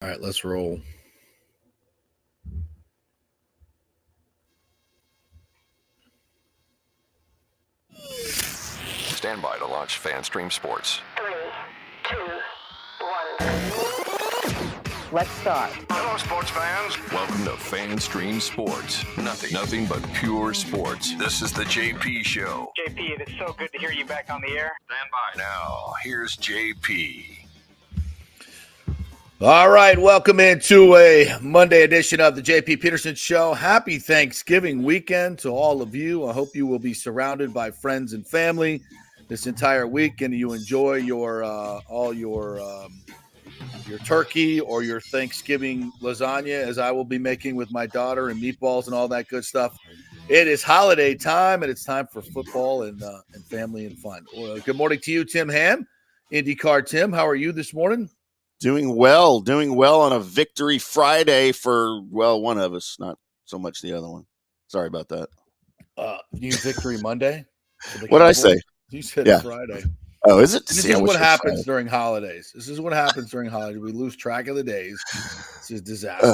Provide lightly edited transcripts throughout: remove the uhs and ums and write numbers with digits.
All right, let's roll. Stand by to launch FanStream Sports. 3, 2, 1. Let's start. Hello, sports fans. Welcome to FanStream Sports. Nothing but pure sports. This is the JP Show. JP, it is so good to hear you back on the air. Stand by. Now, here's JP. All right, welcome into a Monday edition of the JP Peterson Show. Happy Thanksgiving weekend to all of you. I hope you will be surrounded by friends and family this entire week, and you enjoy your turkey or your Thanksgiving lasagna, as I will be making with my daughter, and meatballs and all that good stuff. It is holiday time, and it's time for football and family and fun. Good morning to you, Tim Hamm, IndyCar Tim. How are you this morning? Doing well on a victory Friday for, well, one of us, not so much the other one. Sorry about that. You victory Monday? What did I say? You said Friday. Oh, is it? This is what happens during holidays. We lose track of the days. This is a disaster.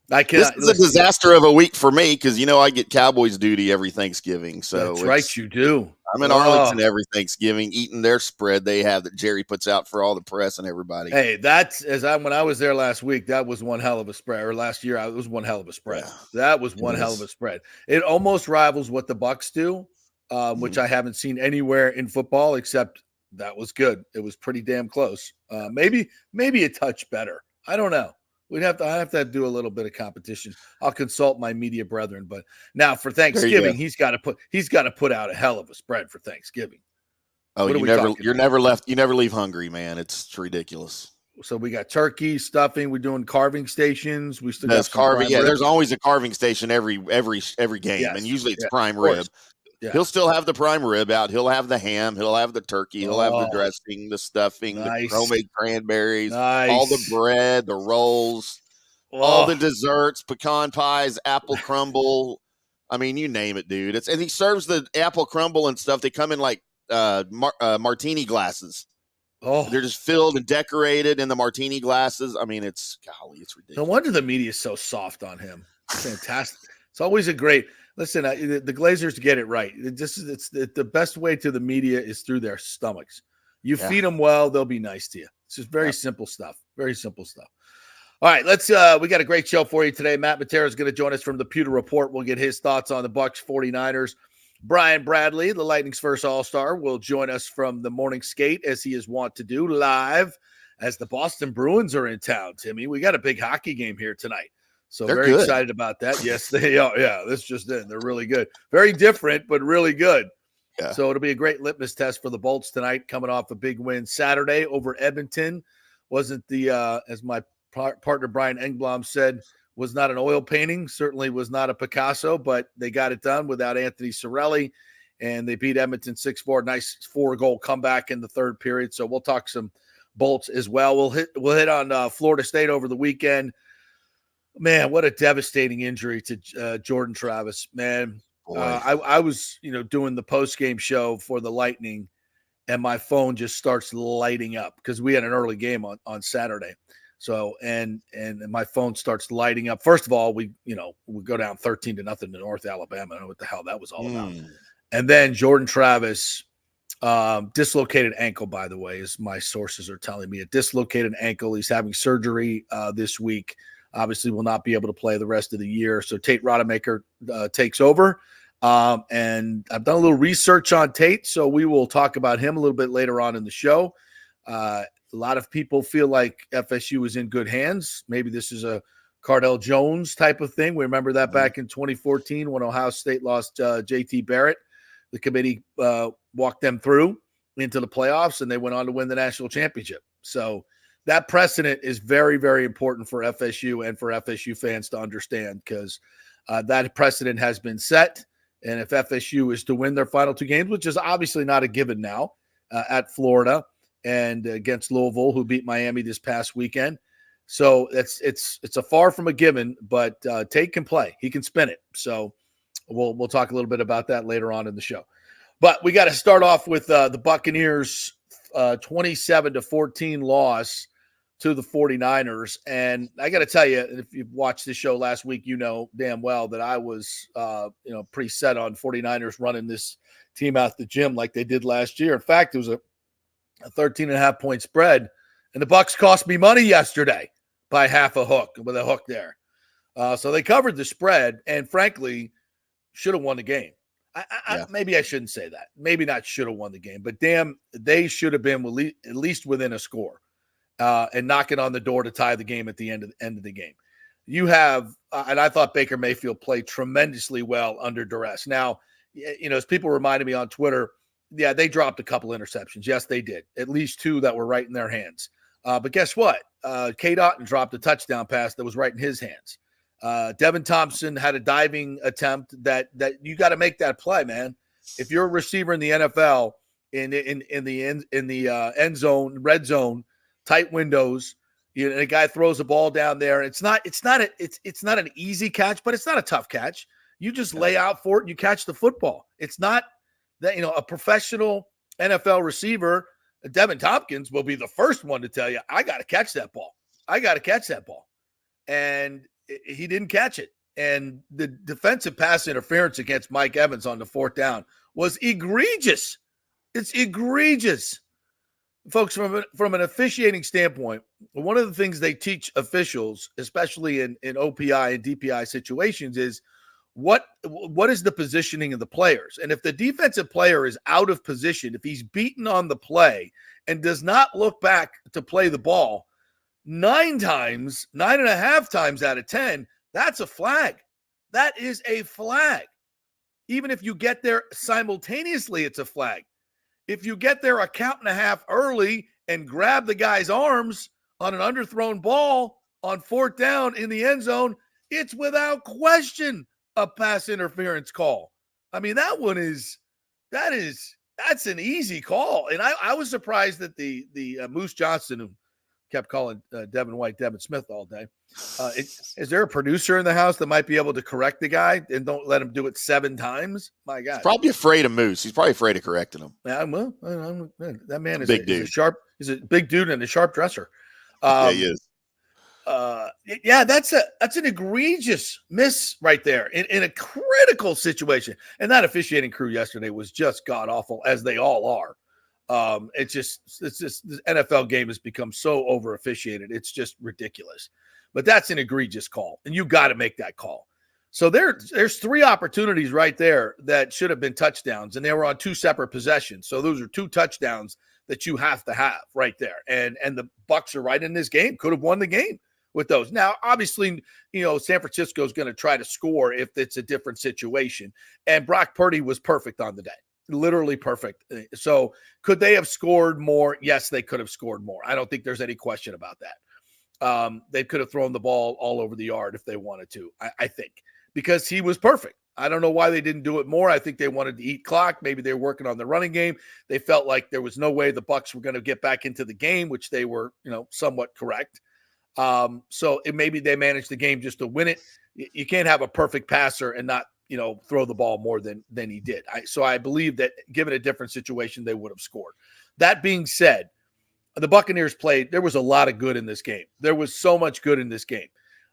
This is a disaster of a week for me because, I get Cowboys duty every Thanksgiving. So that's right, you do. I'm in Arlington every Thanksgiving eating their spread they have that Jerry puts out for all the press and everybody. Hey, when I was there last week, that was one hell of a spread. Or last year, it was one hell of a spread. Yeah, that was one hell of a spread. It almost rivals what the Bucs do, which I haven't seen anywhere in football, except that was good. It was pretty damn close. Maybe a touch better. I don't know. I have to do a little bit of competition. I'll consult my media brethren. But now for Thanksgiving, he's got to put out a hell of a spread for Thanksgiving. Oh, you never leave hungry, man. It's ridiculous. So we got turkey, stuffing. We're doing carving stations. We still got carving. Yeah, there's always a carving station every game, and usually it's prime rib. Yeah. He'll still have the prime rib out. He'll have the ham. He'll have the turkey. He'll have the dressing, the stuffing, the homemade cranberries, all the bread, the rolls, all the desserts, pecan pies, apple crumble. I mean, you name it, dude. And he serves the apple crumble and stuff. They come in like martini glasses. Oh, they're just filled and decorated in the martini glasses. I mean, it's ridiculous. No wonder the media is so soft on him. It's fantastic. It's always a great. Listen, the Glazers get it right. It's the best way to the media is through their stomachs. You feed them well, they'll be nice to you. It's just very simple stuff. Very simple stuff. All right, we got a great show for you today. Matt Matera is going to join us from the Pewter Report. We'll get his thoughts on the Bucs 49ers. Brian Bradley, the Lightning's first All-Star, will join us from the morning skate, as he is wont to do, live as the Boston Bruins are in town, Timmy. We got a big hockey game here tonight. So they're very good. Excited about that. Yes, they are. Yeah, this just in. They're really good. Very different, but really good. Yeah. So it'll be a great litmus test for the Bolts tonight, coming off a big win Saturday over Edmonton. Wasn't as my partner Brian Engblom said, was not an oil painting. Certainly was not a Picasso, but they got it done without Anthony Cirelli, and they beat Edmonton 6-4. Nice 4-goal comeback in the third period. So we'll talk some Bolts as well. We'll hit on Florida State over the weekend. Man, what a devastating injury to Jordan Travis, man. I was, doing the post-game show for the Lightning, and my phone just starts lighting up because we had an early game on Saturday. So, and my phone starts lighting up. First of all, we go down 13-0 to North Alabama. I don't know what the hell that was all about. And then Jordan Travis, dislocated ankle, by the way, as my sources are telling me, a dislocated ankle. He's having surgery this week. Obviously will not be able to play the rest of the year. So Tate Rodemaker takes over. And I've done a little research on Tate, so we will talk about him a little bit later on in the show. A lot of people feel like FSU is in good hands. Maybe this is a Cardell Jones type of thing. We remember that back in 2014 when Ohio State lost J.T. Barrett. The committee walked them through into the playoffs, and they went on to win the national championship. So that precedent is very, very important for FSU and for FSU fans to understand, because that precedent has been set. And if FSU is to win their final two games, which is obviously not a given now, at Florida and against Louisville, who beat Miami this past weekend. So it's a far from a given, but Tate can play. He can spin it. So we'll talk a little bit about that later on in the show. But we got to start off with the Buccaneers 27-14 loss to the 49ers. And I got to tell you, if you've watched this show last week, you know damn well that I was, pretty set on 49ers running this team out the gym like they did last year. In fact, it was a 13.5 point spread, and the Bucs cost me money yesterday by half a hook with a hook there. So they covered the spread and frankly should have won the game. Maybe I shouldn't say that. Maybe not should have won the game, but damn, they should have been at least within a score and knocking on the door to tie the game at the end of the game. You have, and I thought Baker Mayfield played tremendously well under duress. Now, as people reminded me on Twitter, they dropped a couple interceptions. Yes, they did. At least 2 that were right in their hands. But guess what? Kate Otten dropped a touchdown pass that was right in his hands. Devin Thompson had a diving attempt that you got to make that play, man. If you're a receiver in the NFL in the end zone, red zone, tight windows, and a guy throws a ball down there. It's not an easy catch, but it's not a tough catch. You just lay out for it and you catch the football. It's not that a professional NFL receiver, Devin Tompkins, will be the first one to tell you, I got to catch that ball. And he didn't catch it. And the defensive pass interference against Mike Evans on the 4th down was egregious. It's egregious. Folks, from an officiating standpoint, one of the things they teach officials, especially in OPI and DPI situations, is what is the positioning of the players. And if the defensive player is out of position, if he's beaten on the play and does not look back to play the ball, 9.5 times out of 10, that's a flag. That is a flag. Even if you get there simultaneously, it's a flag. If you get there a count and a half early and grab the guy's arms on an underthrown ball on 4th down in the end zone, it's without question a pass interference call. I mean, that's an easy call. And I was surprised that the Moose Johnson, who kept calling Devin White Devin Smith all day. Is there a producer in the house that might be able to correct the guy and don't let him do it 7 times? My God. He's probably afraid of Moose. He's probably afraid of correcting him. Yeah, well, that man is big dude. He's a big dude and a sharp dresser. He is. That's an egregious miss right there in a critical situation. And that officiating crew yesterday was just god awful, as they all are. It's just the NFL game has become so over officiated. It's just ridiculous. But that's an egregious call, and you got to make that call. So there's 3 opportunities right there that should have been touchdowns, and they were on 2 separate possessions. So those are 2 touchdowns that you have to have right there. And the Bucs are right in this game. Could have won the game with those. Now, obviously, San Francisco is going to try to score if it's a different situation. And Brock Purdy was perfect on the day. Literally perfect. So could they have scored more? Yes, they could have scored more. I don't think there's any question about that. They could have thrown the ball all over the yard if they wanted to, I think, because he was perfect. I don't know why they didn't do it more. I think they wanted to eat clock. Maybe they were working on the running game. They felt like there was no way the Bucs were going to get back into the game, which they were, somewhat correct. So maybe they managed the game just to win it. You can't have a perfect passer and not, throw the ball more than he did. So I believe that given a different situation, they would have scored. That being said, the Buccaneers played. There was a lot of good in this game. There was so much good in this game.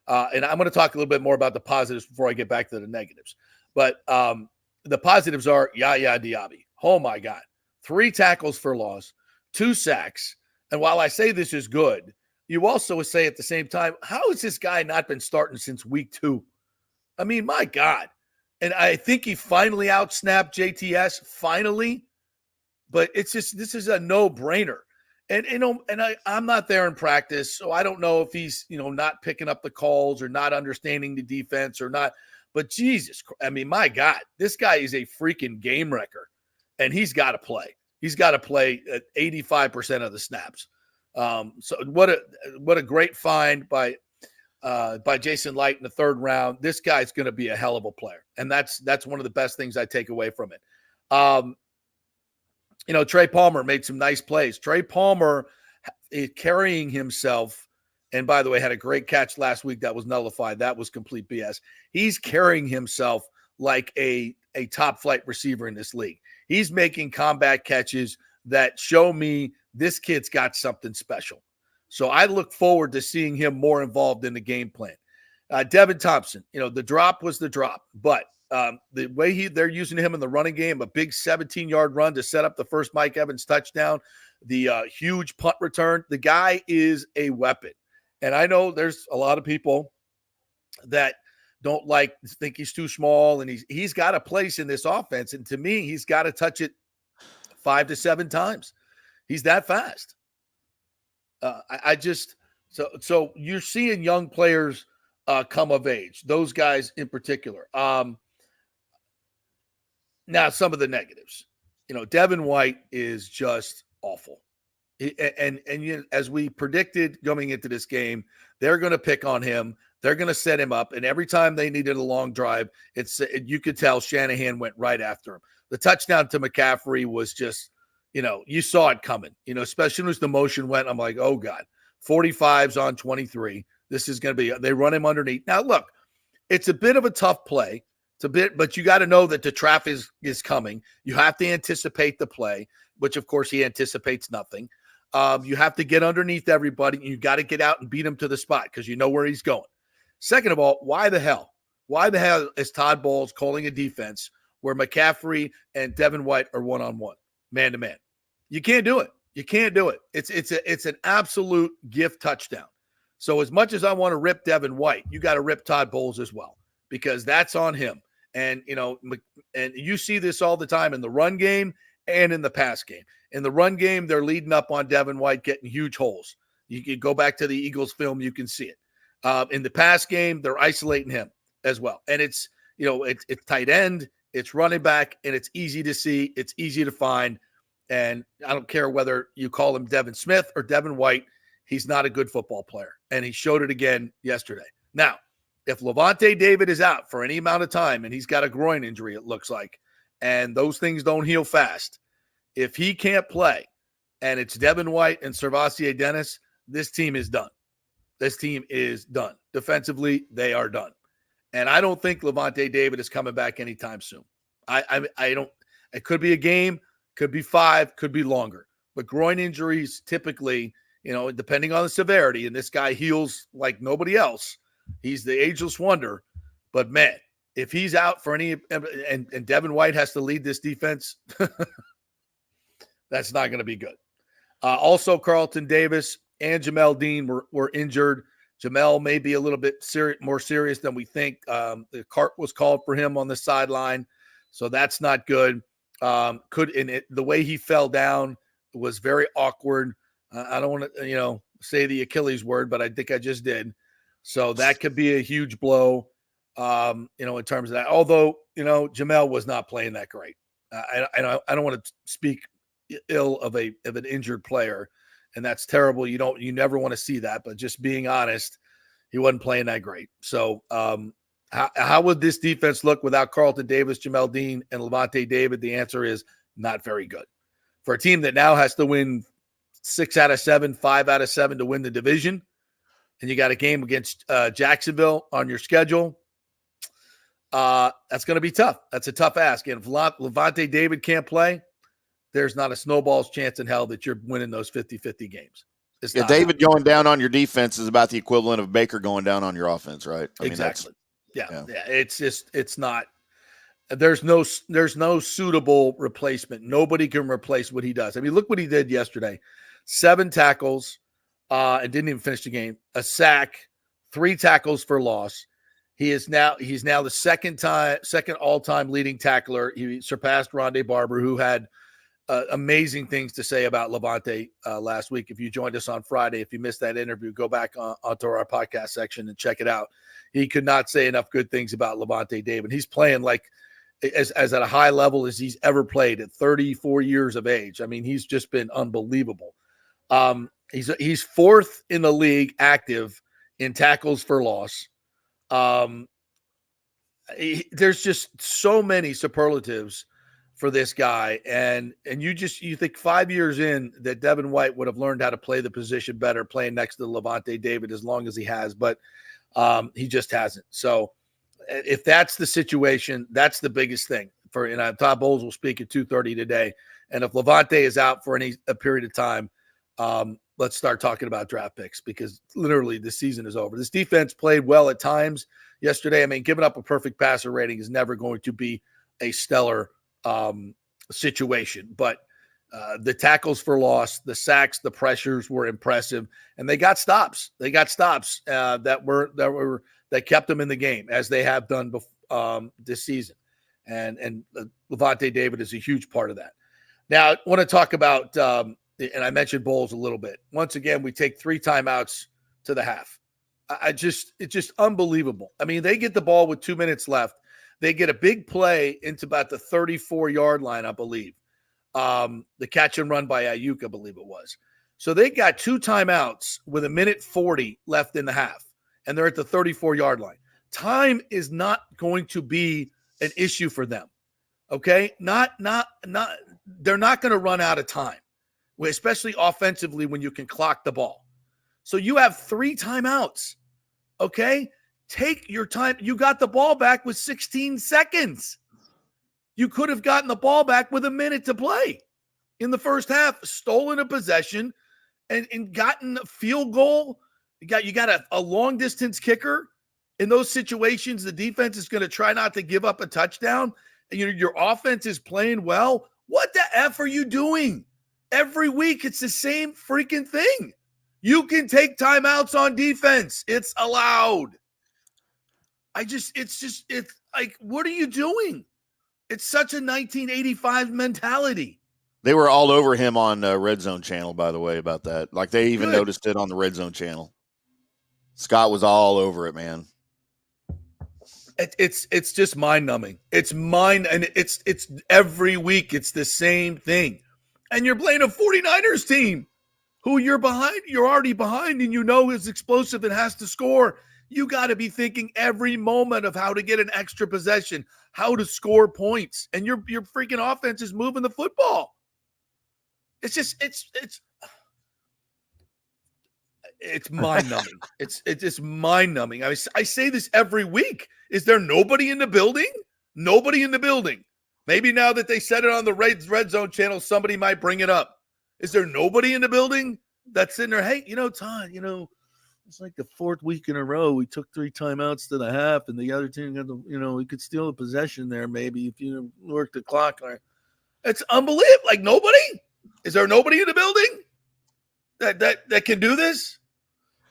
And I'm going to talk a little bit more about the positives before I get back to the negatives. But the positives are Yaya Diaby. Oh, my God. 3 tackles for loss, 2 sacks. And while I say this is good, you also say at the same time, how has this guy not been starting since week 2? I mean, my God. And I think he finally outsnapped JTS, finally. But it's just, this is a no-brainer. And I'm not there in practice, so I don't know if he's, not picking up the calls or not understanding the defense or not. But Jesus, I mean, my God, this guy is a freaking game wrecker, and he's got to play. He's got to play at 85% of the snaps. So what a great find by Jason Light in the 3rd round. This guy's going to be a hell of a player, and that's one of the best things I take away from it. Trey Palmer made some nice plays. Trey Palmer is carrying himself, and by the way, had a great catch last week that was nullified. That was complete BS. He's carrying himself like a top flight receiver in this league. He's making combat catches that show me this kid's got something special. So I look forward to seeing him more involved in the game plan. Devin Thompson, the drop was the drop, but the way they're using him in the running game, a big 17-yard run to set up the first Mike Evans touchdown, the huge punt return, the guy is a weapon. And I know there's a lot of people that don't think he's too small, and he's got a place in this offense. And to me, he's got to touch it 5 to 7 times. He's that fast. So you're seeing young players come of age, those guys in particular. Now, some of the negatives, Devin White is just awful. And as we predicted going into this game, they're going to pick on him. They're going to set him up. And every time they needed a long drive, you could tell Shanahan went right after him. The touchdown to McCaffrey was just, you saw it coming, especially as the motion went. I'm like, oh God, 45's on 23. This is going to be, they run him underneath. Now, look, it's a bit of a tough play. It's a bit, but you got to know that the traffic is coming. You have to anticipate the play, which of course he anticipates nothing. You have to get underneath everybody. You got to get out and beat him to the spot because you know where he's going. Second of all, why the hell is Todd Bowles calling a defense where McCaffrey and Devin White are one-on-one, man-to-man? You can't do it. You can't do it. It's an absolute gift touchdown. So as much as I want to rip Devin White, you got to rip Todd Bowles as well because that's on him. And, and you see this all the time in the run game and in the pass game. In the run game, they're leading up on Devin White, getting huge holes. You can go back to the Eagles film, you can see it. In the pass game, they're isolating him as well. And it's tight end, it's running back, and it's easy to see. It's easy to find. And I don't care whether you call him Devin Smith or Devin White, he's not a good football player. And he showed it again yesterday. Now, if Levante David is out for any amount of time, and he's got a groin injury, it looks like, and those things don't heal fast, if he can't play and it's Devin White and Servassier Dennis, this team is done. This team is done. Defensively, they are done. And I don't think Levante David is coming back anytime soon. I don't. It could be a game, could be 5, could be longer. But groin injuries typically, depending on the severity, and this guy heals like nobody else. He's the ageless wonder. But, man, if he's out for any – and Devin White has to lead this defense, that's not going to be good. Also, Carlton Davis and Jamel Dean were injured. Jamel may be a little bit more serious than we think. The cart was called for him on the sideline, so that's not good. The way he fell down was very awkward. I don't want to, say the Achilles word, but I think I just did. So that could be a huge blow, in terms of that. Although, Jamel was not playing that great. I don't want to speak ill of an injured player, and that's terrible. You never want to see that, but just being honest, he wasn't playing that great. So how would this defense look without Carlton Davis, Jamel Dean, and Levante David? The answer is not very good. For a team that now has to win 6 out of 7, 5 out of 7 to win the division, and you got a game against Jacksonville on your schedule, that's going to be tough. That's a tough ask. And if Levante David can't play, there's not a snowball's chance in hell that you're winning those 50-50 games. David going down on your defense is about the equivalent of Baker going down on your offense, right? Exactly. Yeah. It's not. There's no suitable replacement. Nobody can replace what he does. I mean, look what he did yesterday: 7 tackles, and didn't even finish the game. A sack, 3 tackles for loss. He's now the second all-time leading tackler. He surpassed Rondé Barber, who had amazing things to say about Levante last week. If you joined us on Friday, if you missed that interview, go back onto our podcast section and check it out. He could not say enough good things about Levante David. He's playing like as at a high level as he's ever played at 34 years of age. I mean, he's just been unbelievable. He's 4th in the league active in tackles for loss. There's just so many superlatives for this guy. And you think 5 years in that Devin White would have learned how to play the position better playing next to Levante David as long as he has, but he just hasn't. So if that's the situation, that's the biggest thing Todd Bowles will speak at 2:30 today. And if Levante is out for a period of time, let's start talking about draft picks because literally the season is over. This defense played well at times yesterday. I mean, giving up a perfect passer rating is never going to be a stellar situation, but the tackles for loss, the sacks, the pressures were impressive, and they got stops. They got stops that kept them in the game, as they have done this season. And Levante David is a huge part of that. Now, I want to talk about, and I mentioned Bowles a little bit. Once again, we take 3 timeouts to the half. It's just unbelievable. I mean, they get the ball with 2 minutes left. They get a big play into about the 34-yard line, I believe. The catch and run by Ayuk, I believe it was. So they got 2 timeouts with 1:40 left in the half, and they're at the 34-yard line. Time is not going to be an issue for them. Okay? They're not going to run out of time, especially offensively when you can clock the ball. So you have 3 timeouts. Okay? Take your time. You got the ball back with 16 seconds. You could have gotten the ball back with 1 minute to play in the first half, stolen a possession and gotten a field goal. You got a long distance kicker. In those situations, the defense is going to try not to give up a touchdown. And your offense is playing well. What the F are you doing? Every week, it's the same freaking thing. You can take timeouts on defense. It's allowed. It's like, what are you doing? It's such a 1985 mentality. They were all over him on Red Zone channel, by the way, about that. Like, they even noticed it on the Red Zone channel. Scott was all over it, man. It's just mind-numbing. It's every week it's the same thing. And you're playing a 49ers team who you're already behind, and you know is explosive and has to score. You got to be thinking every moment of how to get an extra possession, how to score points, and your freaking offense is moving the football. It's mind-numbing. It's just mind-numbing. I say this every week. Is there nobody in the building? Nobody in the building. Maybe now that they said it on the Red Zone channel, somebody might bring it up. Is there nobody in the building that's in there? Hey, Todd, it's like the 4th week in a row. We took 3 timeouts to the half, and the other team got we could steal a possession there maybe if you work the clock. It's unbelievable. Like, nobody? Is there nobody in the building that can do this?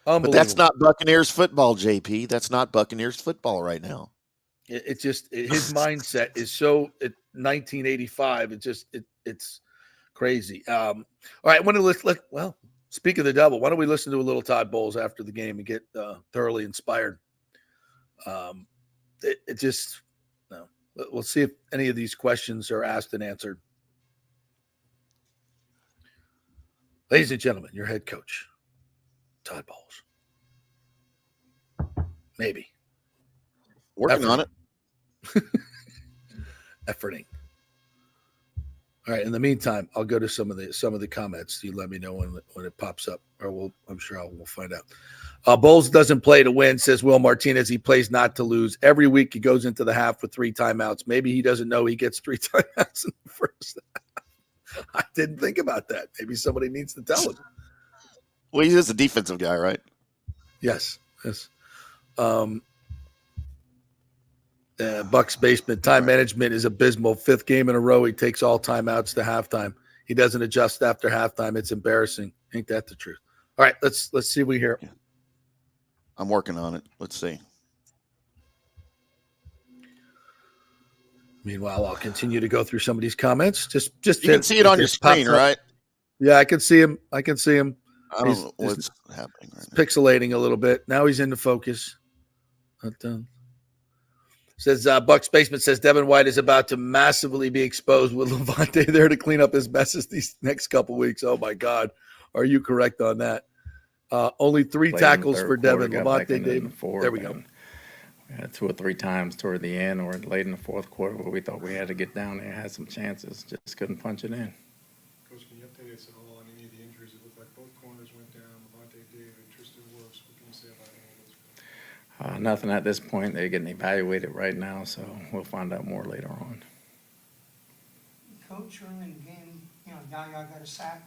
But that's not Buccaneers football, JP. That's not Buccaneers football right now. His mindset is so 1985. It's crazy. All right, speak of the devil, why don't we listen to a little Todd Bowles after the game and get thoroughly inspired? We'll see if any of these questions are asked and answered. Ladies and gentlemen, your head coach, Todd Bowles. Maybe. Working on it. Efforting. All right. In the meantime, I'll go to some of the comments. You let me know when it pops up, or I'm sure we'll find out. Bowles doesn't play to win, says Will Martinez. He plays not to lose. Every week he goes into the half with 3 timeouts. Maybe he doesn't know he gets 3 timeouts in the first half. I didn't think about that. Maybe somebody needs to tell him. Well, he's just a defensive guy, right? Yes. Buck's basement time management is abysmal. 5th game in a row, he takes all timeouts to halftime. He doesn't adjust after halftime. It's embarrassing. Ain't that the truth? All right, let's see what we hear. Yeah. I'm working on it. Let's see. Meanwhile, I'll continue to go through some of these comments. Just you can see it on your screen, right? Yeah, I can see him. I don't know what's happening right now. Pixelating a little bit. Now he's into focus. Says Buck's basement says Devin White is about to massively be exposed with Levante there to clean up his messes these next couple weeks. Oh my God, are you correct on that? Only 3 tackles for Devin. Levante David. There we go. We had 2 or 3 times toward the end or late in the 4th quarter where we thought we had to get down there, had some chances, just couldn't punch it in. Coach, can you update us at all on any of the injuries? It looked like both corners went down. Levante David, Tristan Wirfs. What can you say about any of those? Nothing at this point. They're getting evaluated right now, so we'll find out more later on. Coach, early in the game, Yaya got a sack.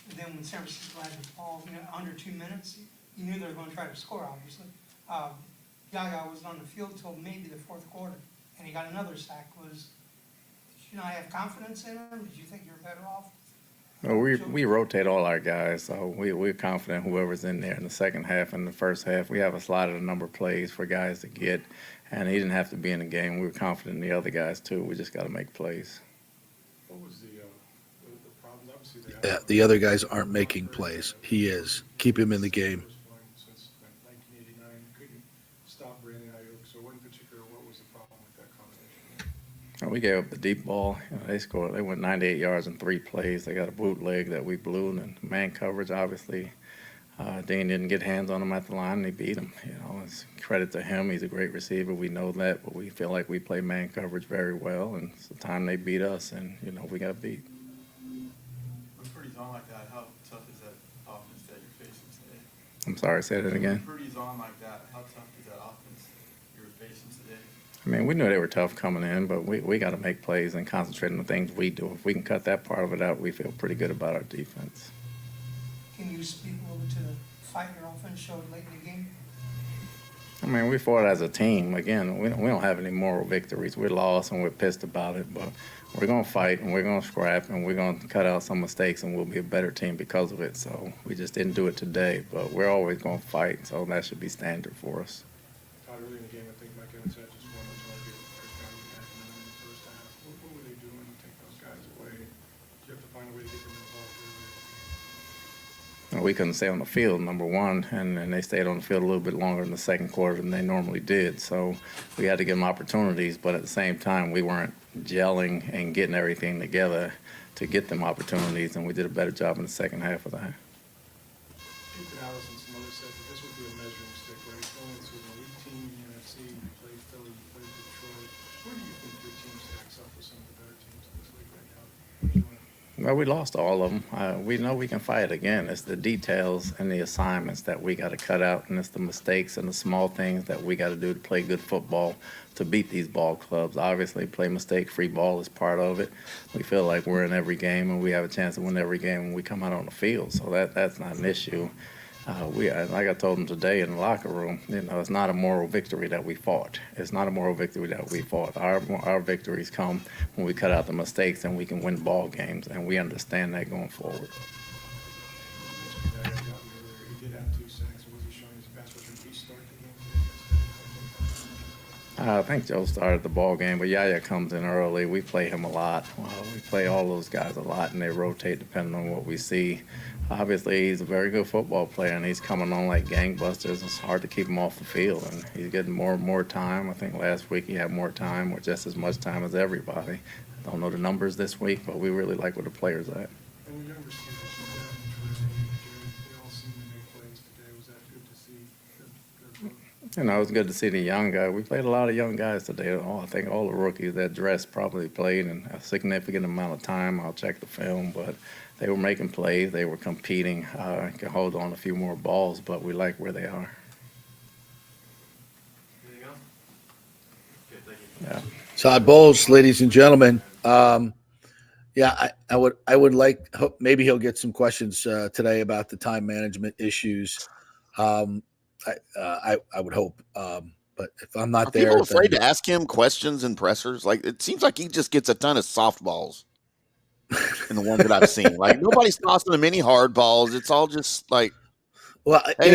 But then when San Francisco had the ball, under 2 minutes, you knew they were going to try to score, obviously. Yaya was on the field till maybe the fourth quarter, and he got another sack. Did you not have confidence in him? Did you think you were better off? Well, we rotate all our guys, so we're confident whoever's in there in the second half and the first half. We have a slot of a number of plays for guys to get, and he didn't have to be in the game. We were confident in the other guys, too. We just got to make plays. What was the problem? Obviously, Yeah, the other guys aren't making plays. He is. Keep him in the game. Since 1989, couldn't stop Brandon Ayuk. So, in particular, what was the problem with that combination? We gave up the deep ball. They scored. They went 98 yards in 3 plays. They got a bootleg that we blew, and man coverage, obviously. Dean didn't get hands on him at the line, and he beat him. It's credit to him. He's a great receiver. We know that, but we feel like we play man coverage very well, and it's the time they beat us, and, we got beat. With pretty zone like that, how tough is that offense that you're facing today? I'm sorry, say that again. Pretty zone like that, how tough is that offense you're facing today? I mean, we knew they were tough coming in, but we got to make plays and concentrate on the things we do. If we can cut that part of it out, we feel pretty good about our defense. Can you speak a little bit to the fight your offense showed late in the game? I mean, we fought as a team. Again, we don't have any moral victories. We're lost and we're pissed about it, but we're going to fight and we're going to scrap and we're going to cut out some mistakes and we'll be a better team because of it. So we just didn't do it today, but we're always going to fight, so that should be standard for us. Todd, early in the game, I think Mike Evans had just one target. First down, we had none in the first half. What were they doing to take those guys away? Do you have to find a way to get them involved early? We couldn't stay on the field, number one, and they stayed on the field a little bit longer in the second quarter than they normally did. So we had to give them opportunities, but at the same time, we weren't gelling and getting everything together to get them opportunities, and we did a better job in the second half of that. Ethan Allison, some others said that this would be a measuring stick, right? Going into an elite team in the NFC, you play Philly, you play Detroit. Where do you think your team stacks up with some of the better teams in this league right now? Well, we lost all of them. We know we can fight again. It's the details and the assignments that we got to cut out, and it's the mistakes and the small things that we got to do to play good football to beat these ball clubs. Obviously, play mistake-free ball is part of it. We feel like we're in every game, and we have a chance to win every game when we come out on the field, so that's not an issue. Like I told them today in the locker room, it's not a moral victory that we fought. It's not a moral victory that we fought. Our victories come when we cut out the mistakes and we can win ball games, and we understand that going forward. He did have 2 sacks. Was he showing his pass rush? Did he start the game? I think Joe started the ball game, but Yaya comes in early. We play him a lot. We play all those guys a lot, and they rotate depending on what we see. Obviously, he's a very good football player, and he's coming on like gangbusters. It's hard to keep him off the field, and he's getting more and more time. I think last week he had more time, or just as much time as everybody. I don't know the numbers this week, but we really like where the players at. And the young receivers, they all seem to make plays today. Was that good to see? It was good to see the young guy. We played a lot of young guys today. I think all the rookies that dressed probably played in a significant amount of time. I'll check the film, but they were making plays. They were competing. Can hold on a few more balls, but we like where they are. Anything else? Okay, thank you. Yeah. Todd Bowles, ladies and gentlemen. I would like, maybe he'll get some questions today about the time management issues. I would hope, but if I'm not there, people afraid to ask him questions and pressers. Like, it seems like he just gets a ton of softballs in the ones that I've seen. Like, nobody's tossing him any hard balls. It's all just like, well, hey,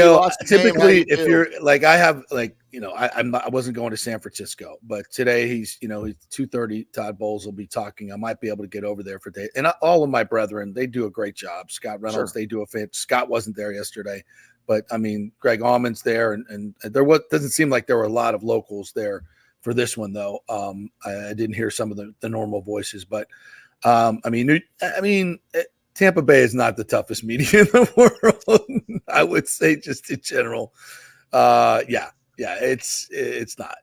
typically if you're like, I have like, I wasn't going to San Francisco, but today he's 2:30. Todd Bowles will be talking. I might be able to get over there for day. And all of my brethren, they do a great job. Scott Reynolds, Sure. They do a fan. Scott wasn't there yesterday, but I mean, Greg Allman's there, and there doesn't seem like there were a lot of locals there for this one though. I didn't hear some of the normal voices, but Tampa Bay is not the toughest media in the world. I would say, just in general. It's not.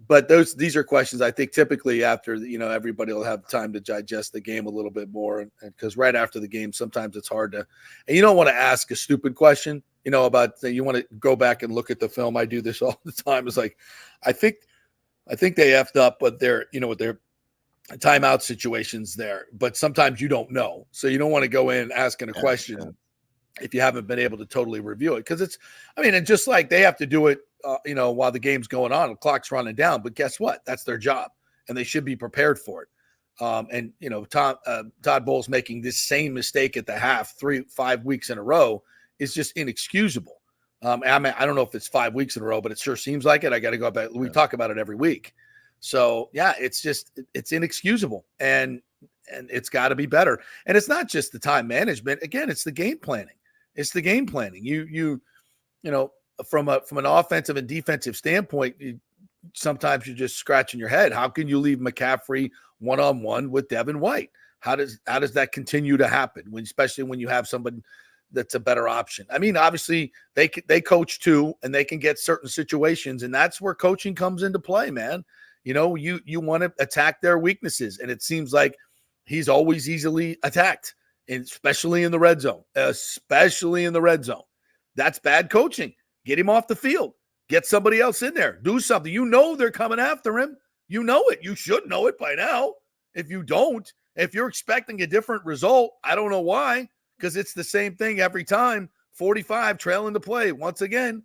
But these are questions I think typically after, everybody will have time to digest the game a little bit more. And because right after the game, sometimes it's hard to, and you don't want to ask a stupid question, about, you want to go back and look at the film. I do this all the time. It's like, I think they effed up, but timeout situations there, but sometimes you don't know. So you don't want to go in asking a question if you haven't been able to totally review it. Because and just like they have to do it, while the game's going on, the clock's running down. But guess what? That's their job, and they should be prepared for it. Todd Bowles making this same mistake at the half 5 weeks in a row is just inexcusable. I don't know if it's 5 weeks in a row, but it sure seems like it. I got to go back. We talk about it every week. So it's inexcusable, and it's got to be better. And it's not just the time management. Again, it's the game planning. It's the game planning. From an offensive and defensive standpoint, sometimes you're just scratching your head. How can you leave McCaffrey one-on-one with Devin White? How does that continue to happen, especially when you have somebody that's a better option? I mean, obviously they coach too, and they can get certain situations, and that's where coaching comes into play, man. You want to attack their weaknesses, and it seems like he's always easily attacked, especially in the red zone. That's bad coaching. Get him off the field. Get somebody else in there. Do something. They're coming after him. You know it. You should know it by now. If you don't, if you're expecting a different result, I don't know why, because it's the same thing every time. 45 trailing to play. Once again,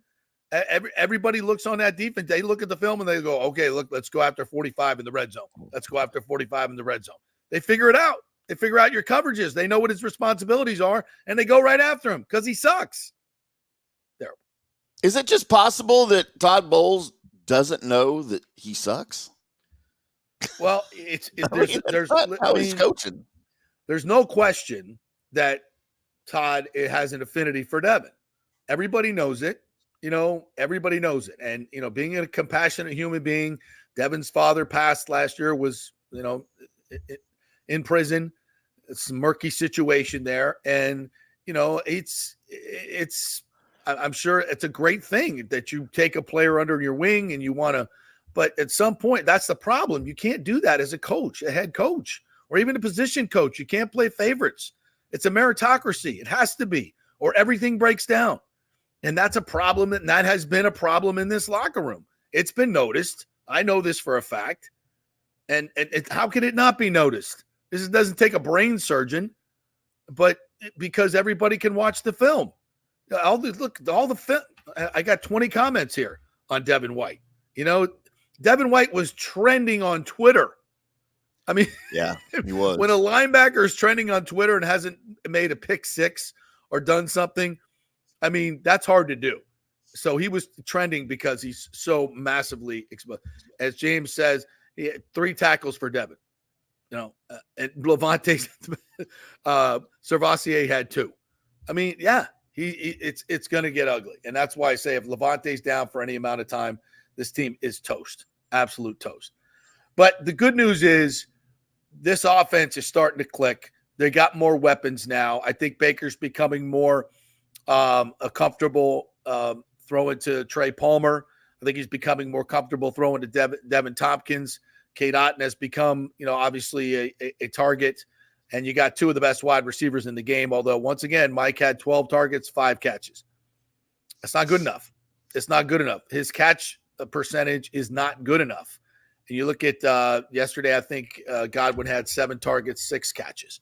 everybody looks on that defense. They look at the film and they go, okay, look, let's go after 45 in the red zone. Let's go after 45 in the red zone. They figure it out. They figure out your coverages. They know what his responsibilities are, and they go right after him because he sucks. There. Is it just possible that Todd Bowles doesn't know that he sucks? Well, there's how he's coaching. There's no question that Todd has an affinity for Devin. Everybody knows it. Everybody knows it. And, being a compassionate human being, Devin's father passed last year, was, in prison. It's a murky situation there. And, I'm sure it's a great thing that you take a player under your wing and you want to, but at some point, that's the problem. You can't do that as a coach, a head coach, or even a position coach. You can't play favorites. It's a meritocracy. It has to be, or everything breaks down. And that's a problem, and that has been a problem in this locker room. It's been noticed. I know this for a fact. And how can it not be noticed? This doesn't take a brain surgeon, but because everybody can watch the film. I got 20 comments here on Devin White. Devin White was trending on Twitter. I mean, yeah, he was. When a linebacker is trending on Twitter and hasn't made a pick six or done something, I mean, that's hard to do. So he was trending because he's so massively exposed. As James says, he had 3 tackles for Devin. And Levante Servassier had 2. I mean, yeah, it's going to get ugly. And that's why I say if Levante's down for any amount of time, this team is toast, absolute toast. But the good news is this offense is starting to click. They got more weapons now. I think Baker's becoming more comfortable throwing to Trey Palmer. I think he's becoming more comfortable throwing to Devin Tompkins. Cade Otton has become, obviously a target. And you got 2 of the best wide receivers in the game, although, once again, Mike had 12 targets, 5 catches. That's not good enough. It's not good enough. His catch percentage is not good enough. And you look at yesterday, I think Godwin had 7 targets, 6 catches.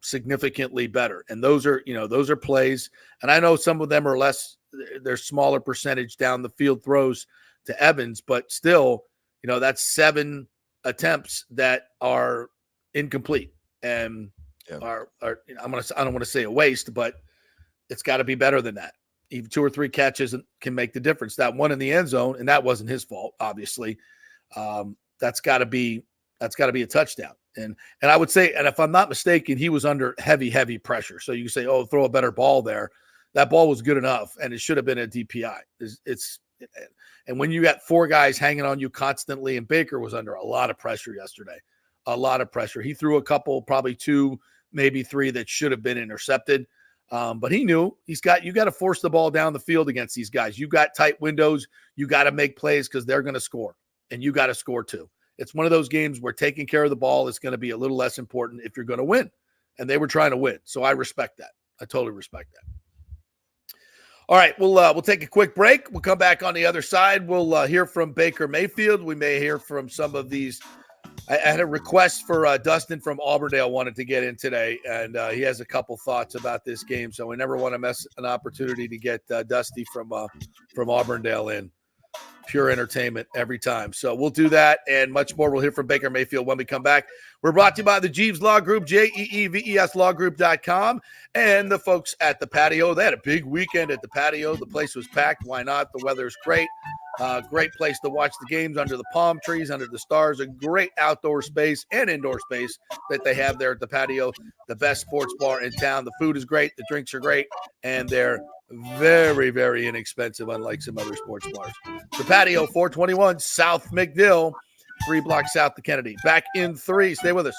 Significantly better. And those are plays. And I know some of them are they're smaller percentage down the field throws to Evans, but still, that's 7 attempts that are incomplete and are I don't want to say a waste, but it's got to be better than that. Even 2 or 3 catches can make the difference. That one in the end zone, and that wasn't his fault, obviously. That's got to be a touchdown. And I would say, and if I'm not mistaken, he was under heavy pressure. So you can say, oh, throw a better ball there. That ball was good enough, and it should have been a DPI. And when you got 4 guys hanging on you constantly, and Baker was under a lot of pressure yesterday, a lot of pressure. He threw a couple, probably 2, maybe 3 that should have been intercepted. But he knew you got to force the ball down the field against these guys. You got tight windows. You got to make plays because they're going to score, and you got to score too. It's one of those games where taking care of the ball is going to be a little less important if you're going to win. And they were trying to win. So I respect that. I totally respect that. All right, we'll take a quick break. We'll come back on the other side. We'll hear from Baker Mayfield. We may hear from some of these I had a request for Dustin from Auburndale wanted to get in today, and he has a couple thoughts about this game. So we never want to miss an opportunity to get Dusty from Auburndale in. Pure entertainment every time. So we'll do that and much more. We'll hear from Baker Mayfield when we come back. We're brought to you by the Jeeves Law Group, JEEVESLawGroup.com, and the folks at the patio. They had a big weekend at the patio. The place was packed. Why not? The weather's great. Great place to watch the games under the palm trees, under the stars. A great outdoor space and indoor space that they have there at the patio. The best sports bar in town. The food is great. The drinks are great. And they're very, very inexpensive, unlike some other sports bars. The patio, 421 South McDill, 3 blocks south of Kennedy. Back in 3. Stay with us.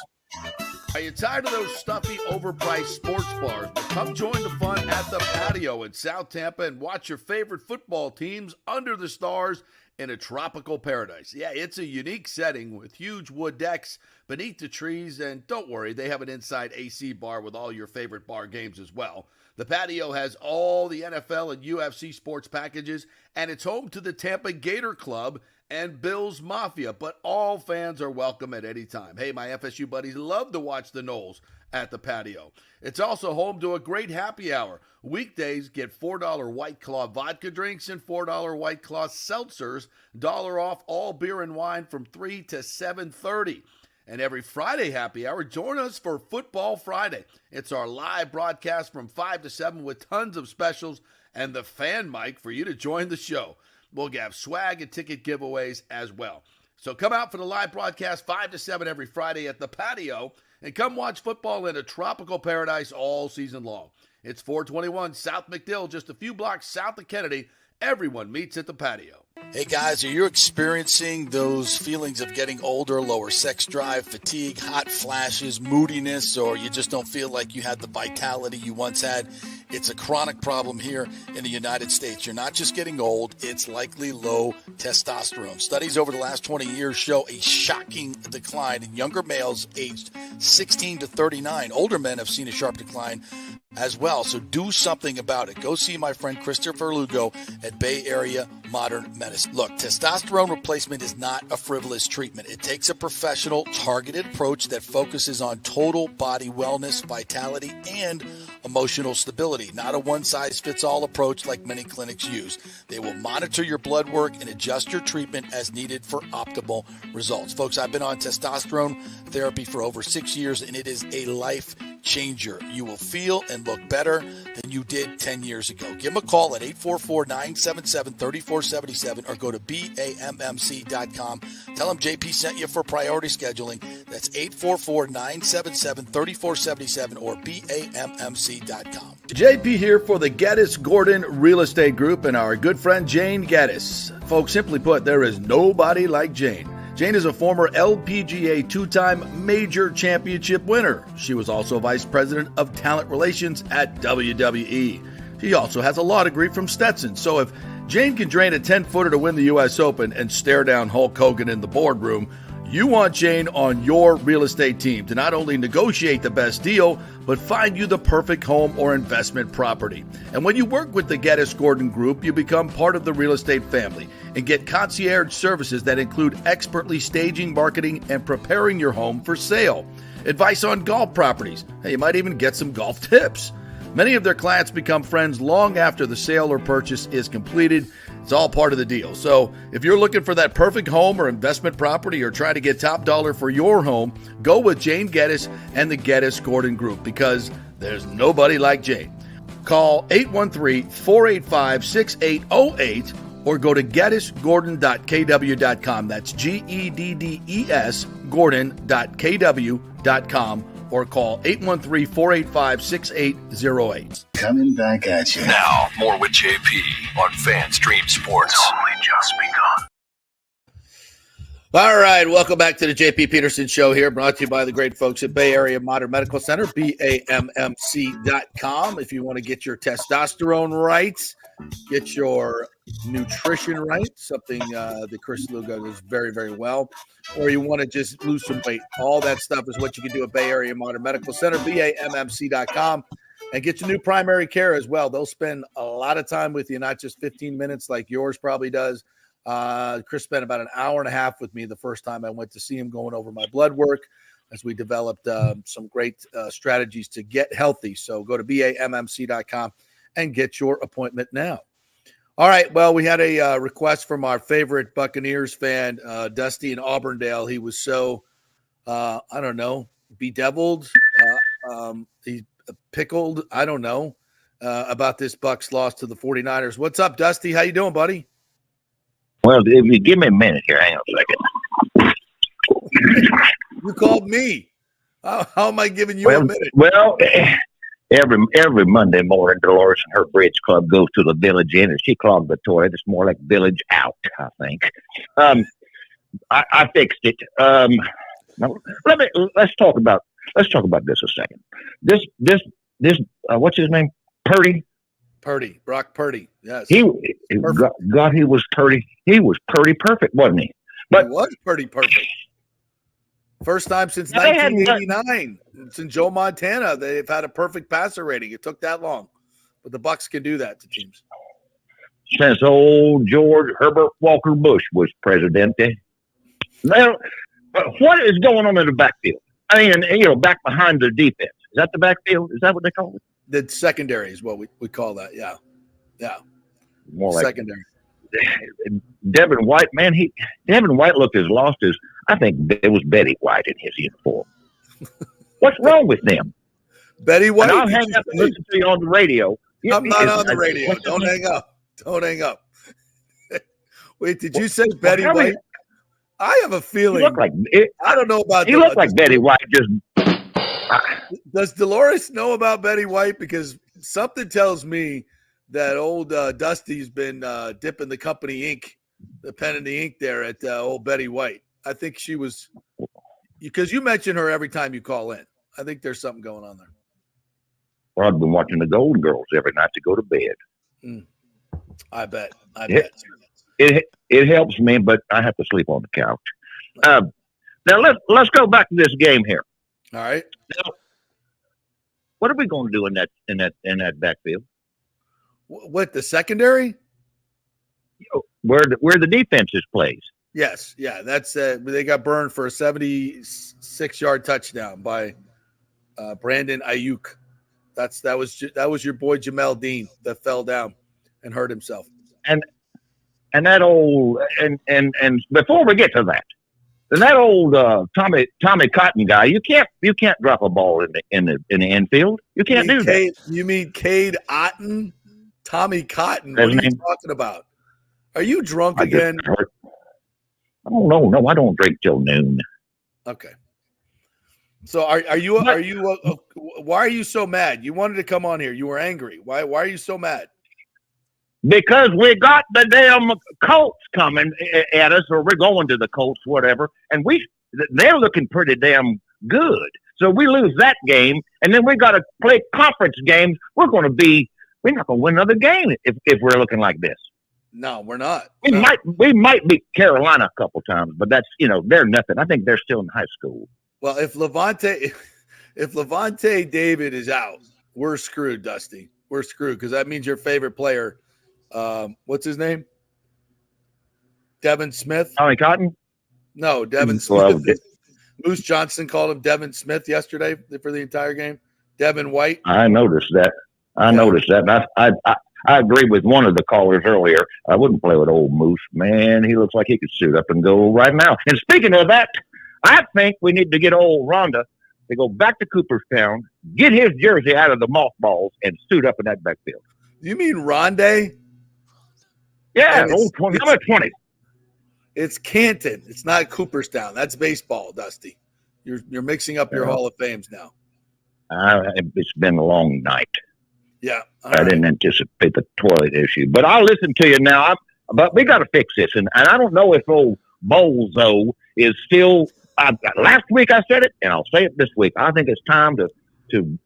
Are you tired of those stuffy, overpriced sports bars? Well, come join the fun at the patio in South Tampa and watch your favorite football teams under the stars in a tropical paradise. Yeah, it's a unique setting with huge wood decks beneath the trees, and don't worry, they have an inside AC bar with all your favorite bar games as well. The patio has all the NFL and UFC sports packages, and it's home to the Tampa Gator Club and Bills Mafia, but all fans are welcome at any time. Hey, my FSU buddies love to watch the Noles at the patio. It's also home to a great happy hour. Weekdays get $4 White Claw vodka drinks and $4 White Claw seltzers, $1 off all beer and wine from 3 to 7:30. And every Friday happy hour, join us for Football Friday. It's our live broadcast from 5 to 7 with tons of specials and the fan mic for you to join the show. We'll have swag and ticket giveaways as well. So come out for the live broadcast 5 to 7 every Friday at the patio and come watch football in a tropical paradise all season long. It's 421 South McDill, just a few blocks south of Kennedy. Everyone meets at the patio. Hey guys, are you experiencing those feelings of getting older, lower sex drive, fatigue, hot flashes, moodiness, or you just don't feel like you had the vitality you once had? It's a chronic problem here in the United States. You're not just getting old, it's likely low testosterone. Studies over the last 20 years show a shocking decline in younger males aged 16 to 39. Older men have seen a sharp decline as well, so do something about it. Go see my friend Christopher Lugo at Bay Area Modern Medicine. Look, testosterone replacement is not a frivolous treatment. It takes a professional, targeted approach that focuses on total body wellness, vitality, and emotional stability, not a one-size-fits-all approach like many clinics use. They will monitor your blood work and adjust your treatment as needed for optimal results. Folks, I've been on testosterone therapy for over 6 years, and it is a life changer. You will feel and look better than you did 10 years ago. Give them a call at 844-977-3477 or go to BAMMC.com. Tell them JP sent you for priority scheduling. That's 844-977-3477 or BAMMC.com. JP here for the Geddes Gordon Real Estate Group and our good friend Jane Geddes. Folks, simply put, there is nobody like Jane. Jane is a former LPGA 2-time major championship winner. She was also vice president of talent relations at WWE. She also has a law degree from Stetson. So if Jane can drain a 10-footer to win the U.S. Open and stare down Hulk Hogan in the boardroom, you want Jane on your real estate team to not only negotiate the best deal, but find you the perfect home or investment property. And when you work with the Geddes Gordon Group, you become part of the real estate family and get concierge services that include expertly staging, marketing, and preparing your home for sale. Advice on golf properties. Hey, you might even get some golf tips. Many of their clients become friends long after the sale or purchase is completed. It's all part of the deal. So if you're looking for that perfect home or investment property or trying to get top dollar for your home, go with Jane Geddes and the Geddes Gordon Group because there's nobody like Jane. Call 813-485-6808 or go to GeddesGordon.kw.com. That's GEDDES Gordon.kw.com or call 813-485-6808. Coming back at you. Now, more with JP on FanStream Sports. It's only just begun. All right, welcome back to the JP Peterson Show here, brought to you by the great folks at Bay Area Modern Medical Center, BAMMC.com. If you want to get your testosterone right, get your nutrition right, something that Chris Lugo does very, very well, or you want to just lose some weight, all that stuff is what you can do at Bay Area Modern Medical Center, BAMMC.com, and get your new primary care as well. They'll spend a lot of time with you, not just 15 minutes like yours probably does. Chris spent about an hour and a half with me the first time I went to see him, going over my blood work as we developed some great strategies to get healthy. So go to BAMMC.com and get your appointment now. All right. Well, we had a request from our favorite Buccaneers fan, Dusty in Auburndale. He was so, I don't know, bedeviled, he pickled, I don't know, about this Bucs loss to the 49ers. What's up, Dusty? How you doing, buddy? Well, if you give me a minute here, hang on a second. You called me. How am I giving you a minute? Well, every Monday morning, Dolores and her bridge club goes to the Village Inn, and she clogged the toilet. It's more like Village Out, I think. I fixed it. Now, let's talk about this a second. This what's his name? Purdy. Brock Purdy. Yes. He was Purdy. He was Purdy perfect, wasn't he? But he was Purdy perfect. First time since 1989. Since Joe Montana, they've had a perfect passer rating. It took that long, but the Bucs can do that to teams. Since old George Herbert Walker Bush was presidente. Now, what is going on in the backfield? I mean, back behind the defense. Is that the backfield? Is that what they call it? The secondary is what we call that. Yeah. More like secondary. Devin White, man, Devin White looked as lost as I think there was Betty White in his uniform. What's wrong with them? Betty White. And I'll hang up and listen to you on the radio. I'm not on the radio. Don't hang up. Don't hang up. Wait, did you say Betty White? I have a feeling. I don't know about. He looked like Betty White. Does Dolores know about Betty White? Because something tells me that old Dusty's been dipping the company ink, the pen in the ink there at old Betty White. I think she was, because you mention her every time you call in. I think there's something going on there. Well, I've been watching the Golden Girls every night to go to bed. I bet. It helps me, but I have to sleep on the couch. Now let's go back to this game here. All right. Now, what are we going to do in that backfield? What, the secondary? Where the defenses plays. Yes, yeah, that's they got burned for a 76-yard touchdown by Brandon Ayuk. That was your boy Jamel Dean that fell down and hurt himself. And that old and before we get to that, then that old Tommy Cotton guy, you can't drop a ball in the infield. You can't do that. You mean Cade Otton? Tommy Cotton. What are you talking about? Are you drunk again? Oh no, I don't drink till noon. Okay. So are you why are you so mad? You wanted to come on here. You were angry. Why are you so mad? Because we got the damn Colts coming at us, or we're going to the Colts, whatever, and they're looking pretty damn good. So we lose that game, and then we got to play conference games. We're not going to win another game if we're looking like this. No, we're not. We might beat Carolina a couple times, but that's they're nothing. I think they're still in high school. Well, if Levante David is out, we're screwed, Dusty. We're screwed because that means your favorite player. What's his name? Devin Smith. Tommy Cotton? No, Devin Smith. Moose Johnson called him Devin Smith yesterday for the entire game. Devin White. I noticed that. And I agree with one of the callers earlier. I wouldn't play with old Moose. Man, he looks like he could suit up and go right now. And speaking of that, I think we need to get old Rhonda to go back to Cooperstown, get his jersey out of the mothballs, and suit up in that backfield. You mean Rondé? Yeah, old 20. Number 20. It's Canton. It's not Cooperstown. That's baseball, Dusty. You're mixing up your Hall of Fames now. It's been a long night. Yeah. I didn't anticipate the toilet issue. But I'll listen to you now. But we got to fix this. And I don't know if old Bozo is still last week I said it, and I'll say it this week. I think it's time to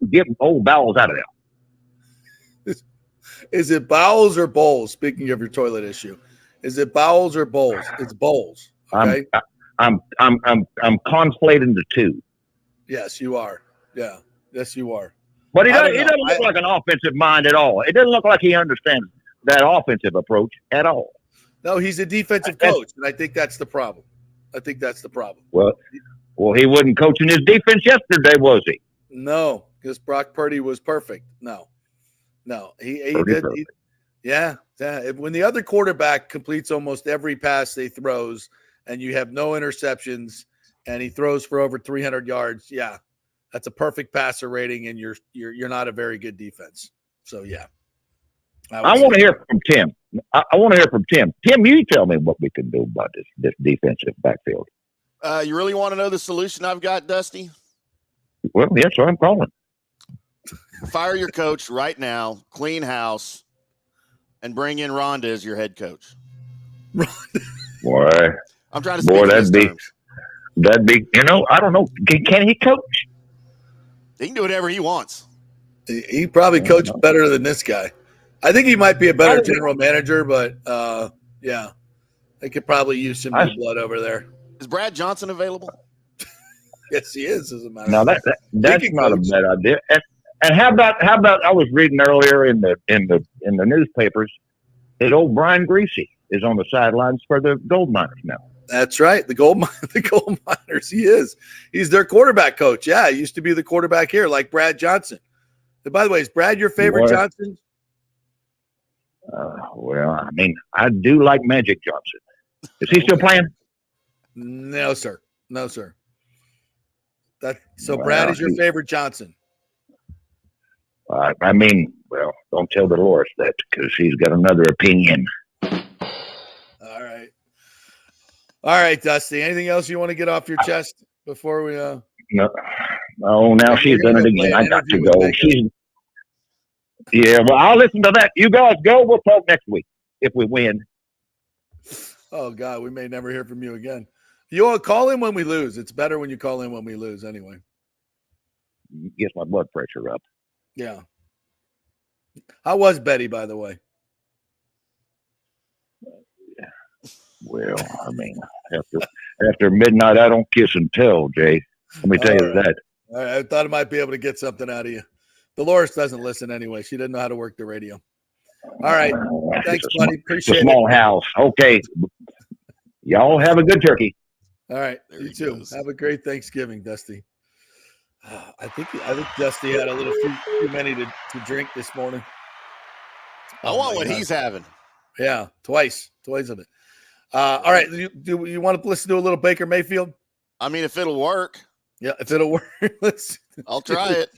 get old Bowles out of there. Is it Bowles or Bowles? Speaking of your toilet issue, is it Bowles or Bowles? It's Bowles. Okay. I'm conflating the two. Yes, you are. Yeah. Yes, you are. But he doesn't look like an offensive mind at all. It doesn't look like he understands that offensive approach at all. No, he's a defensive coach, and I think that's the problem. Well, he wasn't coaching his defense yesterday, was he? No, because Brock Purdy was perfect. No. He did. Yeah. When the other quarterback completes almost every pass they throws, and you have no interceptions, and he throws for over 300 yards, yeah, that's a perfect passer rating, and you're not a very good defense. So yeah. I want to hear from Timm. I want to hear from Timm. Timm, you tell me what we can do about this defensive backfield. You really want to know the solution I've got, Dusty? Well, yes, I'm calling. Fire your coach right now, clean house, and bring in Rhonda as your head coach. Boy, I'm trying to speak in his terms. That'd be, I don't know. Can he coach? He can do whatever he wants. He probably coached better than this guy. I think he might be a better general manager, but yeah, they could probably use some new blood over there. Is Brad Johnson available? Yes, he is. As a matter now of fact, that's not a bad idea. And how about I was reading earlier in the newspapers that old Brian Greasy is on the sidelines for the Gold Miners now. That's right, the Gold Miners. He is. He's their quarterback coach. Yeah, he used to be the quarterback here, like Brad Johnson. And by the way, is Brad your favorite Johnson? Well, I mean, I do like Magic Johnson. Is he still playing? No, sir. Brad is your favorite Johnson. I mean, well, don't tell Dolores that because she's got another opinion. All right, Dusty. Anything else you want to get off your chest before we? No. Now she's done it again. I got to go. Yeah, well, I'll listen to that. You guys go. We'll talk next week if we win. Oh, God, we may never hear from you again. You all call in when we lose. It's better when you call in when we lose anyway. Gets my blood pressure up. Yeah. How was Betty, by the way? Well, I mean, after midnight, I don't kiss and tell, Jay. Let me tell you that. All right, I thought I might be able to get something out of you. Dolores doesn't listen anyway. She doesn't know how to work the radio. All right. Thanks, buddy. Appreciate it. It's a small house. Okay. Y'all have a good turkey. All right. You too. Goes. Have a great Thanksgiving, Dusty. I think Dusty had a little too many to drink this morning. I want what he's having. Yeah, twice of it. All right. Do you want to listen to a little Baker Mayfield? I mean, if it'll work. Yeah, if it'll work. I'll try it.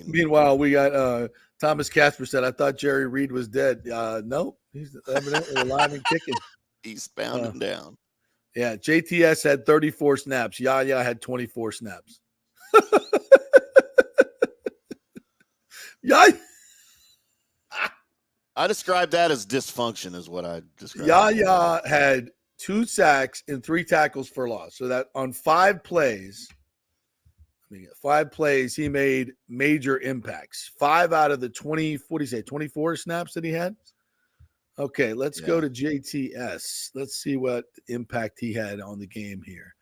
Meanwhile, we got Thomas Casper said, I thought Jerry Reed was dead. No, he's evidently alive and kicking. He's bounding down. Yeah, JTS had 34 snaps. Yaya had 24 snaps. Yaya. I describe that as dysfunction is what I describe. Yaya had 2 sacks and 3 tackles for loss. So that on 5 plays, he made major impacts. 5 out of the 24 snaps that he had? Okay, let's go to JTS. Let's see what impact he had on the game here.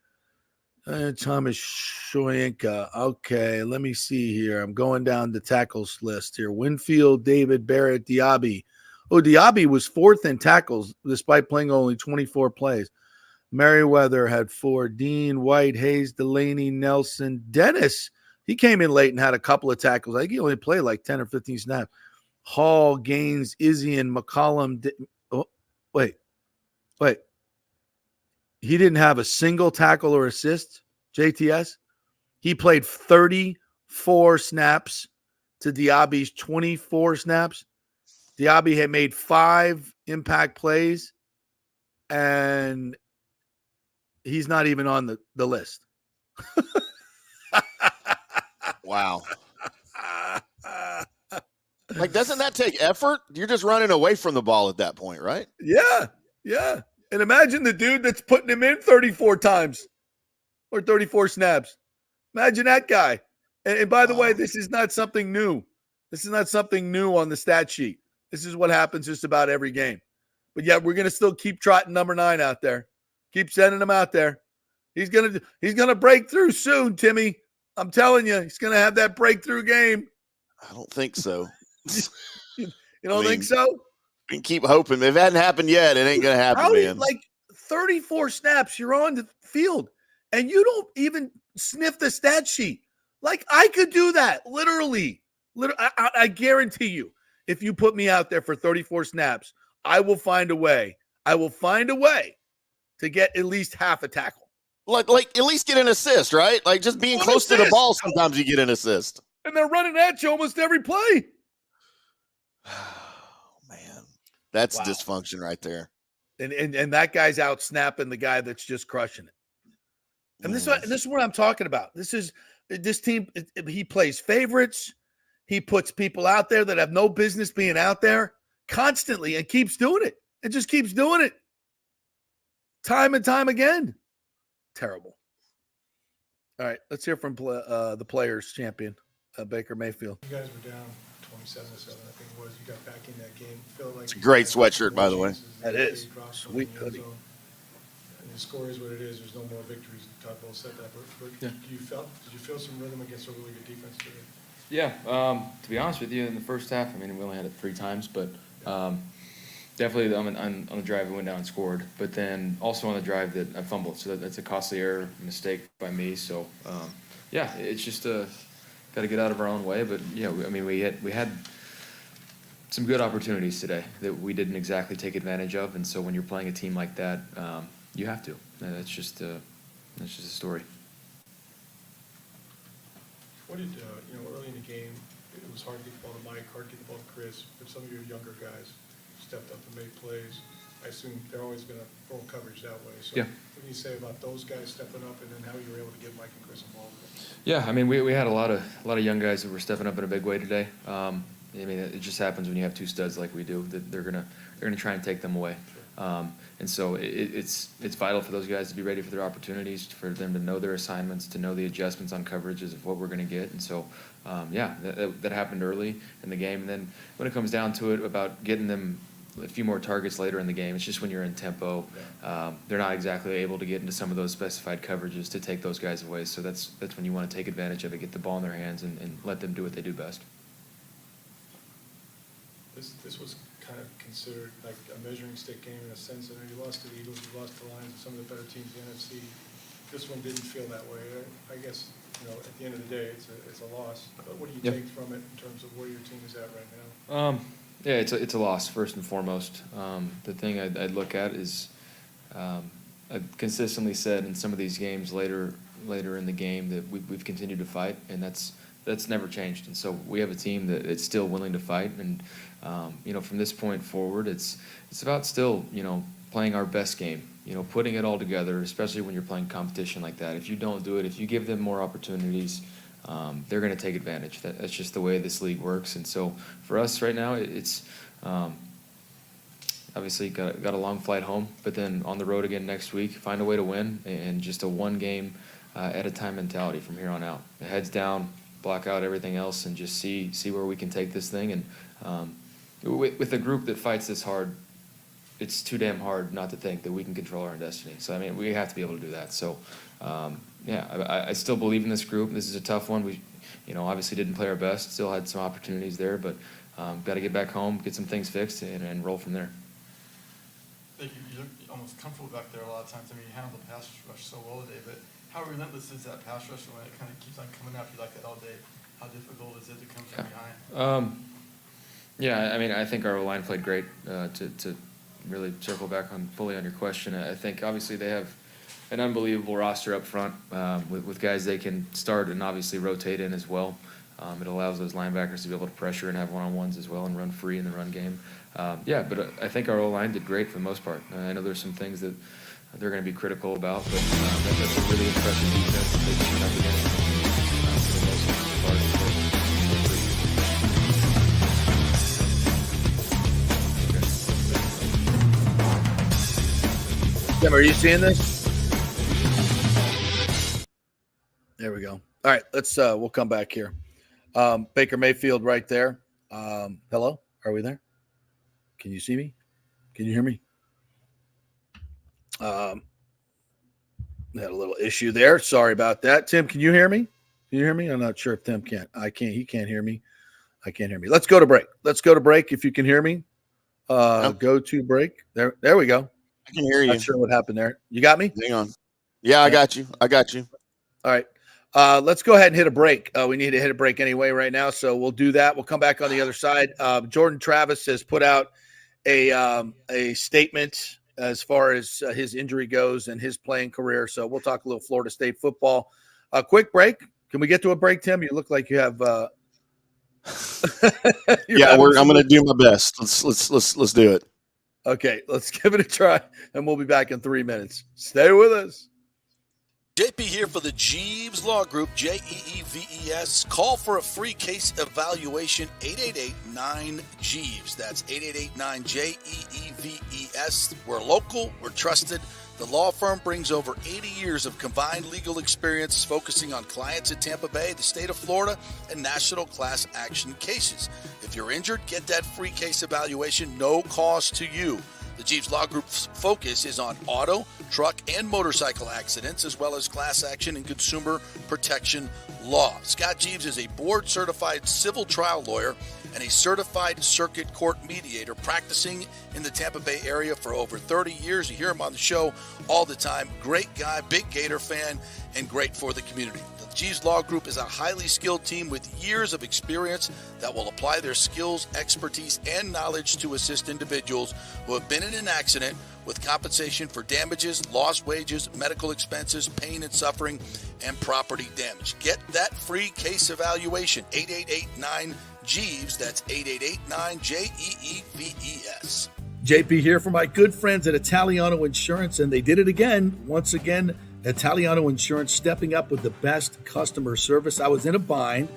Thomas Shoyenka. Okay, let me see here. I'm going down the tackles list here. Winfield, David, Barrett, Diaby. Oh, Diaby was 4th in tackles despite playing only 24 plays. Merriweather had 4. Dean, White, Hayes, Delaney, Nelson, Dennis. He came in late and had a couple of tackles. I think he only played like 10 or 15 snaps. Hall, Gaines, Izzy, and McCollum. Wait. He didn't have a single tackle or assist, JTS. He played 34 snaps to Diaby's 24 snaps. Diaby had made 5 impact plays, and he's not even on the list. Wow. Like, doesn't that take effort? You're just running away from the ball at that point, right? Yeah. And imagine the dude that's putting him in 34 times or 34 snaps. Imagine that guy. And by the way, this is not something new. This is not something new on the stat sheet. This is what happens just about every game. But yeah, we're going to still keep trotting number 9 out there. Keep sending him out there. He's gonna break through soon, Timmy. I'm telling you, he's going to have that breakthrough game. I don't think so. You don't think so? and keep hoping. If it hadn't happened yet, it ain't gonna happen, man. Like 34 snaps, you're on the field, and you don't even sniff the stat sheet. Like I could do that, literally. I guarantee you, if you put me out there for 34 snaps, I will find a way. I will find a way to get at least half a tackle. Like at least get an assist, right? Like just being close to the ball, sometimes you get an assist. And they're running at you almost every play. Oh, man. That's dysfunction right there. And that guy's out snapping the guy that's just crushing it. And this is what I'm talking about. This team, he plays favorites. He puts people out there that have no business being out there constantly and keeps doing it. It just keeps doing it. Time and time again. Terrible. All right, let's hear from the players' champion, Baker Mayfield. You guys were down 27-7, I think it was. You got back in that game. Felt like it's a great sweatshirt, by the way. That is. Sweet hoodie. And the score is what it is. There's no more victories. Todd Bowles said that. But did you feel some rhythm against a really good defense today? Yeah. To be honest with you, in the first half, I mean, we only had it 3 times, but definitely on the drive we went down and scored. But then also on the drive that I fumbled. So that's a costly error, mistake by me. So, yeah, it's just got to get out of our own way. But, yeah, I mean, we had some good opportunities today that we didn't exactly take advantage of. And so when you're playing a team like that, you have to. That's just a story. What did, early in the game, it was hard to get the ball to Mike, hard to get the ball to Chris, but some of your younger guys stepped up and made plays. I assume they're always going to throw coverage that way. So what do you say about those guys stepping up and then how you were able to get Mike and Chris involved? Yeah, I mean, we had a lot of young guys that were stepping up in a big way today. I mean, it just happens when you have 2 studs like we do that they're gonna try and take them away. And so it's vital for those guys to be ready for their opportunities, for them to know their assignments, to know the adjustments on coverages of what we're going to get. And so, that happened early in the game. And then when it comes down to it about getting them a few more targets later in the game, it's just when you're in tempo, they're not exactly able to get into some of those specified coverages to take those guys away. So that's when you want to take advantage of it, get the ball in their hands, and let them do what they do best. This was kind of considered like a measuring stick game in a sense. I know you lost to the Eagles, you lost to the Lions, and some of the better teams in the NFC. This one didn't feel that way. I guess, at the end of the day, it's a loss. But what do you take from it in terms of where your team is at right now? Yeah, it's a loss first and foremost. The thing I'd look at is I've consistently said in some of these games later in the game that we've continued to fight, and that's never changed. And so we have a team that is still willing to fight. And from this point forward, it's about still playing our best game. Putting it all together, especially when you're playing competition like that. If you don't do it, if you give them more opportunities, they're going to take advantage. That's just the way this league works. And so for us right now, it's obviously got a long flight home, but then on the road again next week, find a way to win, and just a one game at a time mentality from here on out. The heads down, block out everything else, and just see where we can take this thing. And with a group that fights this hard, it's too damn hard not to think that we can control our own destiny. So, I mean, we have to be able to do that. So, I still believe in this group. This is a tough one. We, obviously didn't play our best. Still had some opportunities there, but got to get back home, get some things fixed, and roll from there. I think you look almost comfortable back there a lot of times. I mean, you handle the pass rush so well today, but how relentless is that pass rush when it kind of keeps on coming after you like that all day? How difficult is it to come from behind? I mean, I think our line played great to really circle back fully on your question. I think obviously they have an unbelievable roster up front with guys they can start and obviously rotate in as well. It allows those linebackers to be able to pressure and have one-on-ones as well and run free in the run game. But I think our O-line did great for the most part. I know there's some things that they're going to be critical about, but that's a really impressive defense that they came up against for the most part. Tim, are you seeing this? There we go. All right, we'll come back here. Baker Mayfield right there. Hello, are we there? Can you see me? Can you hear me? Had a little issue there. Sorry about that. Tim, can you hear me? Can you hear me? I'm not sure if Tim can't. I can't. He can't hear me. I can't hear me. Let's go to break. If you can hear me. Go to break. There we go. I can hear you. Not sure what happened there. You got me? Hang on. Yeah, I got you. All right. Let's go ahead and hit a break. We need to hit a break anyway right now, so we'll do that. We'll come back on the other side. Jordan Travis has put out a statement as far as his injury goes and his playing career. So we'll talk a little Florida State football. A quick break. Can we get to a break, Tim? You look like you have. Yeah, I'm going to do my best. Let's do it. Okay, let's give it a try, and we'll be back in 3 minutes. Stay with us. JP here for the Jeeves Law Group, Jeeves. Call for a free case evaluation, 888-9-JEEVES. That's 888-9-JEEVES. We're local, we're trusted. The law firm brings over 80 years of combined legal experience focusing on clients in Tampa Bay, the state of Florida, and national class action cases. If you're injured, get that free case evaluation, no cost to you. The Jeeves Law Group's focus is on auto, truck, and motorcycle accidents, as well as class action and consumer protection law. Scott Jeeves is a board-certified civil trial lawyer and a certified circuit court mediator practicing in the Tampa Bay area for over 30 years. You hear him on the show all the time. Great guy, big Gator fan, and great for the community. The Jeeves Law Group is a highly skilled team with years of experience that will apply their skills, expertise, and knowledge to assist individuals who have been in an accident with compensation for damages, lost wages, medical expenses, pain and suffering, and property damage. Get that free case evaluation, 888-9-JEEVES. That's 888-9-JEEVES. JP here for my good friends at Italiano Insurance, and they did it again. Once again, Italiano Insurance stepping up with the best customer service. I was in a bind.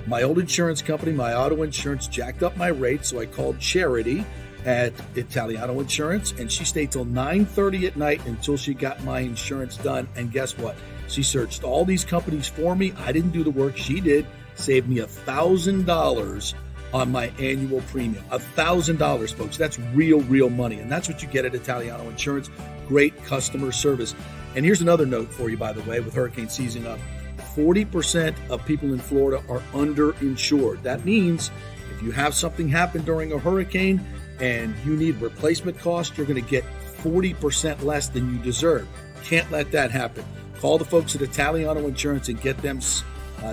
My old insurance company, my auto insurance, jacked up my rates, so I called Charity at Italiano Insurance, and she stayed till 9:30 at night until she got my insurance done. And guess what? She searched all these companies for me. I didn't do the work. She did. Saved me $1,000 on my annual premium. $1,000, folks. That's real money. And that's what you get at Italiano Insurance. Great customer service. And here's another note for you, by the way, with hurricane season up. 40% of people in Florida are underinsured. That means if you have something happen during a hurricane and you need replacement costs, you're going to get 40% less than you deserve. Can't let that happen. Call the folks at Italiano Insurance and get them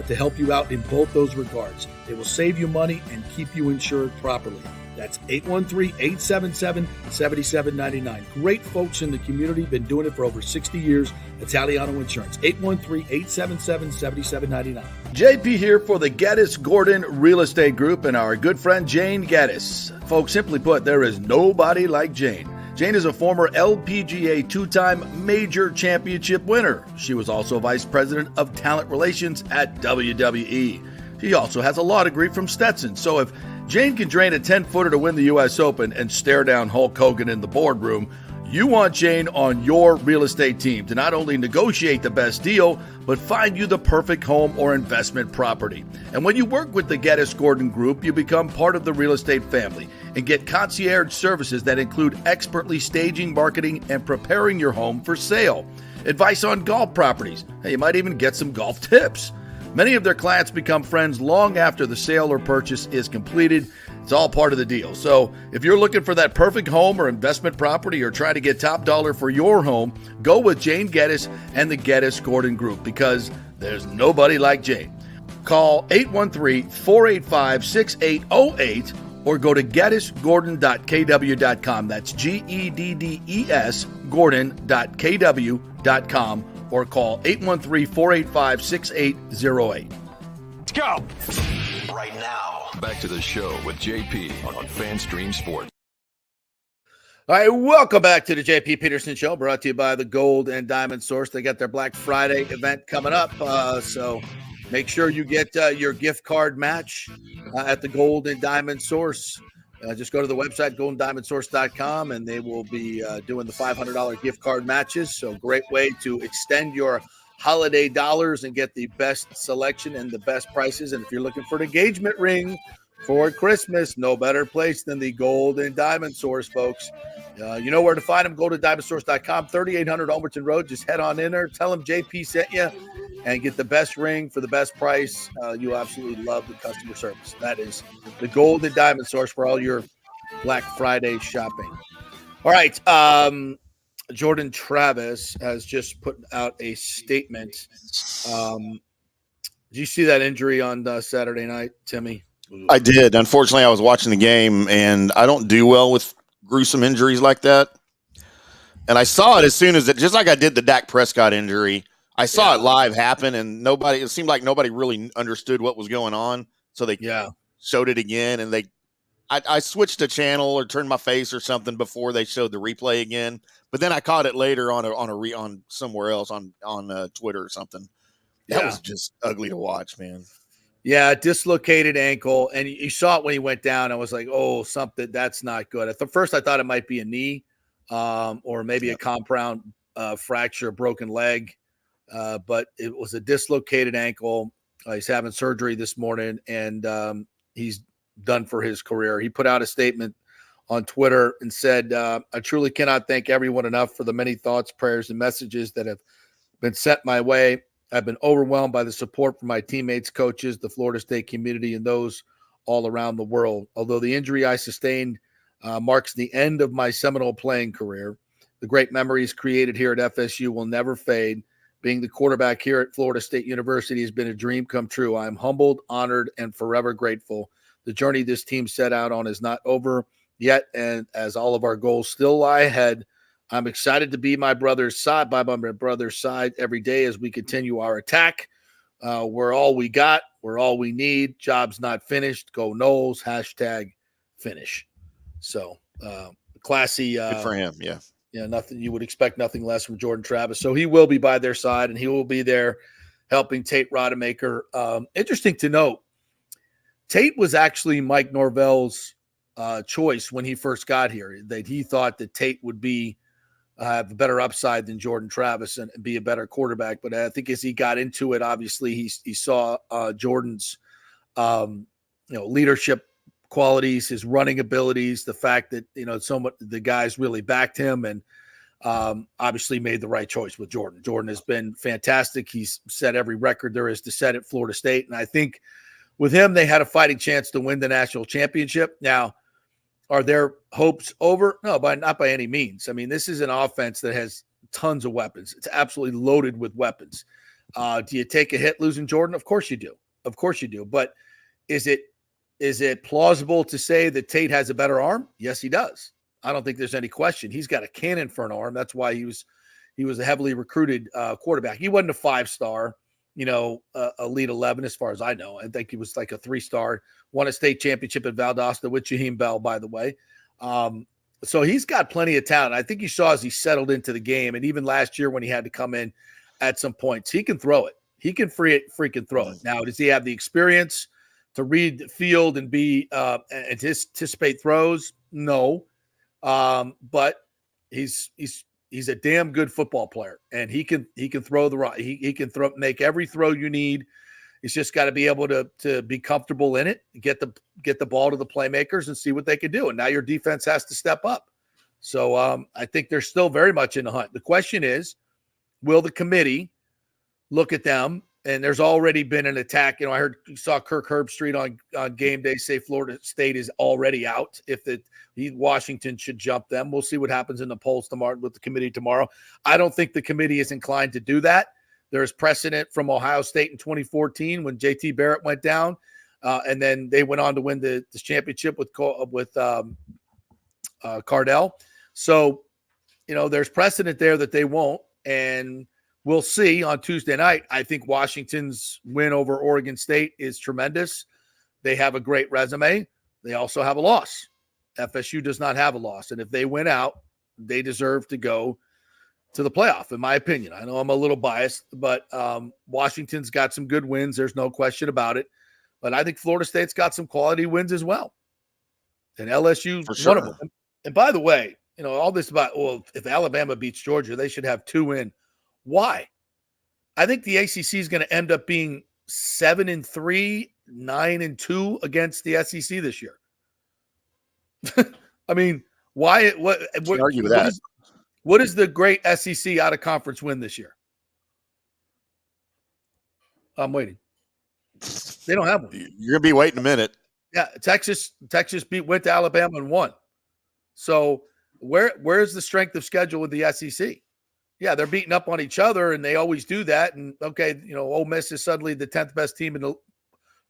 to help you out in both those regards. They will save you money and keep you insured properly. That's 813-877-7799. Great folks in the community, been doing it for over 60 years. Italiano Insurance, 813-877-7799. JP here for the Geddes Gordon Real Estate Group and our good friend Jane Geddes. Folks, simply put, there is nobody like Jane. Jane is a former LPGA two-time major championship winner. She was also vice president of talent relations at WWE. She also has a law degree from Stetson. So if Jane can drain a 10-footer to win the U.S. Open and stare down Hulk Hogan in the boardroom, you want Jane on your real estate team to not only negotiate the best deal, but find you the perfect home or investment property. And when you work with the Geddes Gordon Group, you become part of the real estate family and get concierge services that include expertly staging, marketing, and preparing your home for sale. Advice on golf properties. Hey, you might even get some golf tips. Many of their clients become friends long after the sale or purchase is completed. It's all part of the deal. So if you're looking for that perfect home or investment property or trying to get top dollar for your home, go with Jane Geddes and the Geddes Gordon Group because there's nobody like Jane. Call 813-485-6808 or go to geddesgordon.kw.com. That's GEDDES Gordon.kw.com. or call 813-485-6808. Let's go! Right now, back to the show with JP on FanStream Sports. All right, welcome back to the JP Peterson Show, brought to you by the Gold and Diamond Source. They got their Black Friday event coming up, so make sure you get your gift card match at the Gold and Diamond Source. Just go to the website, goldendiamondsource.com, and they will be doing the $500 gift card matches. So great way to extend your holiday dollars and get the best selection and the best prices. And if you're looking for an engagement ring for Christmas, no better place than the Gold and Diamond Source, folks. You know where to find them. Go to diamondsource.com, 3800 Overton Road. Just head on in there. Tell them JP sent you and get the best ring for the best price. You absolutely love the customer service. That is the Gold and Diamond Source for all your Black Friday shopping. All right. Jordan Travis has just put out a statement. Did you see that injury on Saturday night, Timmy? I did. Unfortunately, I was watching the game, and I don't do well with gruesome injuries like that. And I saw it as soon as just like I did the Dak Prescott injury. I saw it live happen, and it seemed like nobody really understood what was going on. So they showed it again, and I switched a channel or turned my face or something before they showed the replay again. But then I caught it later on somewhere else on Twitter or something. That was just ugly to watch, man. Yeah, dislocated ankle, and you saw it when he went down. I was like, oh, something that's not good. At first, I thought it might be a knee, or maybe a compound fracture, broken leg, but it was a dislocated ankle. He's having surgery this morning, and he's done for his career. He put out a statement on Twitter and said, I truly cannot thank everyone enough for the many thoughts, prayers, and messages that have been sent my way. I've been overwhelmed by the support from my teammates, coaches, the Florida State community, and those all around the world. Although the injury I sustained marks the end of my Seminole playing career, the great memories created here at FSU will never fade. Being the quarterback here at Florida State University has been a dream come true. I am humbled, honored, and forever grateful. The journey this team set out on is not over yet, and as all of our goals still lie ahead, I'm excited to be by my brother's side every day as we continue our attack. We're all we got. We're all we need. Job's not finished. Go Noles. #finish. So classy. Good for him. Yeah. Yeah. Nothing. You would expect nothing less from Jordan Travis. So he will be by their side, and he will be there helping Tate Rodemaker. Interesting to note, Tate was actually Mike Norvell's choice when he first got here. That he thought that Tate would be have a better upside than Jordan Travis and be a better quarterback. But I think as he got into it, obviously he saw Jordan's leadership qualities, his running abilities, the fact that the guys really backed him, and obviously made the right choice with Jordan. Jordan has been fantastic. He's set every record there is to set at Florida State, and I think with him they had a fighting chance to win the national championship. Now, are their hopes over? No, not by any means. I mean, this is an offense that has tons of weapons. It's absolutely loaded with weapons. Do you take a hit losing Jordan? Of course you do. Of course you do. But is it plausible to say that Tate has a better arm? Yes, he does. I don't think there's any question. He's got a cannon for an arm. That's why he was a heavily recruited quarterback. He wasn't a 5-star, Elite 11 as far as I know. I think he was like a 3-star. Won a state championship at Valdosta with Jaheim Bell, by the way. So he's got plenty of talent. I think you saw as he settled into the game, and even last year when he had to come in at some points, he can throw it. He can freaking throw it. Now, does he have the experience to read the field and be anticipate throws? No, but he's a damn good football player, and he can throw the rock. He can make every throw you need. He's just got to be able to be comfortable in it, get the ball to the playmakers and see what they can do. And now your defense has to step up. So I think they're still very much in the hunt. The question is, will the committee look at them? And there's already been an attack. I saw Kirk Herbstreit on game day say Florida State is already out. Washington should jump them. We'll see what happens in the polls tomorrow with the committee tomorrow. I don't think the committee is inclined to do that. There's precedent from Ohio State in 2014 when JT Barrett went down, and then they went on to win the championship with Cardell. So, there's precedent there that they won't, and we'll see on Tuesday night. I think Washington's win over Oregon State is tremendous. They have a great resume. They also have a loss. FSU does not have a loss, and if they win out, they deserve to go to the playoff, in my opinion. I know I'm a little biased, but Washington's got some good wins. There's no question about it. But I think Florida State's got some quality wins as well. And LSU's one of them. And by the way, all this about, if Alabama beats Georgia, they should have 2 in. Why? I think the ACC is going to end up being 7-3, 9-2 against the SEC this year. I mean, why? What argue with that? What is the great SEC out of conference win this year? I'm waiting. They don't have one. You're gonna be waiting a minute. Yeah, Texas went to Alabama and won. So where's the strength of schedule with the SEC? Yeah, they're beating up on each other, and they always do that. And okay, Ole Miss is suddenly the 10th best team in the.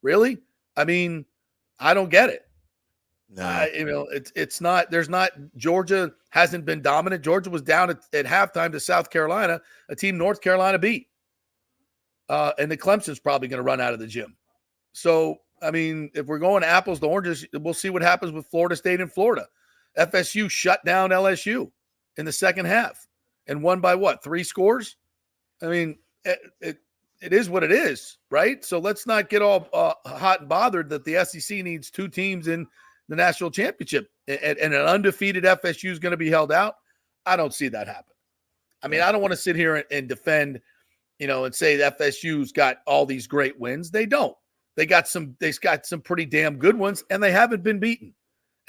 Really? I mean, I don't get it. No, it's not. There's not. Georgia hasn't been dominant. Georgia was down at halftime to South Carolina, a team North Carolina beat, and the Clemson's probably going to run out of the gym. So, I mean, if we're going apples to oranges, we'll see what happens with Florida State and Florida. FSU shut down LSU in the second half and won by what, 3 scores? I mean, it is what it is, right? So let's not get all hot and bothered that the SEC needs 2 teams in the national championship and an undefeated FSU is going to be held out. I don't see that happen. I mean, I don't want to sit here and defend, and say the FSU's got all these great wins. They don't. They've got some pretty damn good ones, and they haven't been beaten.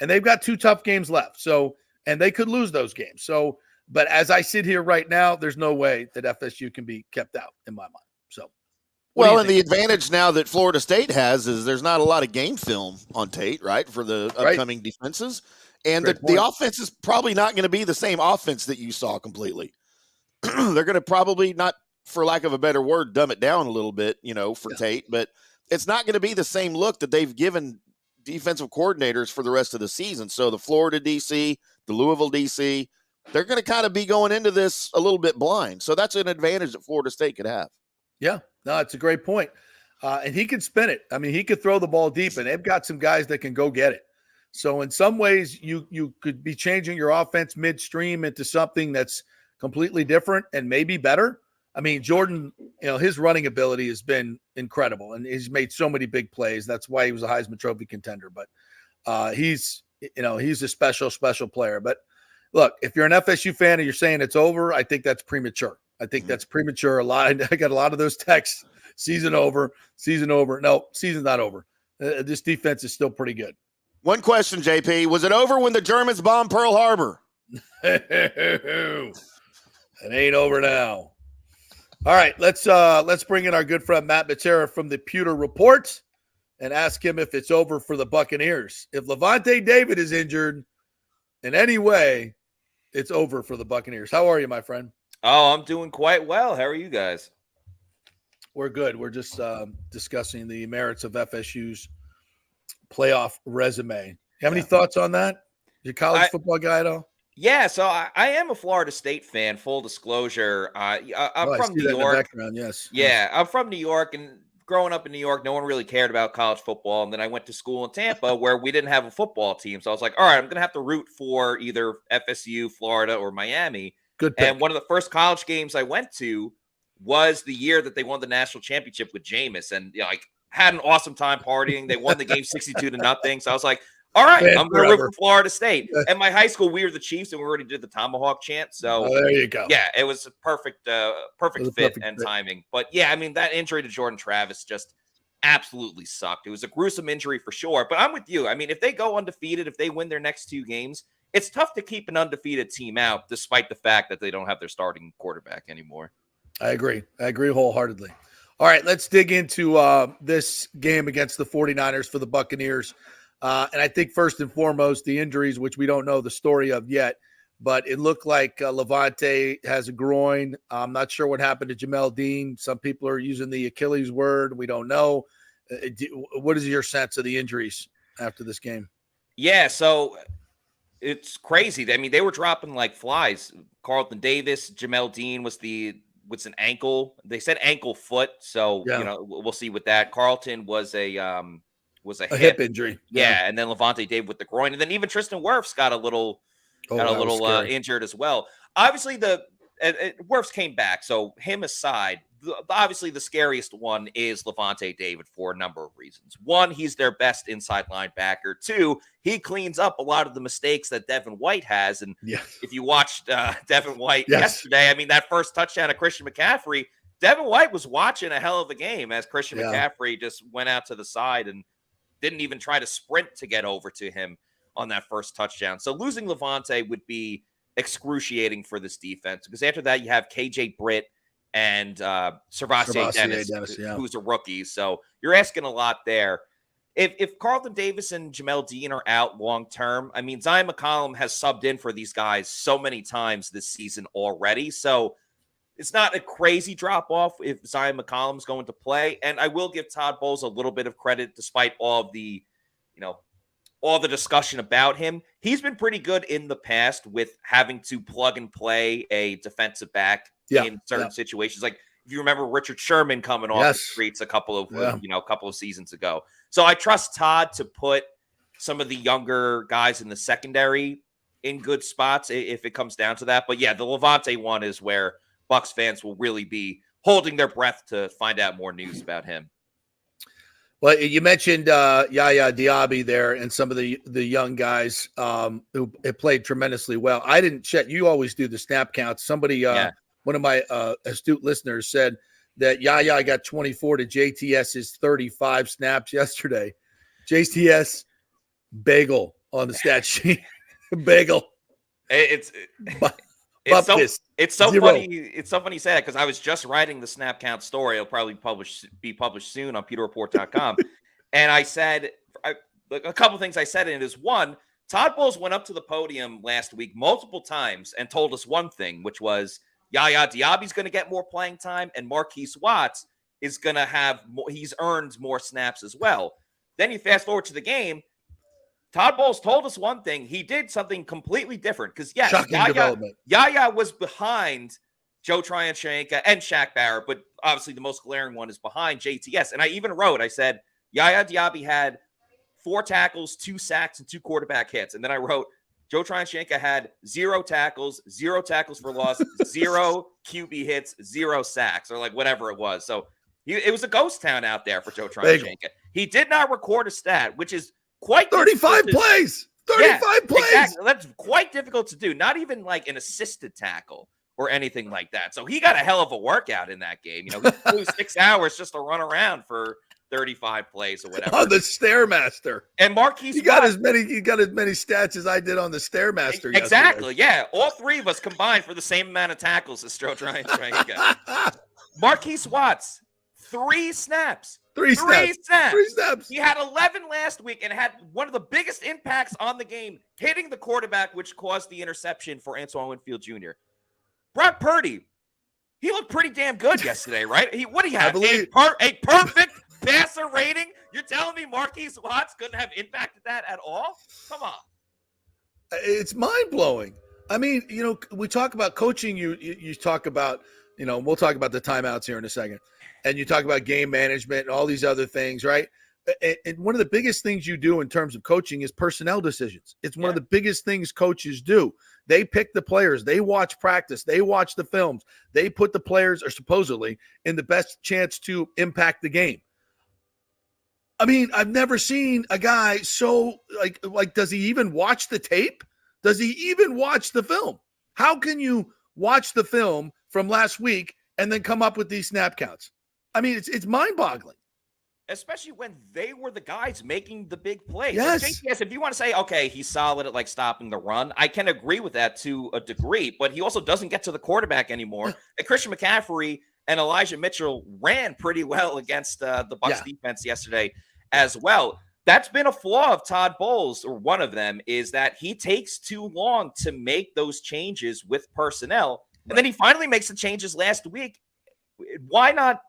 And they've got 2 tough games left. So, and they could lose those games. So, but as I sit here right now, there's no way that FSU can be kept out in my mind. So, well, and the advantage now that Florida State has is there's not a lot of game film on Tate, right, for the upcoming defenses. And the offense is probably not going to be the same offense that you saw completely. They're going to probably, not for lack of a better word, dumb it down a little bit, for Tate. But it's not going to be the same look that they've given defensive coordinators for the rest of the season. So the Florida DC, the Louisville DC, they're going to kind of be going into this a little bit blind. So that's an advantage that Florida State could have. Yeah, no, it's a great point. And he can spin it. I mean, he could throw the ball deep, and they've got some guys that can go get it. So in some ways, you could be changing your offense midstream into something that's completely different and maybe better. I mean, Jordan, his running ability has been incredible, and he's made so many big plays. That's why he was a Heisman Trophy contender. But he's a special player. But look, if you're an FSU fan and you're saying it's over, I think that's premature. I got a lot of those texts. Season over. No, season's not over. This defense is still pretty good. One question, JP. Was it over when the Germans bombed Pearl Harbor? It ain't over now. All right, let's bring in our good friend Matt Matera from the Pewter Report and ask him if it's over for the Buccaneers. If Lavonte David is injured in any way, it's over for the Buccaneers. How are you, my friend? Oh, I'm doing quite well. How are you guys? We're good. We're just discussing the merits of FSU's playoff resume. You have any thoughts on that? You're a college football guy at all? Yeah, so I am a Florida State fan, full disclosure. I'm from New York. Yes. Yeah, I'm from New York, and growing up in New York, no one really cared about college football. And then I went to school in Tampa where we didn't have a football team. So I was like, all right, I'm going to have to root for either FSU, Florida, or Miami. Good pick. And one of the first college games I went to was the year that they won the national championship with Jameis. And had an awesome time partying. They won the game 62-0. So I was like, all right, I'm going to root for Florida State. At my high school, we were the Chiefs, and we already did the Tomahawk chant. So there you go. Yeah, it was a perfect fit and timing. But yeah, I mean, that injury to Jordan Travis just absolutely sucked. It was a gruesome injury for sure. But I'm with you. I mean, if they go undefeated, if they win their next 2 games, it's tough to keep an undefeated team out, despite the fact that they don't have their starting quarterback anymore. I agree wholeheartedly. All right, let's dig into this game against the 49ers for the Buccaneers. And I think first and foremost, the injuries, which we don't know the story of yet, but it looked like Lavonte has a groin. I'm not sure what happened to Jamel Dean. Some people are using the Achilles word. We don't know. What is your sense of the injuries after this game? Yeah, so it's crazy. I mean, they were dropping like flies. Carlton Davis, Jamel Dean was an ankle. They said ankle foot, so we'll see with that. Carlton was a hip injury. Yeah, and then Lavonte David with the groin, and then even Tristan Wirfs got a little injured as well. Obviously, Wirfs came back, so him aside, obviously the scariest one is Lavonte David for a number of reasons. One, he's their best inside linebacker. 2, he cleans up a lot of the mistakes that Devin White has. And if you watched Devin White yesterday, I mean, that first touchdown of Christian McCaffrey, Devin White was watching a hell of a game as Christian McCaffrey just went out to the side and didn't even try to sprint to get over to him on that first touchdown. So losing Lavonte would be excruciating for this defense, because after that you have KJ Britt and Servassier Dennis, who's a rookie. So you're asking a lot there. if Carlton Davis and Jamel Dean are out long term, I mean, Zion McCollum has subbed in for these guys so many times this season already. So it's not a crazy drop off if Zion McCollum's going to play. And I will give Todd Bowles a little bit of credit despite all of the, all the discussion about him. He's been pretty good in the past with having to plug and play a defensive back in certain situations. Like if you remember Richard Sherman coming off the streets a couple of seasons ago. So I trust Todd to put some of the younger guys in the secondary in good spots if it comes down to that. But yeah, the Levante one is where Bucs fans will really be holding their breath to find out more news about him. Well, you mentioned Yaya Diaby there and some of the young guys who have played tremendously well. I didn't check. You always do the snap counts. Somebody, one of my astute listeners said that Yaya got 24 to JTS's 35 snaps yesterday. JTS, bagel on the stat sheet. Bagel. It's so Zero. funny. It's so funny you say that because I was just writing the snap count story. It'll probably be published soon on PeterReport.com. And I said a couple things I said in it is one, Todd Bowles went up to the podium last week multiple times and told us one thing, which was Yaya Diaby's going to get more playing time and Marquise Watts is going to have more, he's earned more snaps as well. Then you fast forward to the game. Todd Bowles told us one thing. He did something completely different because, yes, Yaya was behind Joe Tryanchenko and Shaq Barrett, but obviously the most glaring one is behind JTS. And I even wrote, I said, Yaya Diaby had 4 tackles, 2 sacks, and 2 quarterback hits. And then I wrote, Joe Tryanchenko had 0 tackles for loss, 0 QB hits, 0 sacks, or like whatever it was. So it was a ghost town out there for Joe Tryanchenko. He did not record a stat, which is quite 35 plays. 35 plays. Exactly. That's quite difficult to do. Not even like an assisted tackle or anything like that. So he got a hell of a work,out in that game. He flew 6 hours just to run around for 35 plays or whatever. On the Stairmaster. And Marquise he got as many stats as I did on the Stairmaster. Exactly. Yeah. All 3 of us combined for the same amount of tackles as Joe Tryanchenko. Marquise Watts, 3 snaps. 3 snaps. He had 11 last week and had one of the biggest impacts on the game, hitting the quarterback, which caused the interception for Antoine Winfield Jr. Brock Purdy, he looked pretty damn good yesterday, right? What do you have? A perfect passer rating? You're telling me Marquise Watts couldn't have impacted that at all? Come on. It's mind-blowing. I mean, we talk about coaching. You talk about, we'll talk about the timeouts here in a second. And you talk about game management and all these other things, right? And one of the biggest things you do in terms of coaching is personnel decisions. It's one of the biggest things coaches do. They pick the players. They watch practice. They watch the films. They put the players, or supposedly, in the best chance to impact the game. I mean, I've never seen a guy so, like, does he even watch the tape? Does he even watch the film? How can you watch the film from last week and then come up with these snap counts? I mean, it's mind-boggling. Especially when they were the guys making the big plays. Yes. Like JTS, if you want to say, okay, he's solid at like stopping the run, I can agree with that to a degree, but he also doesn't get to the quarterback anymore. And Christian McCaffrey and Elijah Mitchell ran pretty well against the Bucs defense yesterday as well. That's been a flaw of Todd Bowles, or one of them, is that he takes too long to make those changes with personnel. And then he finally makes the changes last week. Why not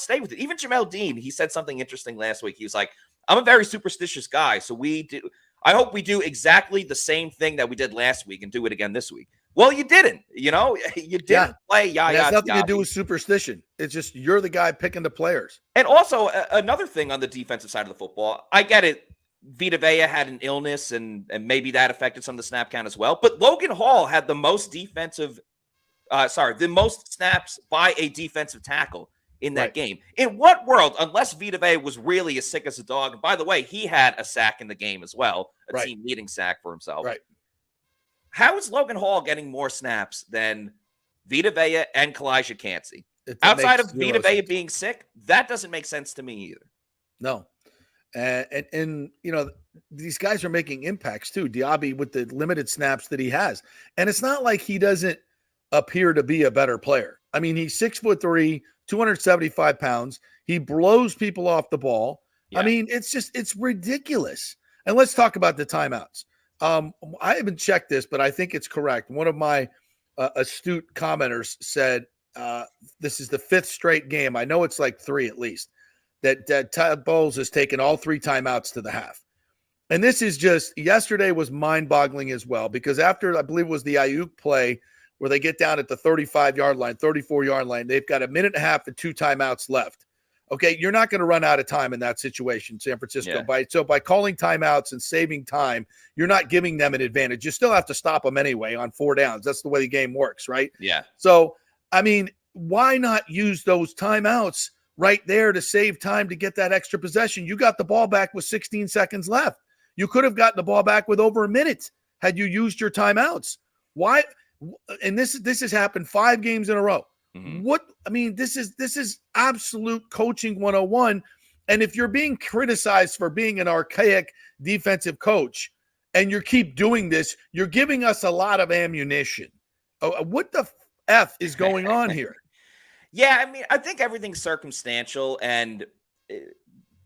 stay with it? Even Jamel Dean, he said something interesting last week. He was like, I'm a very superstitious guy, so I hope we do exactly the same thing that we did last week and do it again this week. Well, you didn't. You didn't play Yaya. It has nothing to do with superstition. It's just you're the guy picking the players. And also another thing on the defensive side of the football, I get it. Vita Vea had an illness, and maybe that affected some of the snap count as well. But Logan Hall had the most the most snaps by a defensive tackle in that game. In what world, unless Vita Vea was really as sick as a dog, and by the way, he had a sack in the game as well, a team-leading sack for himself. Right. How is Logan Hall getting more snaps than Vita Vea and Kalijah Cansey? Outside of Vita Vea being sick, that doesn't make sense to me either. No. And these guys are making impacts too. Diaby with the limited snaps that he has. And it's not like he doesn't appear to be a better player. I mean, he's 6'3", 275 pounds. He blows people off the ball. I mean, it's ridiculous. And let's talk about the timeouts. I haven't checked this, but I think it's correct. One of my astute commenters said this is the 5th straight game. I know it's like 3 at least that Todd Bowles has taken all 3 timeouts to the half. And this is just yesterday was mind-boggling as well, because after I believe it was the Ayuk play where they get down at the 35-yard line, 34-yard line, they've got a minute and a half and 2 timeouts left. Okay, you're not going to run out of time in that situation, San Francisco. Yeah. By calling timeouts and saving time, you're not giving them an advantage. You still have to stop them anyway on 4 downs. That's the way the game works, right? Yeah. So, I mean, why not use those timeouts right there to save time to get that extra possession? You got the ball back with 16 seconds left. You could have gotten the ball back with over a minute had you used your timeouts. Why? And this has happened 5 games in a row. What I mean, this is absolute coaching 101. And if you're being criticized for being an archaic defensive coach and you keep doing this, you're giving us a lot of ammunition. What the F is going on here? Yeah, I mean, I think everything's circumstantial, and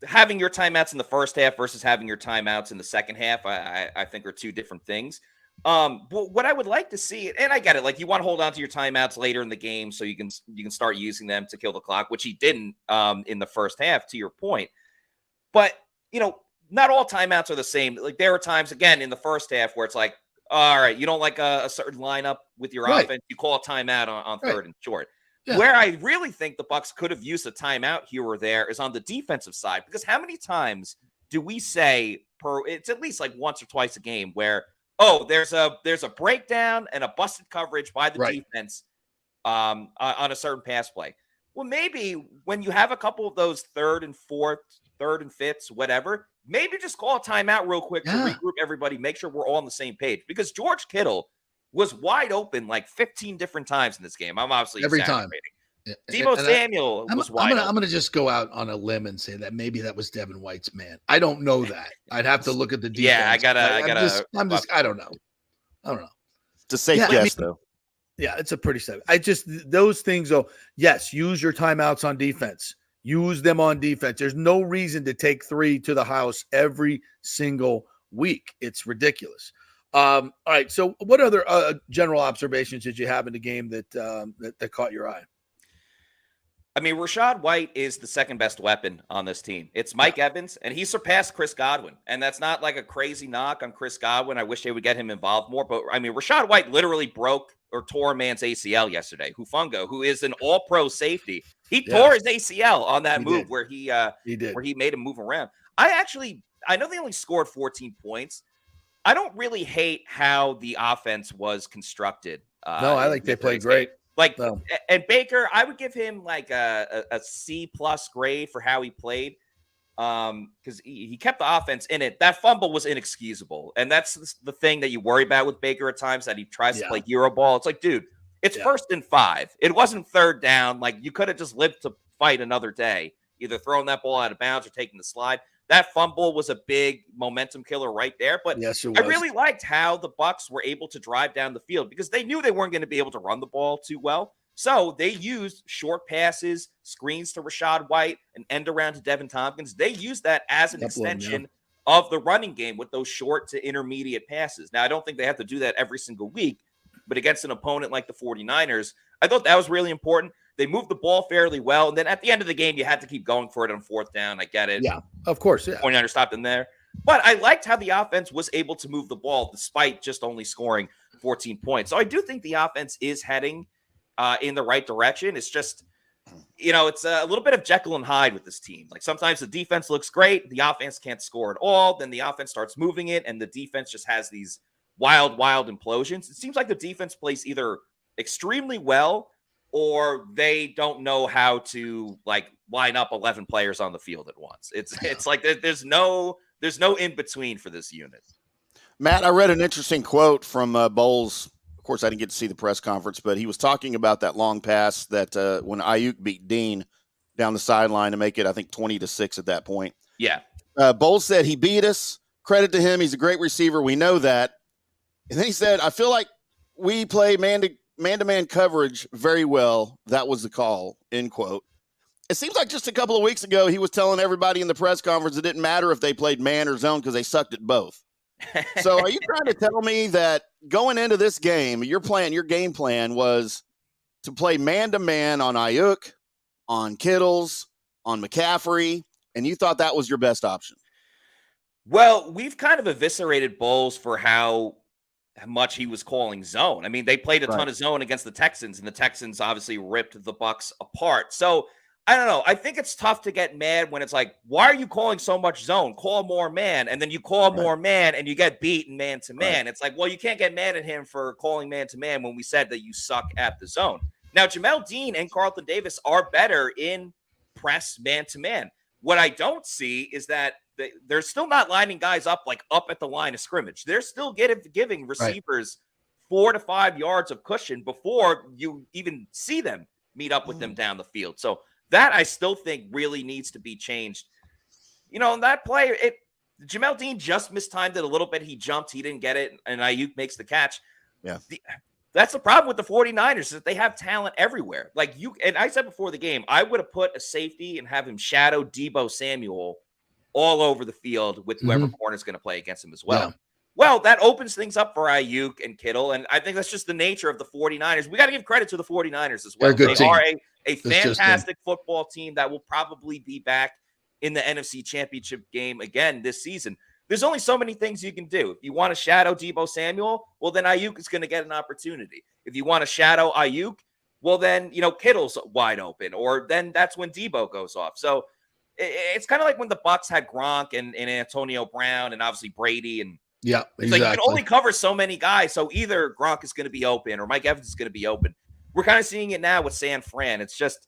having your timeouts in the first half versus having your timeouts in the second half, I think are 2 different things. But what I would like to see, and I get it, like you want to hold on to your timeouts later in the game so you can start using them to kill the clock, which he didn't in the first half, to your point. But, not all timeouts are the same. Like there are times, again, in the first half where it's like, all right, you don't like a certain lineup with your offense, you call a timeout on 3rd and short. Yeah. Where I really think the Bucs could have used a timeout here or there is on the defensive side, because how many times do we say it's at least like once or twice a game where, oh, there's a breakdown and a busted coverage by the defense on a certain pass play. Well, maybe when you have a couple of those 3rd and 4th, 3rd and 5ths, whatever, maybe just call a timeout real quick to regroup everybody, make sure we're all on the same page. Because George Kittle was wide open like 15 different times in this game. I'm obviously every time. Yeah. Deebo Samuel was wide open. I'm going to just go out on a limb and say that maybe that was Devin White's man. I don't know that. I'd have to look at the defense. Yeah, I don't know. It's a safe guess, though. Yeah, it's a pretty safe. Those things, though, yes, use your timeouts on defense. Use them on defense. There's no reason to take 3 to the house every single week. It's ridiculous. All right, so what other general observations did you have in the game that caught your eye? I mean, Rachaad White is the second best weapon on this team. It's Mike Evans, and he surpassed Chris Godwin. And that's not like a crazy knock on Chris Godwin. I wish they would get him involved more. But, I mean, Rachaad White literally broke or tore a man's ACL yesterday. Hufanga, who is an all-pro safety, he tore his ACL on that move where he made him move around. I know they only scored 14 points. I don't really hate how the offense was constructed. No, I think they played great. And Baker, I would give him like a C+ grade for how he played, because he kept the offense in it. That fumble was inexcusable, and that's the thing that you worry about with Baker at times, that he tries to play hero ball. It's like, dude, it's 1st and 5. It wasn't 3rd down. Like, you could have just lived to fight another day, either throwing that ball out of bounds or taking the slide. That fumble was a big momentum killer right there. But yes, it was. I really liked how the Bucs were able to drive down the field, because they knew they weren't going to be able to run the ball too well. So they used short passes, screens to Rachaad White, and end around to Devin Tompkins. They used that as an extension of the running game with those short to intermediate passes. Now, I don't think they have to do that every single week, but against an opponent like the 49ers, I thought that was really important. They moved the ball fairly well. And then at the end of the game, you had to keep going for it on 4th down. I get it. Yeah, of course. Yeah. 49ers stopped them there. But I liked how the offense was able to move the ball despite just only scoring 14 points. So I do think the offense is heading in the right direction. It's just, it's a little bit of Jekyll and Hyde with this team. Like, sometimes the defense looks great, the offense can't score at all. Then the offense starts moving it, and the defense just has these wild implosions. It seems like the defense plays either extremely well, or they don't know how to line up 11 players on the field at once. It's like there's no in between for this unit. Matt, I read an interesting quote from Bowles. Of course, I didn't get to see the press conference, but he was talking about that long pass that when Ayuk beat Dean down the sideline to make it, I think, 20-6 at that point. Yeah. Bowles said he beat us. Credit to him. He's a great receiver. We know that. And then he said, I feel like we play man-to-man coverage very well. That was the call, end quote. it seems like just a couple of weeks ago, he was telling everybody in the press conference it didn't matter if they played man or zone because they sucked at both. So are you trying to tell me that going into this game, your game plan was to play man-to-man on Ayuk, on Kittles, on McCaffrey, and you thought that was your best option? Well, we've kind of eviscerated Bowles for how much he was calling zone. I mean, they played a ton of zone against the Texans, and the Texans obviously ripped the Bucs apart. So I don't know. I think it's tough to get mad when it's like, why are you calling so much zone? Call more man. And then you call more man and you get beaten man to man. It's like, well, you can't get mad at him for calling man to man when we said that you suck at the zone. Now, Jamel Dean and Carlton Davis are better in press man to man. What I don't see is that they're still not lining guys up up at the line of scrimmage. They're still giving receivers 4 to 5 yards of cushion before you even see them meet up with them down the field. So that I still think really needs to be changed. In that play, Jamel Dean just mistimed it a little bit. He jumped, he didn't get it, and Ayuk makes the catch. Yeah. That's the problem with the 49ers is that they have talent everywhere. And I said before the game, I would have put a safety and have him shadow Deebo Samuel all over the field with whoever corner is going to play against him as well. Yeah. Well, that opens things up for Ayuk and Kittle, and I think that's just the nature of the 49ers. We got to give credit to the 49ers as well. They are a fantastic football team that will probably be back in the NFC Championship game again this season. There's only so many things you can do. If you want to shadow Deebo Samuel, well, then Ayuk is going to get an opportunity. If you want to shadow Ayuk, well, then, Kittle's wide open, or then that's when Deebo goes off. So it's kind of like when the Bucs had Gronk and Antonio Brown and obviously Brady and yeah, it's like you can only cover so many guys. So either Gronk is going to be open or Mike Evans is going to be open. We're kind of seeing it now with San Fran. It's just,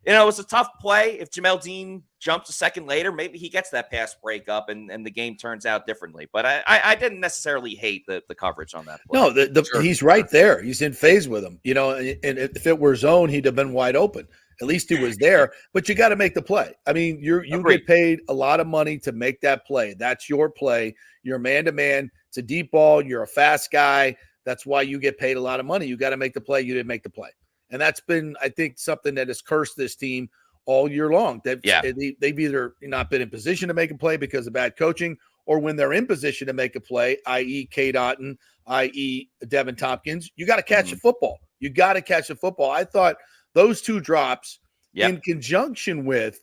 it's a tough play. If Jamel Dean jumps a second later, maybe he gets that pass breakup and the game turns out differently. But I didn't necessarily hate the coverage on that play. No, he's right there. He's in phase with him. And if it were zone, he'd have been wide open. At least he was there, but you got to make the play. I mean, you get paid a lot of money to make that play. That's your play. You're man-to-man. It's a deep ball. You're a fast guy. That's why you get paid a lot of money. You got to make the play. You didn't make the play. And that's been, I think, something that has cursed this team all year long. They've either not been in position to make a play because of bad coaching, or when they're in position to make a play, i.e. Cade Otton, i.e. Devin Tompkins, you got to catch the football. You got to catch the football. I thought those two drops in conjunction with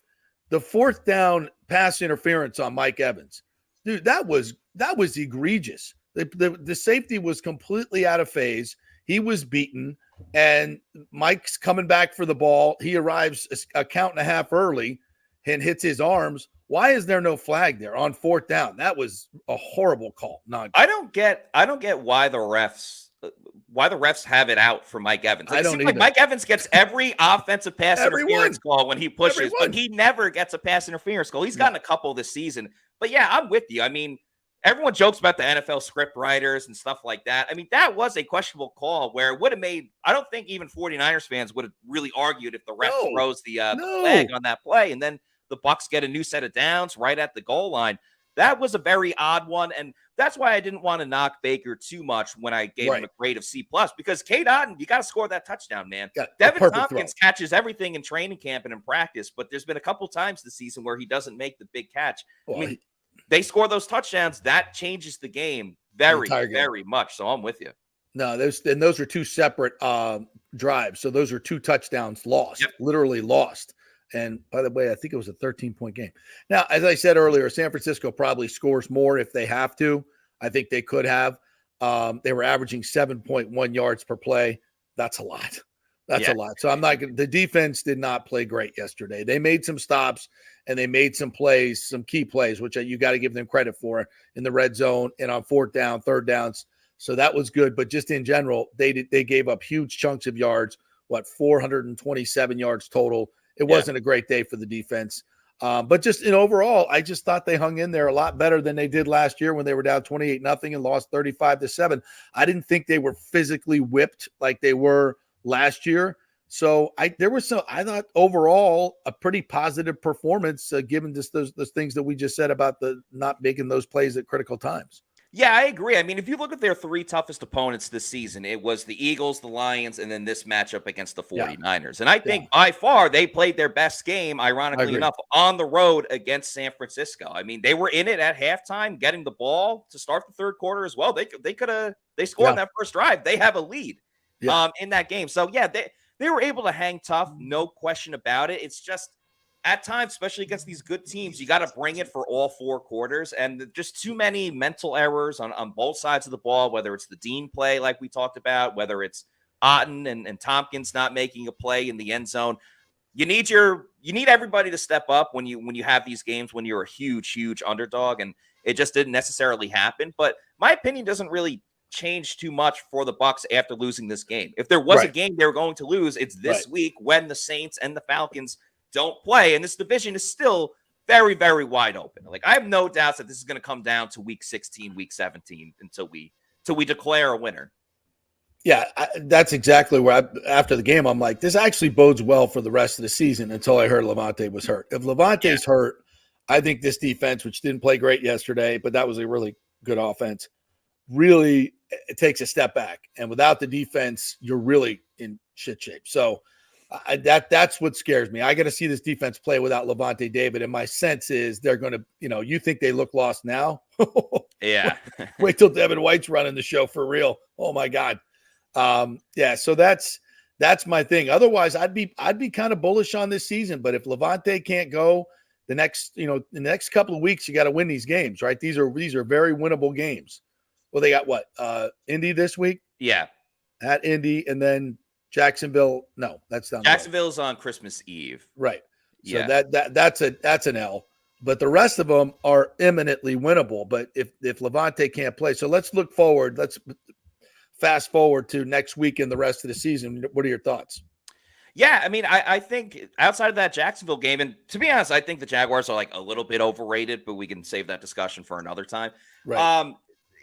the fourth down pass interference on Mike Evans, dude, that was egregious. The safety was completely out of phase. He was beaten, and Mike's coming back for the ball. He arrives a count and a half early and hits his arms. Why is there no flag there on fourth down? That was a horrible call. I don't get why the refs have it out for Mike Evans. It seems like Mike Evans gets every offensive pass interference call when he pushes, but he never gets a pass interference call. He's gotten a couple this season. But yeah, I'm with you. I mean, everyone jokes about the NFL script writers and stuff like that. I mean, that was a questionable call where it would have made – I don't think even 49ers fans would have really argued if the ref throws the flag on that play. And then the Bucs get a new set of downs right at the goal line. That was a very odd one, and that's why I didn't want to knock Baker too much when I gave him a grade of C+, because Cade Otton, you got to score that touchdown, man. Devin Tompkins catches everything in training camp and in practice, but there's been a couple times this season where he doesn't make the big catch. I mean, they score those touchdowns, that changes the game very, very much, so I'm with you. No, those are two separate drives, so those are two touchdowns lost, literally lost. And by the way, I think it was a 13-point game. Now, as I said earlier, San Francisco probably scores more if they have to. I think they could have. They were averaging 7.1 yards per play. That's a lot. That's a lot. So I'm not going to – the defense did not play great yesterday. They made some stops, and they made some plays, some key plays, which you got to give them credit for in the red zone and on fourth down, third downs. So that was good. But just in general, they gave up huge chunks of yards, 427 yards total. It wasn't a great day for the defense. But just in overall, I just thought they hung in there a lot better than they did last year when they were down 28-0 and lost 35-7. I didn't think they were physically whipped like they were last year. So I thought overall a pretty positive performance given just those things that we just said about the not making those plays at critical times. Yeah, I agree. I mean, if you look at their 3 toughest opponents this season, it was the Eagles, the Lions, and then this matchup against the 49ers. And I think by far they played their best game, ironically enough, on the road against San Francisco. I mean, they were in it at halftime, getting the ball to start the third quarter as well. They scored on that first drive. They have a lead in that game. So yeah, they were able to hang tough, no question about it. It's just at times, especially against these good teams, you got to bring it for all 4 quarters. And just too many mental errors on both sides of the ball, whether it's the Dean play like we talked about, whether it's Otten and Tompkins not making a play in the end zone. You need everybody to step up when you have these games when you're a huge underdog, and it just didn't necessarily happen. But my opinion doesn't really change too much for the Bucs after losing this game. If there was a game they were going to lose, it's this week when the Saints and the Falcons don't play, and this division is still very, very wide open. Like, I have no doubts that this is going to come down to week 16, week 17 until we declare a winner. Yeah, that's exactly where after the game, I'm like, this actually bodes well for the rest of the season until I heard Levante was hurt. If Levante's hurt, I think this defense, which didn't play great yesterday, but that was a really good offense, really it takes a step back. And without the defense, you're really in shit shape. So that's what scares me. I got to see this defense play without Levante David, and my sense is they're going to, you think they look lost now? Yeah. Wait till Devin White's running the show for real. Oh my God. So that's my thing. Otherwise, I'd be kind of bullish on this season. But if Levante can't go the next couple of weeks, you got to win these games, right? These are very winnable games. Well, they got what? Indy this week? Yeah. At Indy, and then Jacksonville. No, that's down. Jacksonville's on Christmas Eve. Right. So that's an L. But the rest of them are eminently winnable. But if Levante can't play, so let's look forward. Let's fast forward to next week and the rest of the season. What are your thoughts? Yeah, I mean, I think outside of that Jacksonville game, and to be honest, I think the Jaguars are like a little bit overrated, but we can save that discussion for another time. Right.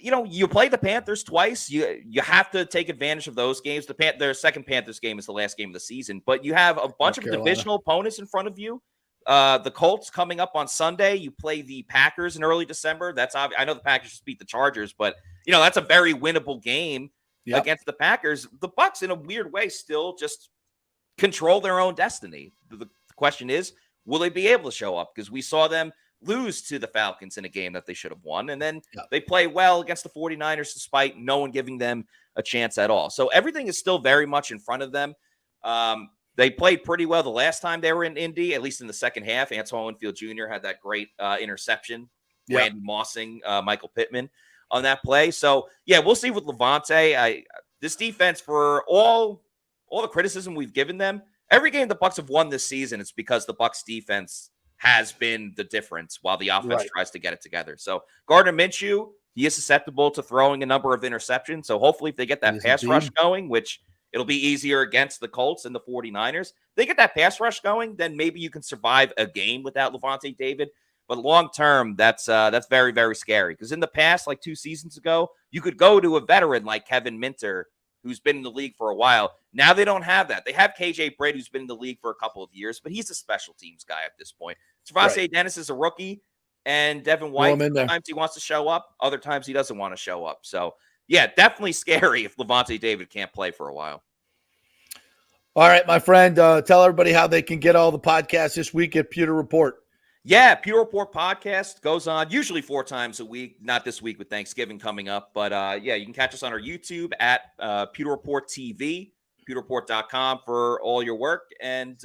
You play the Panthers twice. You have to take advantage of those games. Their second Panthers game is the last game of the season, but you have a bunch of divisional opponents in front of you. The Colts coming up on Sunday. You play the Packers in early December. That's I know the Packers just beat the Chargers, but that's a very winnable game against the Packers. The Bucs, in a weird way, still just control their own destiny. The question is, will they be able to show up? Because we saw them lose to the Falcons in a game that they should have won. And then they play well against the 49ers despite no one giving them a chance at all. So everything is still very much in front of them. They played pretty well the last time they were in Indy, at least in the second half. Antoine Winfield Jr. had that great interception, Randy Mossing Michael Pittman on that play. So, yeah, we'll see with Levante. This defense, for all the criticism we've given them, every game the Bucs have won this season, it's because the Bucs defense has been the difference while the offense tries to get it together. So Gardner Minshew, he is susceptible to throwing a number of interceptions. So hopefully if they get that pass rush going, which it'll be easier against the Colts and the 49ers, they get that pass rush going, then maybe you can survive a game without Levante David. But long term, that's very, very scary. Because in the past, like 2 seasons ago, you could go to a veteran like Kevin Minter, who's been in the league for a while. Now they don't have that. They have KJ Britt, who's been in the league for a couple of years, but he's a special teams guy at this point. Travasse Dennis is a rookie, and Devin White, sometimes he wants to show up, other times he doesn't want to show up. So, yeah, definitely scary if Levante David can't play for a while. All right, my friend, tell everybody how they can get all the podcasts this week at Pewter Report. Yeah, Pewter Report podcast goes on usually 4 times a week. Not this week with Thanksgiving coming up. But, yeah, you can catch us on our YouTube at Pewter Report TV, pewterreport.com for all your work. And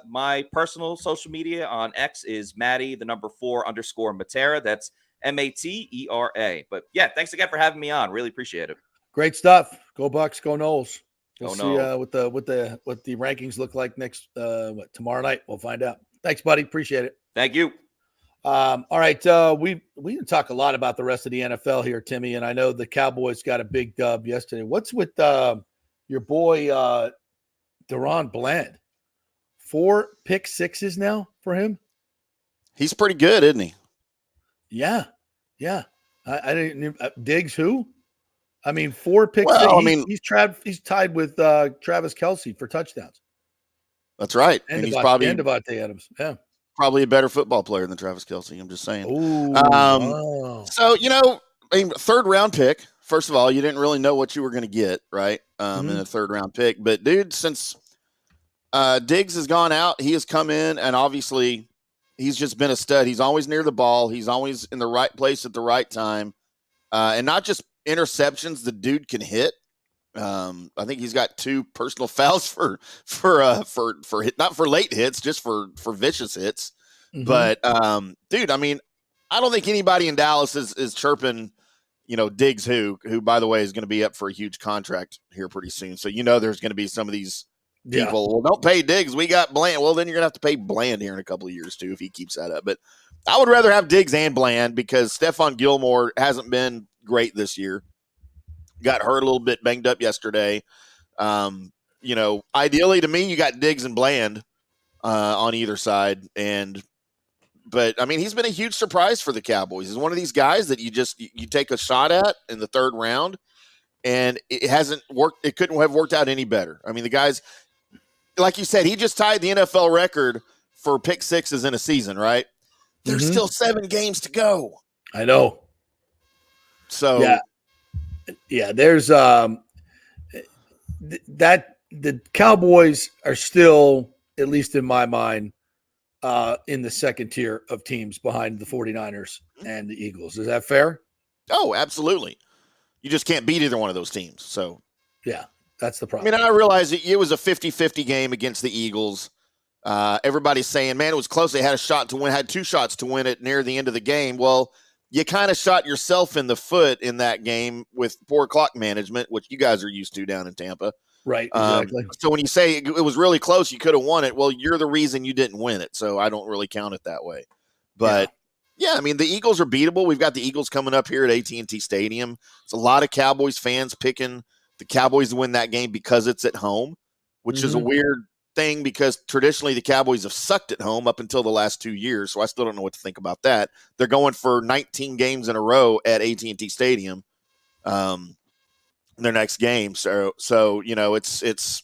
my personal social media on X is Matty, the number 4_Matera. That's Matera. But, yeah, thanks again for having me on. Really appreciate it. Great stuff. Go Bucs, go Knowles. We'll see what the rankings look like next tomorrow night. We'll find out. Thanks, buddy. Appreciate it. Thank you. All right. We didn't talk a lot about the rest of the NFL here, Timmy, and I know the Cowboys got a big dub yesterday. What's with your boy Deron Bland? 4 pick sixes now for him. He's pretty good, isn't he? Yeah. I didn't. Diggs who? I mean, 4 picks. Well, he's tied with Travis Kelce for touchdowns. That's right. And he's probably Devontae Adams. Yeah. Probably a better football player than Travis Kelce. I'm just saying. Ooh, wow. So, I mean, third round pick. First of all, you didn't really know what you were going to get, right? In a third round pick. But dude, since Diggs has gone out, he has come in, and obviously he's just been a stud. He's always near the ball. He's always in the right place at the right time, and not just interceptions. The dude can hit. I think he's got 2 personal fouls for not for late hits, just for vicious hits. But dude, I mean, I don't think anybody in Dallas is chirping, Diggs, who by the way is going to be up for a huge contract here pretty soon. So there's going to be some of these people. Well, don't pay Diggs. We got Bland. Well, then you're going to have to pay Bland here in a couple of years too if he keeps that up. But I would rather have Diggs and Bland because Stephon Gilmore hasn't been great this year. Got hurt a little bit, banged up yesterday. Ideally to me, you got Diggs and Bland on either side. But I mean, he's been a huge surprise for the Cowboys. He's one of these guys that you take a shot at in the third round, and it hasn't worked. It couldn't have worked out any better. I mean, the guys, like you said, he just tied the NFL record for pick sixes in a season, right? There's still 7 games to go. I know. So yeah, there's that the Cowboys are still, at least in my mind, in the second tier of teams behind the 49ers and the Eagles. Is that fair? Oh, absolutely. You just can't beat either one of those teams. So yeah, that's the problem. I mean, I realize it was a 50-50 game against the Eagles. Everybody's saying, man, it was close. They had 2 shots to win it near the end of the game. Well, you kind of shot yourself in the foot in that game with poor clock management, which you guys are used to down in Tampa. Right, exactly. So when you say it was really close, you could have won it. Well, you're the reason you didn't win it. So I don't really count it that way. But yeah, I mean, the Eagles are beatable. We've got the Eagles coming up here at AT&T Stadium. It's a lot of Cowboys fans picking the Cowboys to win that game because it's at home, which is a weird thing because traditionally the Cowboys have sucked at home up until the last 2 years. So I still don't know what to think about that. They're going for 19 games in a row at AT&T Stadium. Their next game. So it's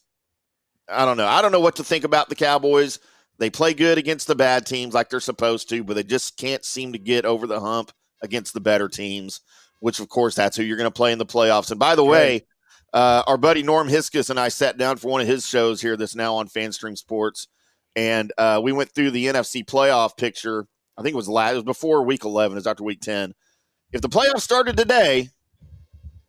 I don't know. I don't know what to think about the Cowboys. They play good against the bad teams like they're supposed to, but they just can't seem to get over the hump against the better teams, which of course that's who you're going to play in the playoffs. And by the way, our buddy Norm Hiskus and I sat down for one of his shows here that's now on FanStream Sports, and we went through the NFC playoff picture. I think it was before week 11. It was after week 10. If the playoffs started today,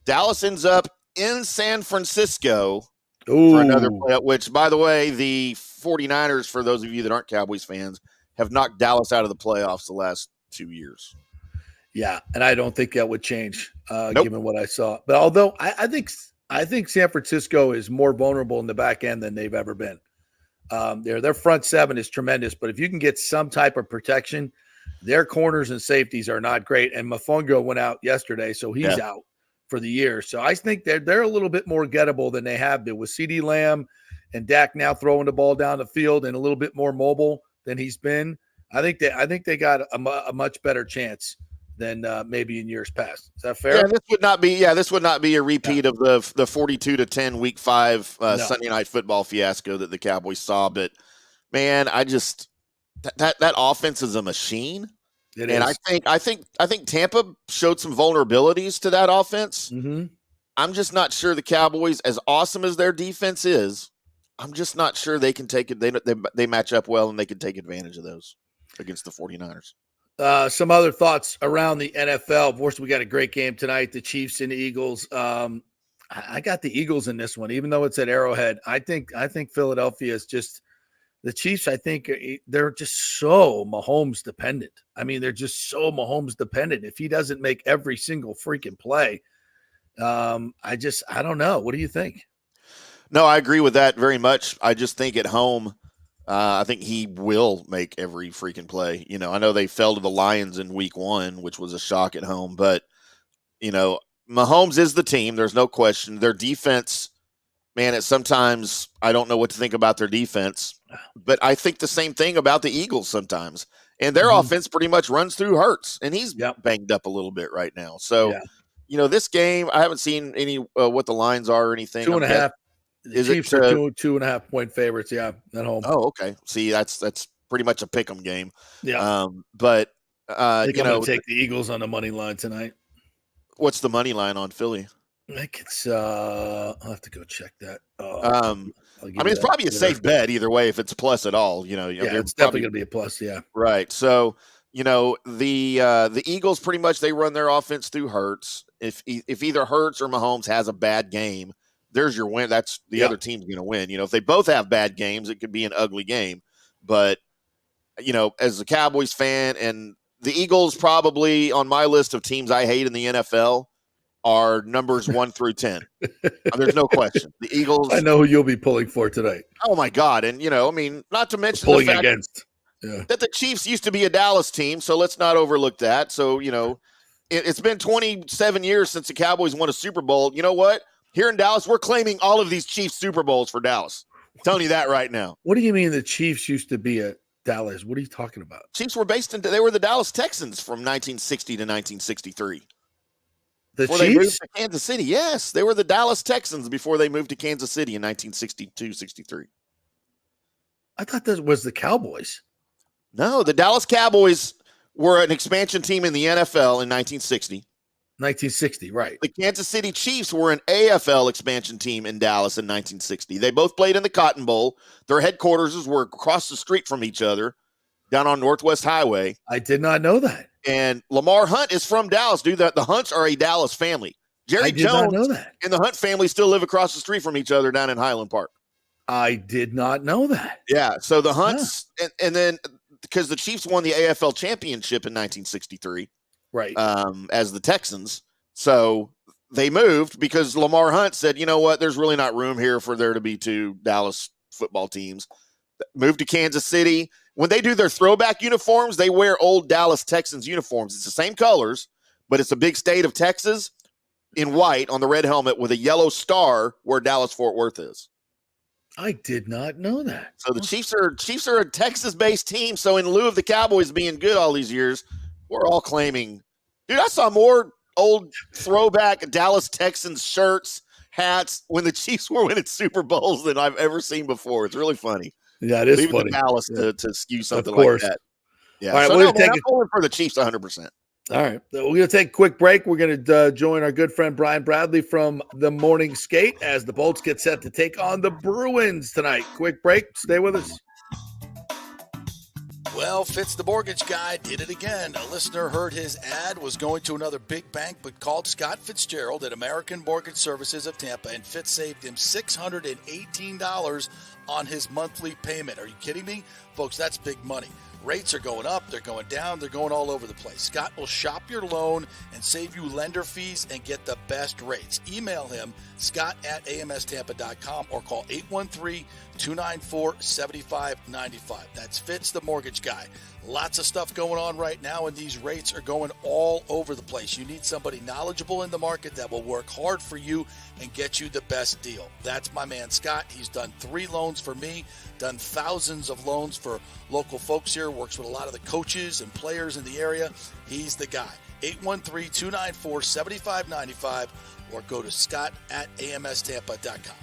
Dallas ends up in San Francisco for another playoff, which, by the way, the 49ers, for those of you that aren't Cowboys fans, have knocked Dallas out of the playoffs the last 2 years. Yeah, and I don't think that would change given what I saw. But although I think San Francisco is more vulnerable in the back end than they've ever been. Their front seven is tremendous, but if you can get some type of protection, their corners and safeties are not great. And Mofongo went out yesterday, so he's out for the year. So I think they're a little bit more gettable than they have been with CeeDee Lamb and Dak now throwing the ball down the field and a little bit more mobile than he's been. I think they got a much better chance than maybe in years past. Is that fair? Yeah, this would not be a repeat of the 42-10 Week 5 Sunday Night Football fiasco that the Cowboys saw. But man, I just that offense is a machine. It and is. I think Tampa showed some vulnerabilities to that offense. Mm-hmm. I'm just not sure the Cowboys, as awesome as their defense is, I'm just not sure they can take it. They match up well and they can take advantage of those against the 49ers. Some other thoughts around the NFL. Of course, we got a great game tonight, the Chiefs and the Eagles. I got the Eagles in this one, even though it's at Arrowhead. I think Philadelphia is just the Chiefs. I think they're just so Mahomes dependent. I mean, they're just so Mahomes dependent. If he doesn't make every single freaking play, I don't know. What do you think? No, I agree with that very much. I just think at home, I think he will make every freaking play. I know they fell to the Lions in week 1, which was a shock at home, but Mahomes is the team. There's no question. Their defense, man, sometimes I don't know what to think about their defense, but I think the same thing about the Eagles sometimes. And their offense pretty much runs through Hurts, and he's banged up a little bit right now. So, this game, I haven't seen any what the lines are or anything. 2.5. The Chiefs are 2.5 point favorites, at home. Oh, okay. See, that's pretty much a pick'em game. Yeah. But I think I'm going to take the Eagles on the money line tonight. What's the money line on Philly? I think it's I'll have to go check that. I mean, it's probably a safe bet either way if it's a plus at all. Yeah, it's definitely going to be a plus. Yeah, right. So the Eagles pretty much they run their offense through Hurts. If either Hurts or Mahomes has a bad game, there's your win. That's the other team's going to win. If they both have bad games, it could be an ugly game. But as a Cowboys fan, and the Eagles probably on my list of teams I hate in the NFL are numbers 1 through 10. There's no question. The Eagles. I know who you'll be pulling for tonight. Oh my God! And not to mention pulling the fact against that the Chiefs used to be a Dallas team, so let's not overlook that. So it's been 27 years since the Cowboys won a Super Bowl. You know what? Here in Dallas, we're claiming all of these Chiefs Super Bowls for Dallas. I'm telling you that right now. What do you mean the Chiefs used to be a Dallas? What are you talking about? Chiefs were they were the Dallas Texans from 1960 to 1963. Before they moved to Kansas City. Yes, they were the Dallas Texans before they moved to Kansas City in 1962-63. I thought that was the Cowboys. No, the Dallas Cowboys were an expansion team in the NFL in 1960. 1960, right. The Kansas City Chiefs were an AFL expansion team in Dallas in 1960. They both played in the Cotton Bowl. Their headquarters were across the street from each other down on Northwest Highway. I did not know that. And Lamar Hunt is from Dallas, dude. The Hunts are a Dallas family. Jerry Jones and the Hunt family still live across the street from each other down in Highland Park. I did not know that. Yeah, so the Hunts, and then because the Chiefs won the AFL championship in 1963, right? As the Texans, so they moved because Lamar Hunt said, "You know what? There's really not room here for there to be two Dallas football teams." Moved to Kansas City. When they do their throwback uniforms, they wear old Dallas Texans uniforms. It's the same colors, but it's a big state of Texas in white on the red helmet with a yellow star where Dallas Fort Worth is. I did not know that. So the Chiefs are a Texas-based team. So in lieu of the Cowboys being good all these years, we're all claiming. Dude, I saw more old throwback Dallas Texans shirts, hats when the Chiefs were winning Super Bowls than I've ever seen before. It's really funny. Yeah, it is Leave funny. It to Dallas to skew something like that. Yeah. All right, so I'm going for the Chiefs 100%. All right. We're going to take a quick break. We're going to join our good friend Brian Bradley from the Morning Skate as the Bolts get set to take on the Bruins tonight. Quick break. Stay with us. Well, Fitz the mortgage guy did it again. A listener heard his ad, was going to another big bank, but called Scott Fitzgerald at American Mortgage Services of Tampa, and Fitz saved him $618 on his monthly payment. Are you kidding me? Folks, that's big money. Rates are going up, they're going down, they're going all over the place. Scott will shop your loan and save you lender fees and get the best rates. Email him, scott@amstampa.com, or call 813-294-7595. That's Fitz, the mortgage guy. Lots of stuff going on right now, and these rates are going all over the place. You need somebody knowledgeable in the market that will work hard for you and get you the best deal. That's my man, Scott. He's done 3 loans for me, done thousands of loans for local folks here, works with a lot of the coaches and players in the area. He's the guy. 813-294-7595, or go to scott@amstampa.com.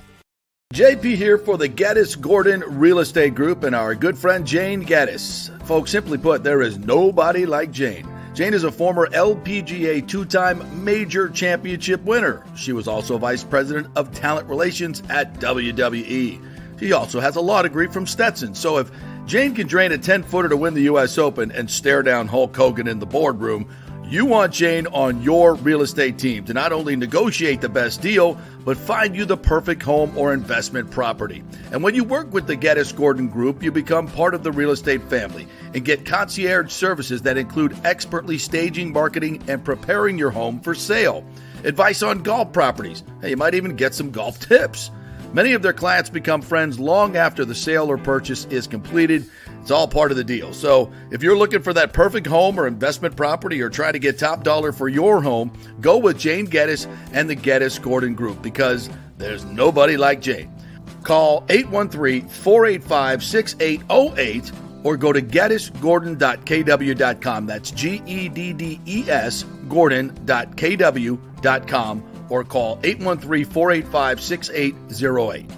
JP here for the Geddes Gordon Real Estate Group and our good friend Jane Geddes. Folks, simply put, there is nobody like Jane. Jane is a former LPGA 2-time major championship winner. She was also vice president of talent relations at WWE. She also has a law degree from Stetson. So if Jane can drain a 10-footer to win the U.S. Open and stare down Hulk Hogan in the boardroom, you want Jane on your real estate team to not only negotiate the best deal, but find you the perfect home or investment property. And when you work with the Geddes Gordon Group, you become part of the real estate family and get concierge services that include expertly staging, marketing, and preparing your home for sale. Advice on golf properties. Hey, you might even get some golf tips. Many of their clients become friends long after the sale or purchase is completed. It's all part of the deal. So if you're looking for that perfect home or investment property or try to get top dollar for your home, go with Jane Geddes and the Geddes Gordon Group, because there's nobody like Jane. Call 813-485-6808 or go to geddesgordon.kw.com. That's GEDDES Gordon.kw.com, or call 813-485-6808.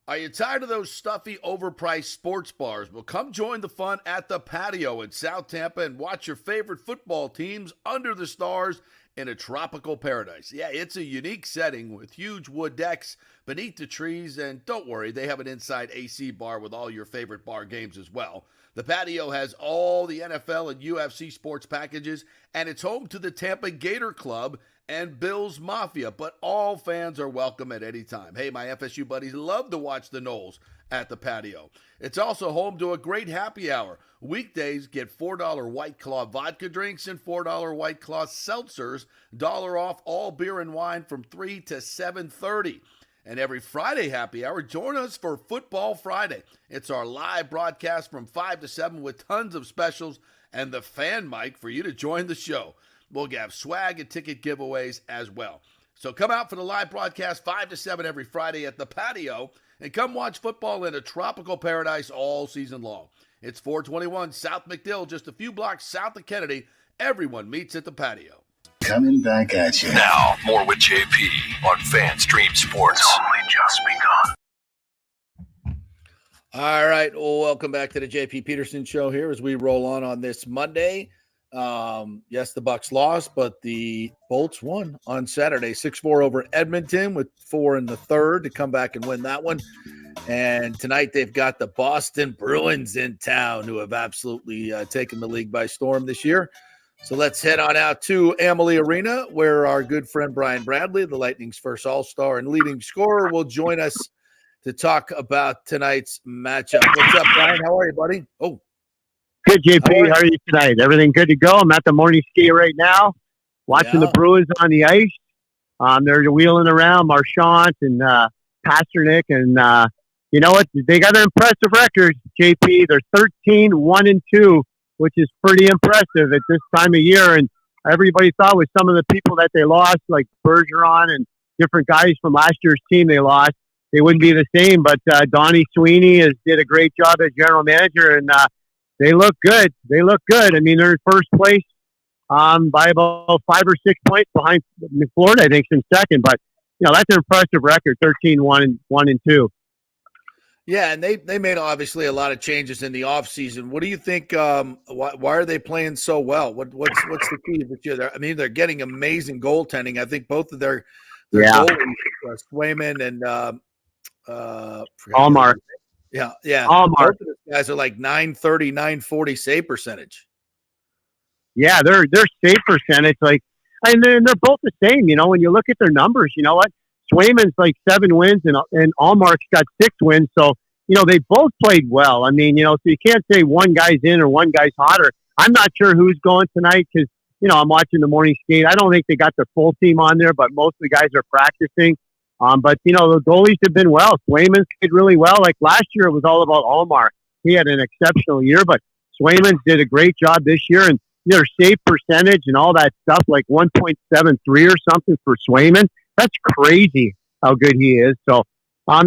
Are you tired of those stuffy, overpriced sports bars? Well, come join the fun at the Patio in South Tampa and watch your favorite football teams under the stars in a tropical paradise. Yeah, it's a unique setting with huge wood decks beneath the trees, and don't worry, they have an inside AC bar with all your favorite bar games as well. The patio has all the NFL and UFC sports packages, and it's home to the Tampa Gator Club and Bills Mafia, but all fans are welcome at any time. Hey, my FSU buddies love to watch the Noles at the patio. It's also home to a great happy hour. Weekdays get $4 White Claw vodka drinks and $4 White Claw seltzers, $1 off all beer and wine from 3 to 7:30. And every Friday happy hour, join us for Football Friday. It's our live broadcast from 5 to 7 with tons of specials and the fan mic for you to join the show. We'll have swag and ticket giveaways as well. So come out for the live broadcast 5 to 7 every Friday at the patio and come watch football in a tropical paradise all season long. It's 421 South McDill, just a few blocks south of Kennedy. Everyone meets at the patio. Coming back at you. Now, more with JP on FanStream Sports. It's only just begun. All right. Well, welcome back to the JP Peterson show here as we roll on this Monday. Yes, the Bucs lost, but the Bolts won on Saturday, 6-4 over Edmonton with 4 in the third to come back and win that one. And tonight they've got the Boston Bruins in town, who have absolutely taken the league by storm this year. So let's head on out to Amalie Arena, where our good friend Brian Bradley, the Lightning's first All-Star and leading scorer, will join us to talk about tonight's matchup. What's up, Brian? How are you, buddy? Oh, good, JP. How are you tonight? Everything good to go? I'm at the morning ski right now, watching the Bruins on the ice. They're wheeling around Marchand and Pasternak, and you know what? They got an impressive record, JP. They're 13-1-2, which is pretty impressive at this time of year. And everybody thought with some of the people that they lost, like Bergeron and different guys from last year's team they lost, they wouldn't be the same. But Donnie Sweeney did a great job as general manager, and they look good. They look good. I mean, they're in first place by about 5 or 6 points behind Florida, I think, in second. But, you know, that's an impressive record, 13-1-2. Yeah, and they made obviously a lot of changes in the offseason. What do you think? Why are they playing so well? What's the key this year? I mean, they're getting amazing goaltending. I think both of their goalies, Swayman and Allmark. Yeah. Allmark. Both of those guys are like 930, 940 save percentage. Yeah, their save percentage, and they're both the same. You know, when you look at their numbers, you know what? Swayman's like 7 wins and Allmark's got 6 wins. So, you know, they both played well. I mean, you know, so you can't say one guy's in or one guy's hotter. I'm not sure who's going tonight because, you know, I'm watching the morning skate. I don't think they got the full team on there, but most of the guys are practicing. But, you know, the goalies have been well. Swayman's did really well. Like last year, it was all about Allmark. He had an exceptional year, but Swayman's did a great job this year. And their save percentage and all that stuff, like 1.73 or something for Swayman. That's crazy how good he is. So,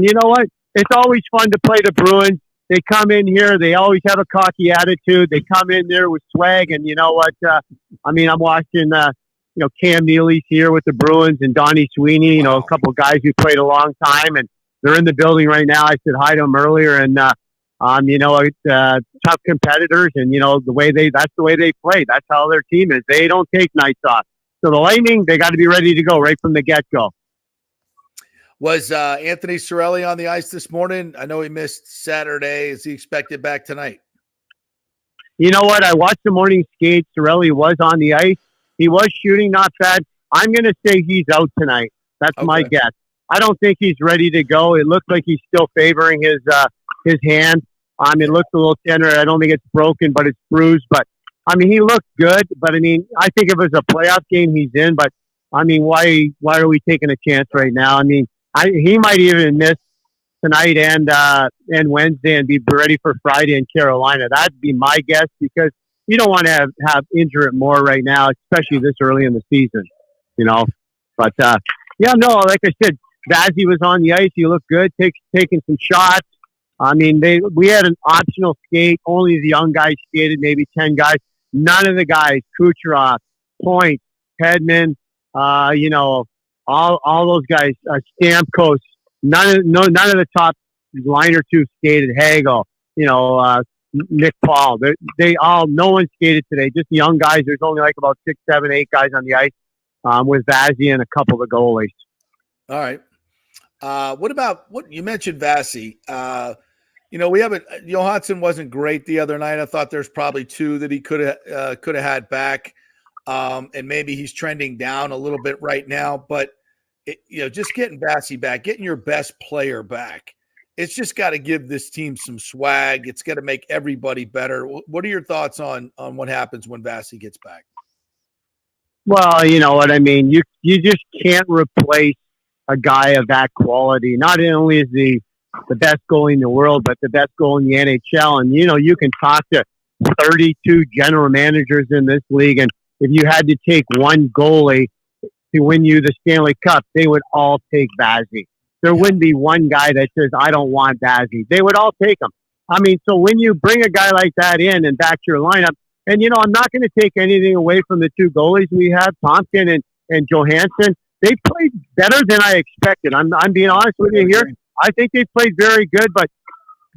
you know what? It's always fun to play the Bruins. They come in here. They always have a cocky attitude. They come in there with swag. And you know what? I mean, I'm watching, you know, Cam Neely's here with the Bruins and Donnie Sweeney, you know, a couple of guys who played a long time. And they're in the building right now. I said hi to them earlier. And, you know, tough competitors. And, you know, that's the way they play. That's how their team is. They don't take nights off. So the Lightning, they got to be ready to go right from the get-go. Was Anthony Cirelli on the ice this morning? I know he missed Saturday. Is he expected back tonight? You know what? I watched the morning skate. Cirelli was on the ice. He was shooting not bad. I'm going to say he's out tonight. That's my guess. I don't think he's ready to go. It looks like he's still favoring his hand. It looks a little tender. I don't think it's broken, but it's bruised. But I mean, he looked good, but I mean, I think if it was a playoff game, he's in. But I mean, why are we taking a chance right now? I mean, he might even miss tonight and Wednesday and be ready for Friday in Carolina. That'd be my guess because you don't want to have injure it more right now, especially this early in the season, you know. But yeah, no, like I said, Vazzy was on the ice. He looked good, taking some shots. I mean, we had an optional skate. Only the young guys skated, maybe 10 guys. None of the guys, Kucherov, Point, Hedman, you know, all those guys, Stamkos, none of the top line or two skated. Hagel, you know, Nick Paul. No one skated today. Just young guys. There's only like about 6, 7, 8 guys on the ice. with Vazzy and a couple of goalies. All right. What about what you mentioned, Vazzy? We haven't. Johansson wasn't great the other night. I thought there's probably two that he could have had back, and maybe he's trending down a little bit right now. But just getting Vazzy back, getting your best player back, it's just got to give this team some swag. It's got to make everybody better. What are your thoughts on what happens when Vazzy gets back? Well, you know what I mean. You just can't replace a guy of that quality. Not only is he the best goalie in the world, but the best goalie in the NHL. And you can talk to 32 general managers in this league, and if you had to take one goalie to win you the Stanley Cup, they would all take Vazzy. There wouldn't be one guy that says, I don't want Vazzy. They would all take him. I mean, so when you bring a guy like that in and back to your lineup, and, I'm not going to take anything away from the two goalies we have, Thompson and Johansson. They played better than I expected. I'm being honest with you here. I think they played very good, but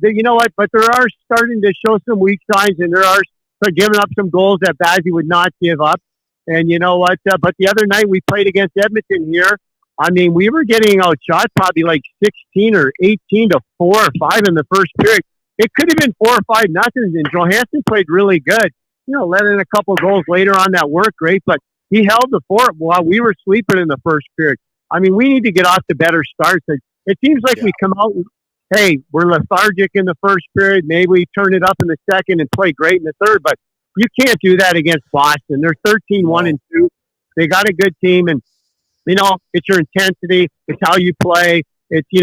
you know what? But there are starting to show some weak signs, and there are giving up some goals that Vazzy would not give up. And you know what? But the other night we played against Edmonton here. I mean, we were getting outshot probably like 16 or 18 to 4 or 5 in the first period. It could have been 4 or 5 nothing, and Johansson played really good. Let in a couple of goals later on that weren't great, but he held the fort while we were sleeping in the first period. I mean, we need to get off to better starts. It seems like we come out, hey, we're lethargic in the first period. Maybe we turn it up in the second and play great in the third, but you can't do that against Boston. They're 13-1-2. They got a good team, and, it's your intensity. It's how you play. It's, you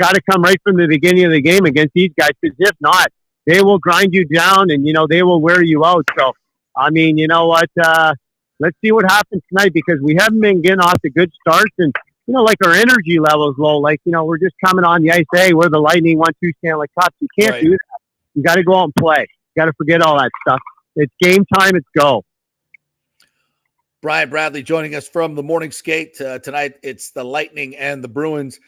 got to come right from the beginning of the game against these guys, because if not, they will grind you down and, they will wear you out. So, I mean, you know what? Let's see what happens tonight, because we haven't been getting off to good starts, and, like our energy level is low. Like, we're just coming on the ice. Hey, we're the Lightning, won 2 Stanley Cups. You can't do that. You got to go out and play. You got to forget all that stuff. It's game time. It's go. Brian Bradley joining us from the morning skate. Tonight, it's the Lightning and the Bruins.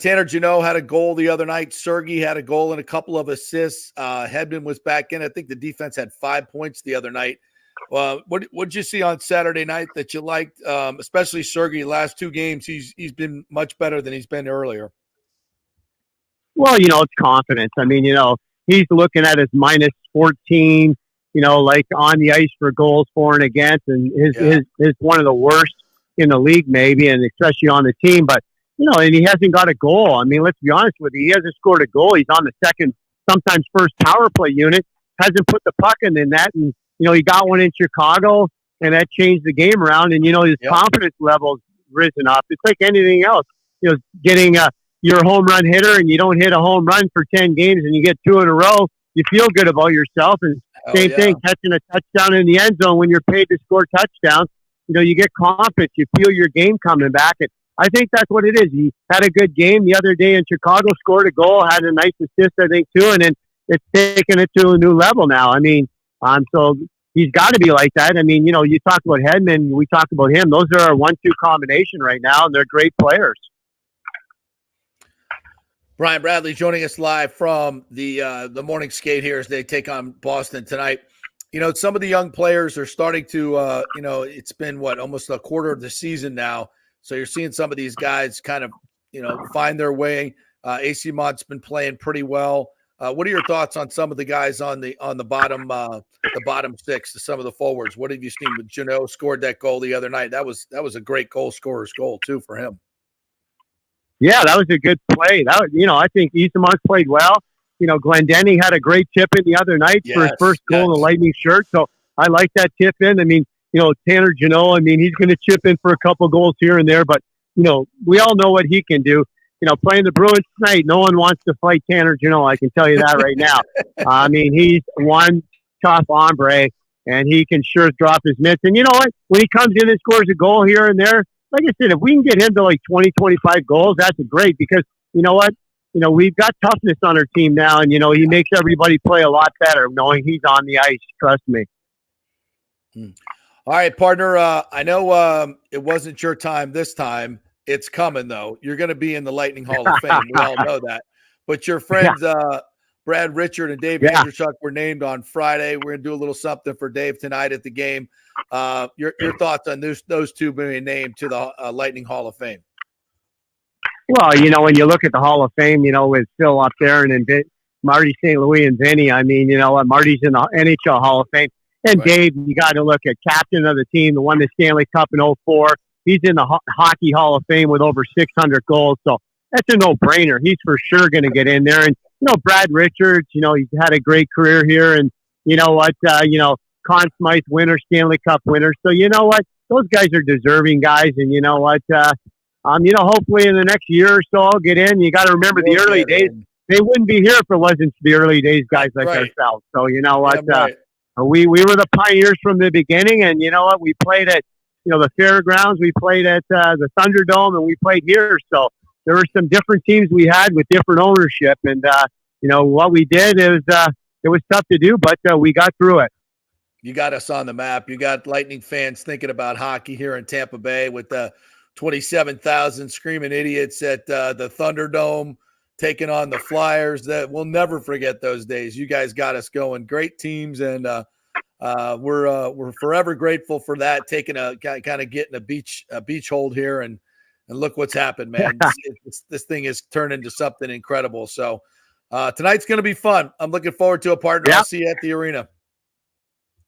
Tanner Jeannot had a goal the other night. Sergei had a goal and a couple of assists. Hedman was back in. I think the defense had 5 points the other night. What did you see on Saturday night that you liked, especially Sergei? Last 2 games, he's been much better than he's been earlier. Well, it's confidence. I mean, he's looking at his minus 14, like on the ice for goals for and against, and his one of the worst in the league maybe, and especially on the team. But, and he hasn't got a goal. I mean, let's be honest with you. He hasn't scored a goal. He's on the second, sometimes first power play unit, hasn't put the puck in the net, and, he got one in Chicago, and that changed the game around. And, his confidence level's risen up. It's like anything else. Getting your home run hitter, and you don't hit a home run for 10 games, and you get 2 in a row, you feel good about yourself. And same thing, catching a touchdown in the end zone when you're paid to score touchdowns. You get confidence. You feel your game coming back. And I think that's what it is. He had a good game the other day in Chicago, scored a goal, had a nice assist, I think, too, and then it's taken it to a new level now. I mean, so he's got to be like that. I mean, you talk about Hedman, we talk about him. Those are our 1-2 combination right now, and they're great players. Brian Bradley joining us live from the morning skate here as they take on Boston tonight. Some of the young players are starting to, it's been almost a quarter of the season now. So you're seeing some of these guys kind of, find their way. AC Mont's been playing pretty well. What are your thoughts on some of the guys on the bottom 6, some of the forwards? What have you seen? With Jeannot scored that goal the other night. That was a great goal scorer's goal too for him. Yeah, that was a good play. That was, I think Eastamont played well. Glendenning had a great tip in the other night for his first goal in the Lightning shirt. So I like that tip in. I mean, Tanner Jeannot, I mean, he's going to chip in for a couple goals here and there, but, we all know what he can do. Playing the Bruins tonight, no one wants to fight Tanner Jeannot. I can tell you that right now. I mean, he's one tough hombre, and he can sure drop his mitts. And you know what? When he comes in and scores a goal here and there, like I said, if we can get him to like 20, 25 goals, that's great, because you know what? We've got toughness on our team now, and, he makes everybody play a lot better knowing he's on the ice. Trust me. All right, partner. I know it wasn't your time this time. It's coming, though. You're going to be in the Lightning Hall of Fame. We all know that. But your friend Brad Richard and Dave Andrewchuk were named on Friday. We're going to do a little something for Dave tonight at the game. Your thoughts on those two being named to the Lightning Hall of Fame? Well, when you look at the Hall of Fame, with Phil up there and then Marty St. Louis and Vinny, Marty's in the NHL Hall of Fame. And Dave, you got to look at captain of the team, the won the Stanley Cup in 2004. He's in the Hockey Hall of Fame with over 600 goals. So that's a no-brainer. He's for sure going to get in there. And, Brad Richards, he's had a great career here. And Conn Smythe winner, Stanley Cup winner. So those guys are deserving guys. And hopefully in the next year or so I'll get in. You got to remember the early days. They wouldn't be here if it wasn't for the early days guys like ourselves. So we were the pioneers from the beginning. And we played at the fairgrounds. We played at the Thunderdome, and we played here. So there were some different teams we had with different ownership. And what we did is it was tough to do, but we got through it. You got us on the map. You got Lightning fans thinking about hockey here in Tampa Bay with the 27,000 screaming idiots at the Thunderdome taking on the Flyers. That we'll never forget those days. You guys got us going. Great teams, and we're forever grateful for that. Taking getting a beach hold here, and look what's happened, man. This thing has turned into something incredible. So tonight's going to be fun. I'm looking forward to a partner. I'll see you at the arena.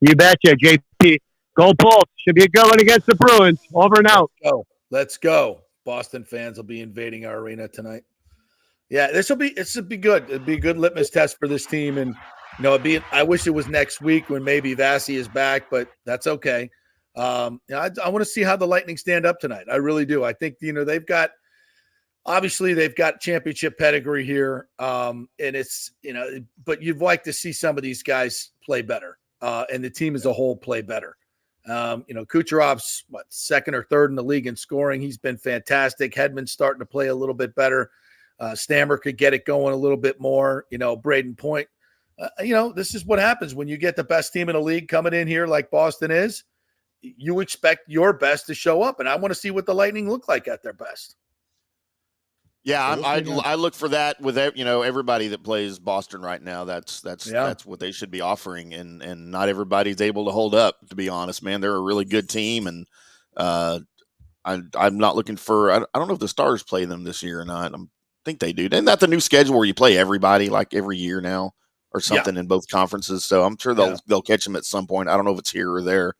You betcha, JP. Go Bulls. Should be a good one against the Bruins. Over and out. Let's go. Boston fans will be invading our arena tonight. Yeah, this will be good. It'll be a good litmus test for this team. And, I wish it was next week when maybe Vasi is back, but that's okay. I want to see how the Lightning stand up tonight. I really do. I think, they've got championship pedigree here. And it's, but you'd like to see some of these guys play better. And the team as a whole play better. Kucherov's second or third in the league in scoring. He's been fantastic. Hedman's starting to play a little bit better. Stammer could get it going a little bit more. Braden Point. This is what happens when you get the best team in the league coming in here like Boston is. You expect your best to show up, and I want to see what the Lightning look like at their best. Yeah, I look for that with everybody that plays Boston right now. That's what they should be offering, and not everybody's able to hold up. To be honest, man, they're a really good team, and I'm not looking for. I don't know if the Stars play them this year or not. I think they do. Isn't that the new schedule where you play everybody like every year now or something in both conferences? So I'm sure they'll catch them at some point. I don't know if it's here or there,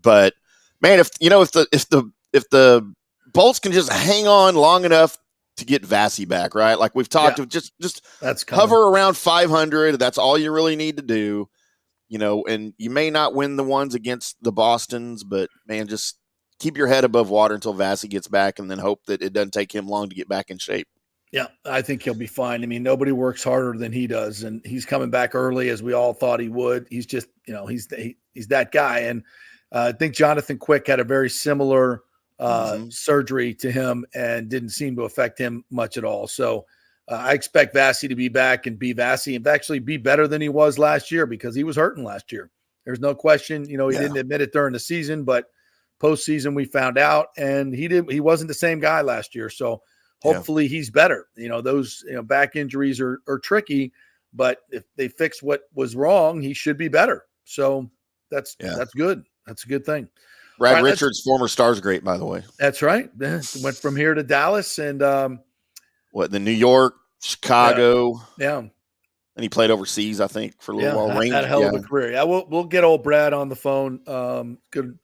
but man, if the Bolts can just hang on long enough to get Vasi back, right? Like we've talked of just that's hover around 500. That's all you really need to do, and you may not win the ones against the Bostons, but man, just keep your head above water until Vasi gets back and then hope that it doesn't take him long to get back in shape. Yeah, I think he'll be fine. I mean, nobody works harder than he does, and he's coming back early as we all thought he would. He's just, he's that guy. And I think Jonathan Quick had a very similar surgery to him and didn't seem to affect him much at all. So I expect Vasi to be back and be Vasi and actually be better than he was last year because he was hurting last year. There's no question. He didn't admit it during the season, but postseason we found out, and he wasn't the same guy last year. So hopefully he's better. Those back injuries are tricky, but if they fix what was wrong, he should be better. So that's good. That's a good thing. Brad Richards, former Stars great, by the way. That's right. Went from here to Dallas and the New York, Chicago. Yeah. And he played overseas, I think, for a little while. Had a hell of a career. Yeah, we'll get old Brad on the phone. Good.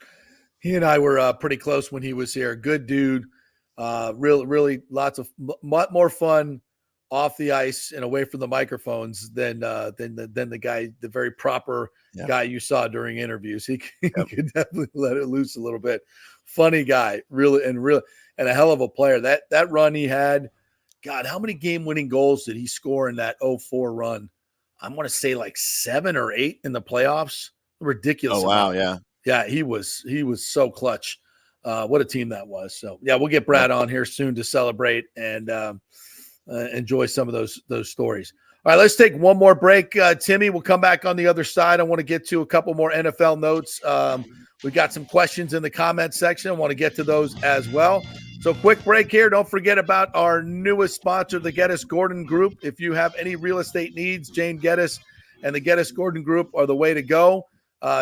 He and I were pretty close when he was here. Good dude. Really lots of lot more fun off the ice and away from the microphones than the guy, the very proper guy you saw during interviews. He could definitely let it loose a little bit. Funny guy, really, and a hell of a player. That run he had, God, how many game-winning goals did he score in that 2004 run? I'm going to say like 7 or 8 in the playoffs. Ridiculous. Oh wow, yeah. Yeah, he was so clutch. What a team that was. So, yeah, we'll get Brad on here soon to celebrate. And enjoy some of those stories. All right, let's take one more break. Timmy, we'll come back on the other side. I want to get to a couple more NFL notes. We got some questions in the comment section. I want to get to those as well. So quick break here. Don't forget about our newest sponsor, the Geddes Gordon Group. If you have any real estate needs, Jane Geddes and the Geddes Gordon Group are the way to go.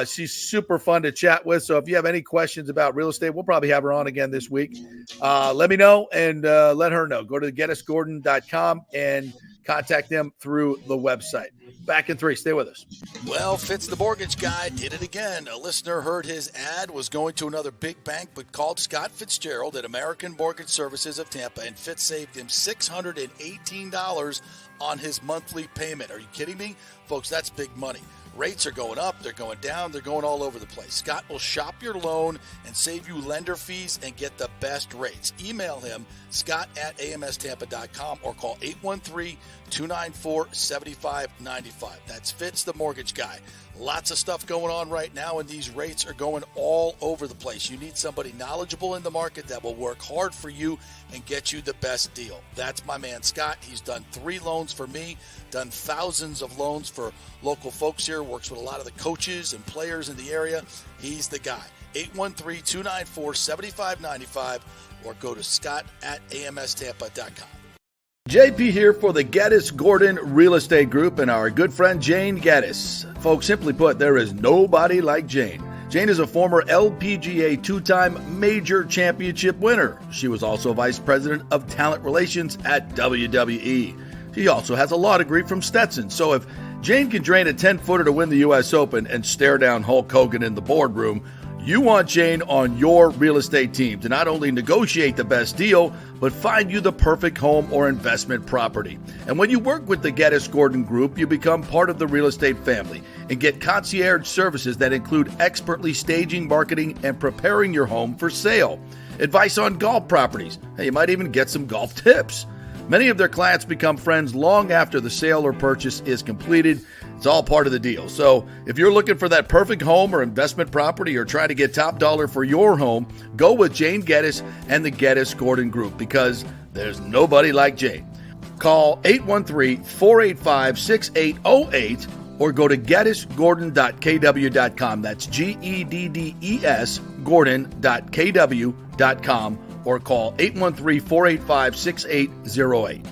She's super fun to chat with. So if you have any questions about real estate, we'll probably have her on again this week. Let me know and let her know. Go to geddesgordon.com and contact them through the website. Back in 3. Stay with us. Well, Fitz the mortgage guy did it again. A listener heard his ad, was going to another big bank, but called Scott Fitzgerald at American Mortgage Services of Tampa, and Fitz saved him $618 on his monthly payment. Are you kidding me? Folks, that's big money. Rates are going up, they're going down, they're going all over the place. Scott will shop your loan and save you lender fees and get the best rates. Email him, scott@amstampa.com, or call 813-294-7595. That's Fitz the mortgage guy. Lots of stuff going on right now, and these rates are going all over the place. You need somebody knowledgeable in the market that will work hard for you and get you the best deal. That's my man, Scott. He's done 3 loans for me, done thousands of loans for local folks here, works with a lot of the coaches and players in the area. He's the guy. 813-294-7595, or go to scott@amstampa.com. JP here for the Geddes Gordon Real Estate Group and our good friend Jane Geddes. Folks, simply put, there is nobody like Jane. Jane is a former LPGA 2-time major championship winner. She was also vice president of talent relations at WWE. She also has a law degree from Stetson. So if Jane can drain a 10-footer to win the U.S. Open and stare down Hulk Hogan in the boardroom, you want Jane on your real estate team to not only negotiate the best deal, but find you the perfect home or investment property. And when you work with the Geddes Gordon Group, you become part of the real estate family and get concierge services that include expertly staging, marketing, and preparing your home for sale. Advice on golf properties. Hey, you might even get some golf tips. Many of their clients become friends long after the sale or purchase is completed. It's all part of the deal. So if you're looking for that perfect home or investment property or trying to get top dollar for your home, go with Jane Geddes and the Geddes Gordon Group, because there's nobody like Jane. Call 813-485-6808 or go to geddesgordon.kw.com. That's GEDDES Gordon.kw.com, or call 813-485-6808.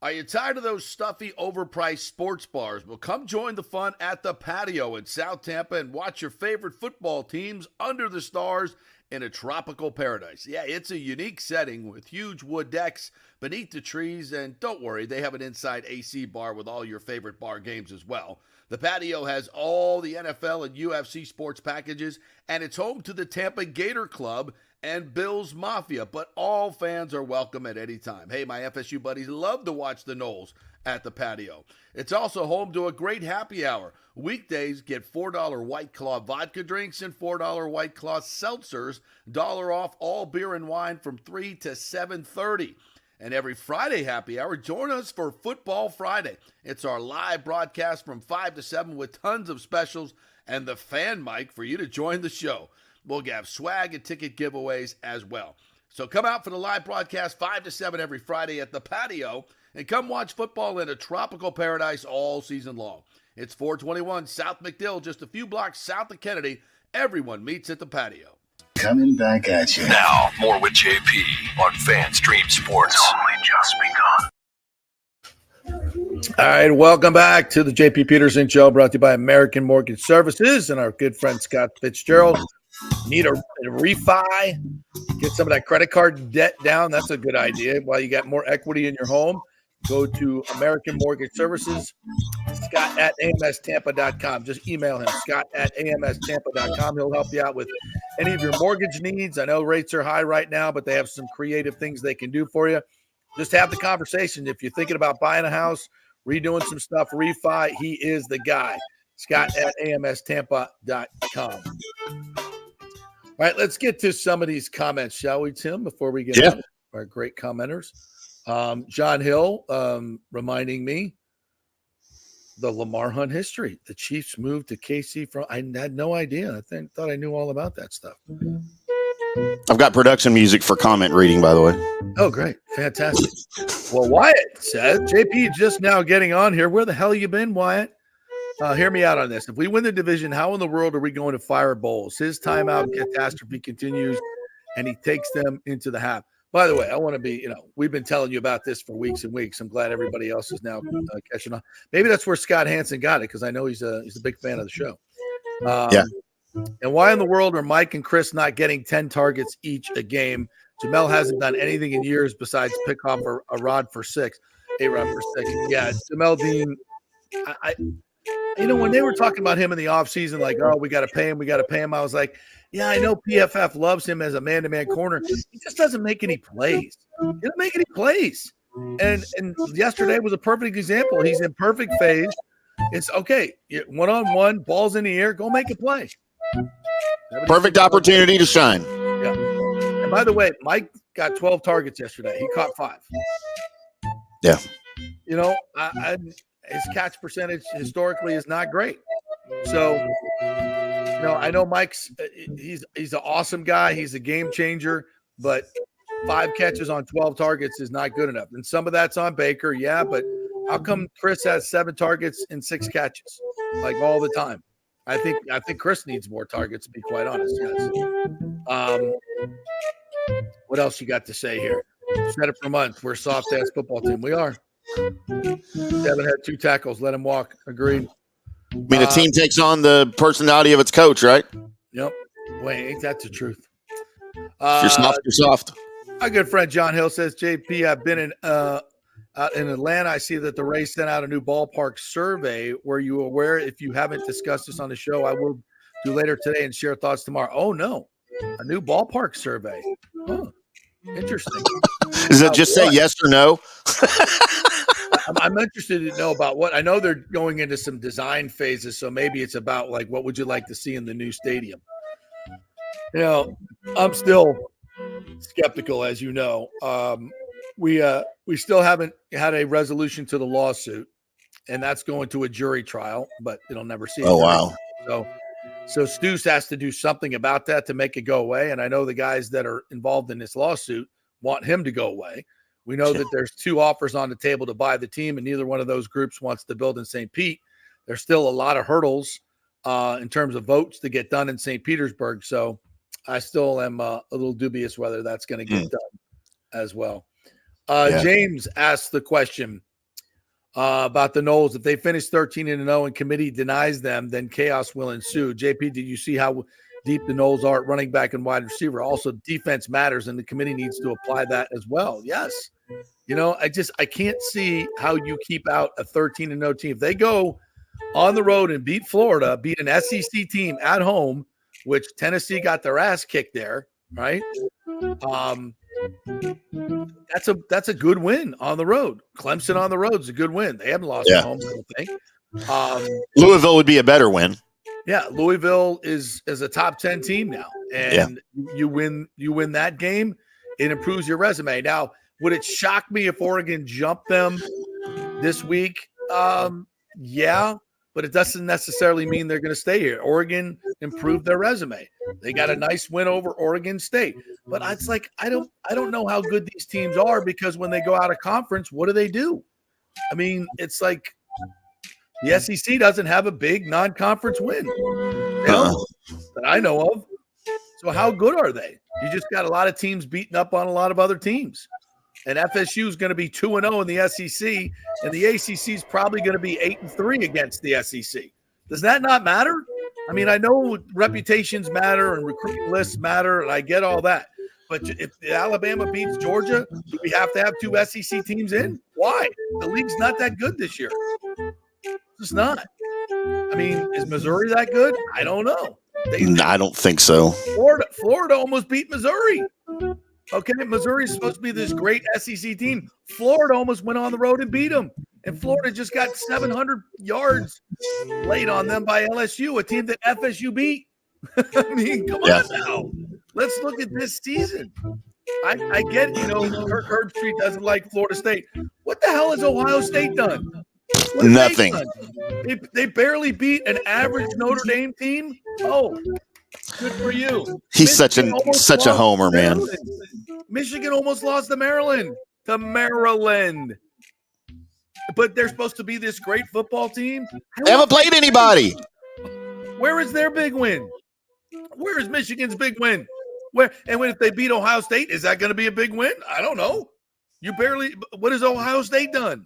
Are you tired of those stuffy, overpriced sports bars? Well, come join the fun at the Patio in South Tampa and watch your favorite football teams under the stars in a tropical paradise. Yeah, it's a unique setting with huge wood decks beneath the trees, and don't worry, they have an inside AC bar with all your favorite bar games as well. The Patio has all the NFL and UFC sports packages, and it's home to the Tampa Gator Club and Bills Mafia, but all fans are welcome at any time. Hey, my FSU buddies love to watch the Noles at the Patio. It's also home to a great happy hour. Weekdays, get $4 White Claw vodka drinks and $4 White Claw seltzers, $1 off all beer and wine from 3 to 7:30. And every Friday happy hour, join us for Football Friday. It's our live broadcast from 5 to 7 with tons of specials and the fan mic for you to join the show. We'll have swag and ticket giveaways as well. So come out for the live broadcast 5 to 7 every Friday at the Patio, and come watch football in a tropical paradise all season long. It's 421 South McDill, just a few blocks south of Kennedy. Everyone meets at the Patio. Coming back at you. Now, more with JP on FanStream Sports. It's only just begun. All right, welcome back to the JP Peterson Show, brought to you by American Mortgage Services and our good friend Scott Fitzgerald. Need a refi, get some of that credit card debt down. That's a good idea. While you got more equity in your home, go to American Mortgage Services, Scott@amstampa.com. Just email him, Scott@amstampa.com. He'll help you out with any of your mortgage needs. I know rates are high right now, but they have some creative things they can do for you. Just have the conversation. If you're thinking about buying a house, redoing some stuff, refi, he is the guy. Scott@amstampa.com. All right, let's get to some of these comments, shall we, Tim, before we get on our great commenters. John Hill reminding me the Lamar Hunt history. The Chiefs moved to KC from – I had no idea. I thought I knew all about that stuff. I've got production music for comment reading, by the way. Oh, great. Fantastic. Well, Wyatt says, JP just now getting on here. Where the hell you been, Wyatt? Hear me out on this. If we win the division, how in the world are we going to fire Bowles? His timeout catastrophe continues, and he takes them into the half. By the way, I want to be, we've been telling you about this for weeks and weeks. I'm glad everybody else is now catching on. Maybe that's where Scott Hansen got it, because I know he's a big fan of the show. Yeah. And why in the world are Mike and Chris not getting 10 targets each a game? Jamel hasn't done anything in years besides pick off a rod for 6, a rod for 6. Yeah, Jamel Dean, when they were talking about him in the offseason, like, oh, we got to pay him, I was like, yeah, I know PFF loves him as a man-to-man corner. He just doesn't make any plays. He doesn't make any plays. And yesterday was a perfect example. He's in perfect phase. It's okay. One-on-one, balls in the air, go make a play. Perfect opportunity to shine. Yeah. And by the way, Mike got 12 targets yesterday. He caught 5. Yeah. His catch percentage historically is not great. So, I know Mike's he's an awesome guy. He's a game changer, but 5 catches on 12 targets is not good enough. And some of that's on Baker, yeah, but how come Chris has 7 targets and 6 catches like all the time? I think Chris needs more targets, to be quite honest. Yes. What else you got to say here? Said it for months. We're a soft-ass football team. We are. Devin had 2 tackles. Let him walk. Agreed. I mean, a team takes on the personality of its coach, right? Yep. Wait, ain't that the truth? If you're soft, you're soft. My good friend John Hill says, JP, I've been in Atlanta. I see that the Rays sent out a new ballpark survey. Were you aware? If you haven't discussed this on the show, I will do later today and share thoughts tomorrow. Oh, no. A new ballpark survey. Oh, interesting. Does it just say yes or no? I'm interested to know about what. I know they're going into some design phases, so maybe it's about like what would you like to see in the new stadium. I'm still skeptical, as you know. We still haven't had a resolution to the lawsuit, and that's going to a jury trial, but it'll never see it. Oh, wow. So Stoops has to do something about that to make it go away, and I know the guys that are involved in this lawsuit want him to go away. We know that there's 2 offers on the table to buy the team, and neither one of those groups wants to build in St. Pete. There's still a lot of hurdles in terms of votes to get done in St. Petersburg, so I still am a little dubious whether that's going to get done as well. James asked the question about the Noles. If they finish 13-0 and committee denies them, then chaos will ensue. JP, did you see how deep the Noles are at running back and wide receiver? Also, defense matters, and the committee needs to apply that as well. Yes. I can't see how you keep out a 13-0 team. If they go on the road and beat Florida, beat an SEC team at home, which Tennessee got their ass kicked there, right? That's a good win on the road. Clemson on the road is a good win. They haven't lost at home, I don't think. Louisville would be a better win. Yeah, Louisville is a top 10 team now, and you win that game, it improves your resume. Now, would it shock me if Oregon jumped them this week? Yeah, but it doesn't necessarily mean they're going to stay here. Oregon improved their resume. They got a nice win over Oregon State, but it's like I don't know how good these teams are, because when they go out of conference, what do? I mean, it's like the SEC doesn't have a big non-conference win that I know of. So how good are they? You just got a lot of teams beating up on a lot of other teams. And FSU is going to be 2-0 in the SEC, and the ACC is probably going to be 8-3 against the SEC. Does that not matter? I mean, I know reputations matter and recruiting lists matter, and I get all that. But if Alabama beats Georgia, do we have to have 2 SEC teams in? Why? The league's not that good this year. It's not. I mean, is Missouri that good? I don't know. I don't think so. Florida almost beat Missouri. Okay, Missouri is supposed to be this great SEC team. Florida almost went on the road and beat them. And Florida just got 700 yards laid on them by LSU, a team that FSU beat. I mean, come on now. Let's look at this season. I get, Kirk Herbstreit doesn't like Florida State. What the hell has Ohio State done? Nothing. They barely beat an average Notre Dame team. Oh, Good for you. He's such a homer, man. Michigan almost lost to Maryland. But they're supposed to be this great football team. They haven't played anybody. Where is their big win? Where is Michigan's big win? If they beat Ohio State, is that going to be a big win? I don't know. What has Ohio State done?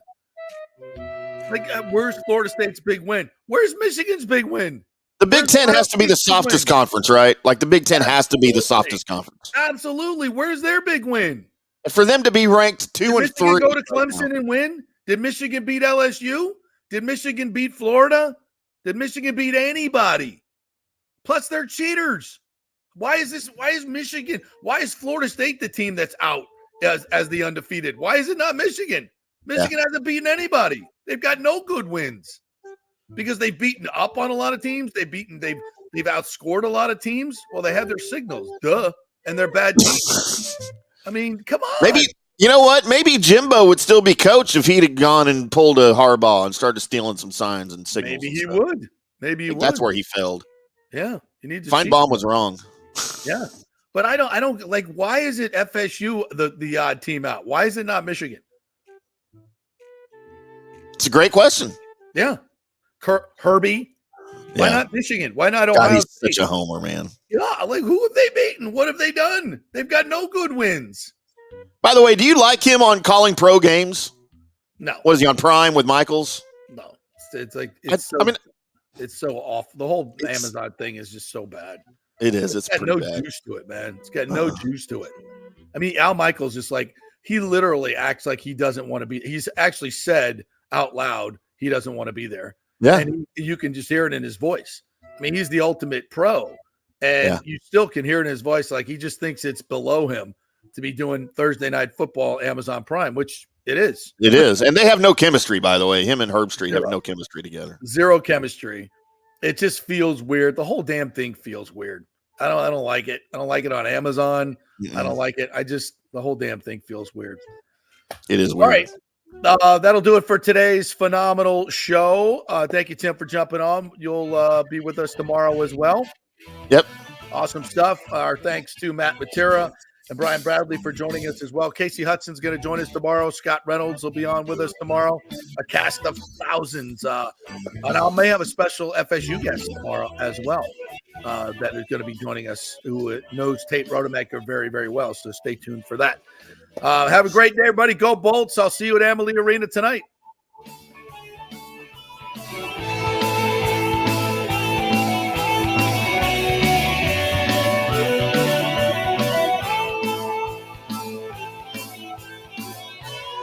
Where's Florida State's big win? Where's Michigan's big win? The Big Ten has to be the softest conference, right? Like the Big Ten has to be the softest conference. Absolutely. Where's their big win? For them to be ranked 2 and 3. Did Michigan go to Clemson and win? Did Michigan beat LSU? Did Michigan beat Florida? Did Michigan beat anybody? Plus, they're cheaters. Why is Michigan? Why is Florida State the team that's out as the undefeated? Why is it not Michigan? Michigan hasn't beaten anybody. They've got no good wins because they've beaten up on a lot of teams. They've outscored a lot of teams. Well, they have their signals, and they're bad teams. I mean, come on. Maybe you know what? Maybe Jimbo would still be coach if he'd have gone and pulled a Harbaugh and started stealing some signs and signals. Maybe he would. Maybe he would. That's where he failed. Yeah, you need to. Feinbaum was wrong. Yeah, but I don't like. Why is it FSU the odd team out? Why is it not Michigan? It's a great question. Yeah, Herbie. Why not Michigan? Why not Ohio God, he's State? such a homer, man. Yeah, like who have they beaten? What have they done? They've got no good wins. By the way, do you like him on calling pro games? No. What is he on Prime with Michaels? No, it's so off. The whole Amazon thing is just so bad. It is. It's got pretty no bad. juice to it, man. It's got no juice to it. I mean, Al Michaels just like he literally acts like he doesn't want to be. He's actually said out loud he doesn't want to be there. Yeah, and you can just hear it in his voice. I mean, he's the ultimate pro, and you still can hear it in his voice like he just thinks it's below him to be doing Thursday Night Football Amazon Prime, which it is. It is, and they have no chemistry, by the way. Him and Herb Street have no chemistry together. Zero chemistry. It just feels weird. The whole damn thing feels weird. I don't like it. I don't like it on Amazon. Mm-mm. I don't like it. The whole damn thing feels weird. It is weird. All right. That'll do it for today's phenomenal show. Thank you, Tim, for jumping on. You'll be with us tomorrow as well. Yep. Awesome stuff. Our thanks to Matt Matera and Brian Bradley for joining us as well. Casey Hudson's going to join us tomorrow. Scott Reynolds will be on with us tomorrow. A cast of thousands. And I may have a special FSU guest tomorrow as well that is going to be joining us, who knows Tate Rodemaker very, very well. So stay tuned for that. Have a great day, everybody. Go Bolts. I'll see you at Amalie Arena tonight.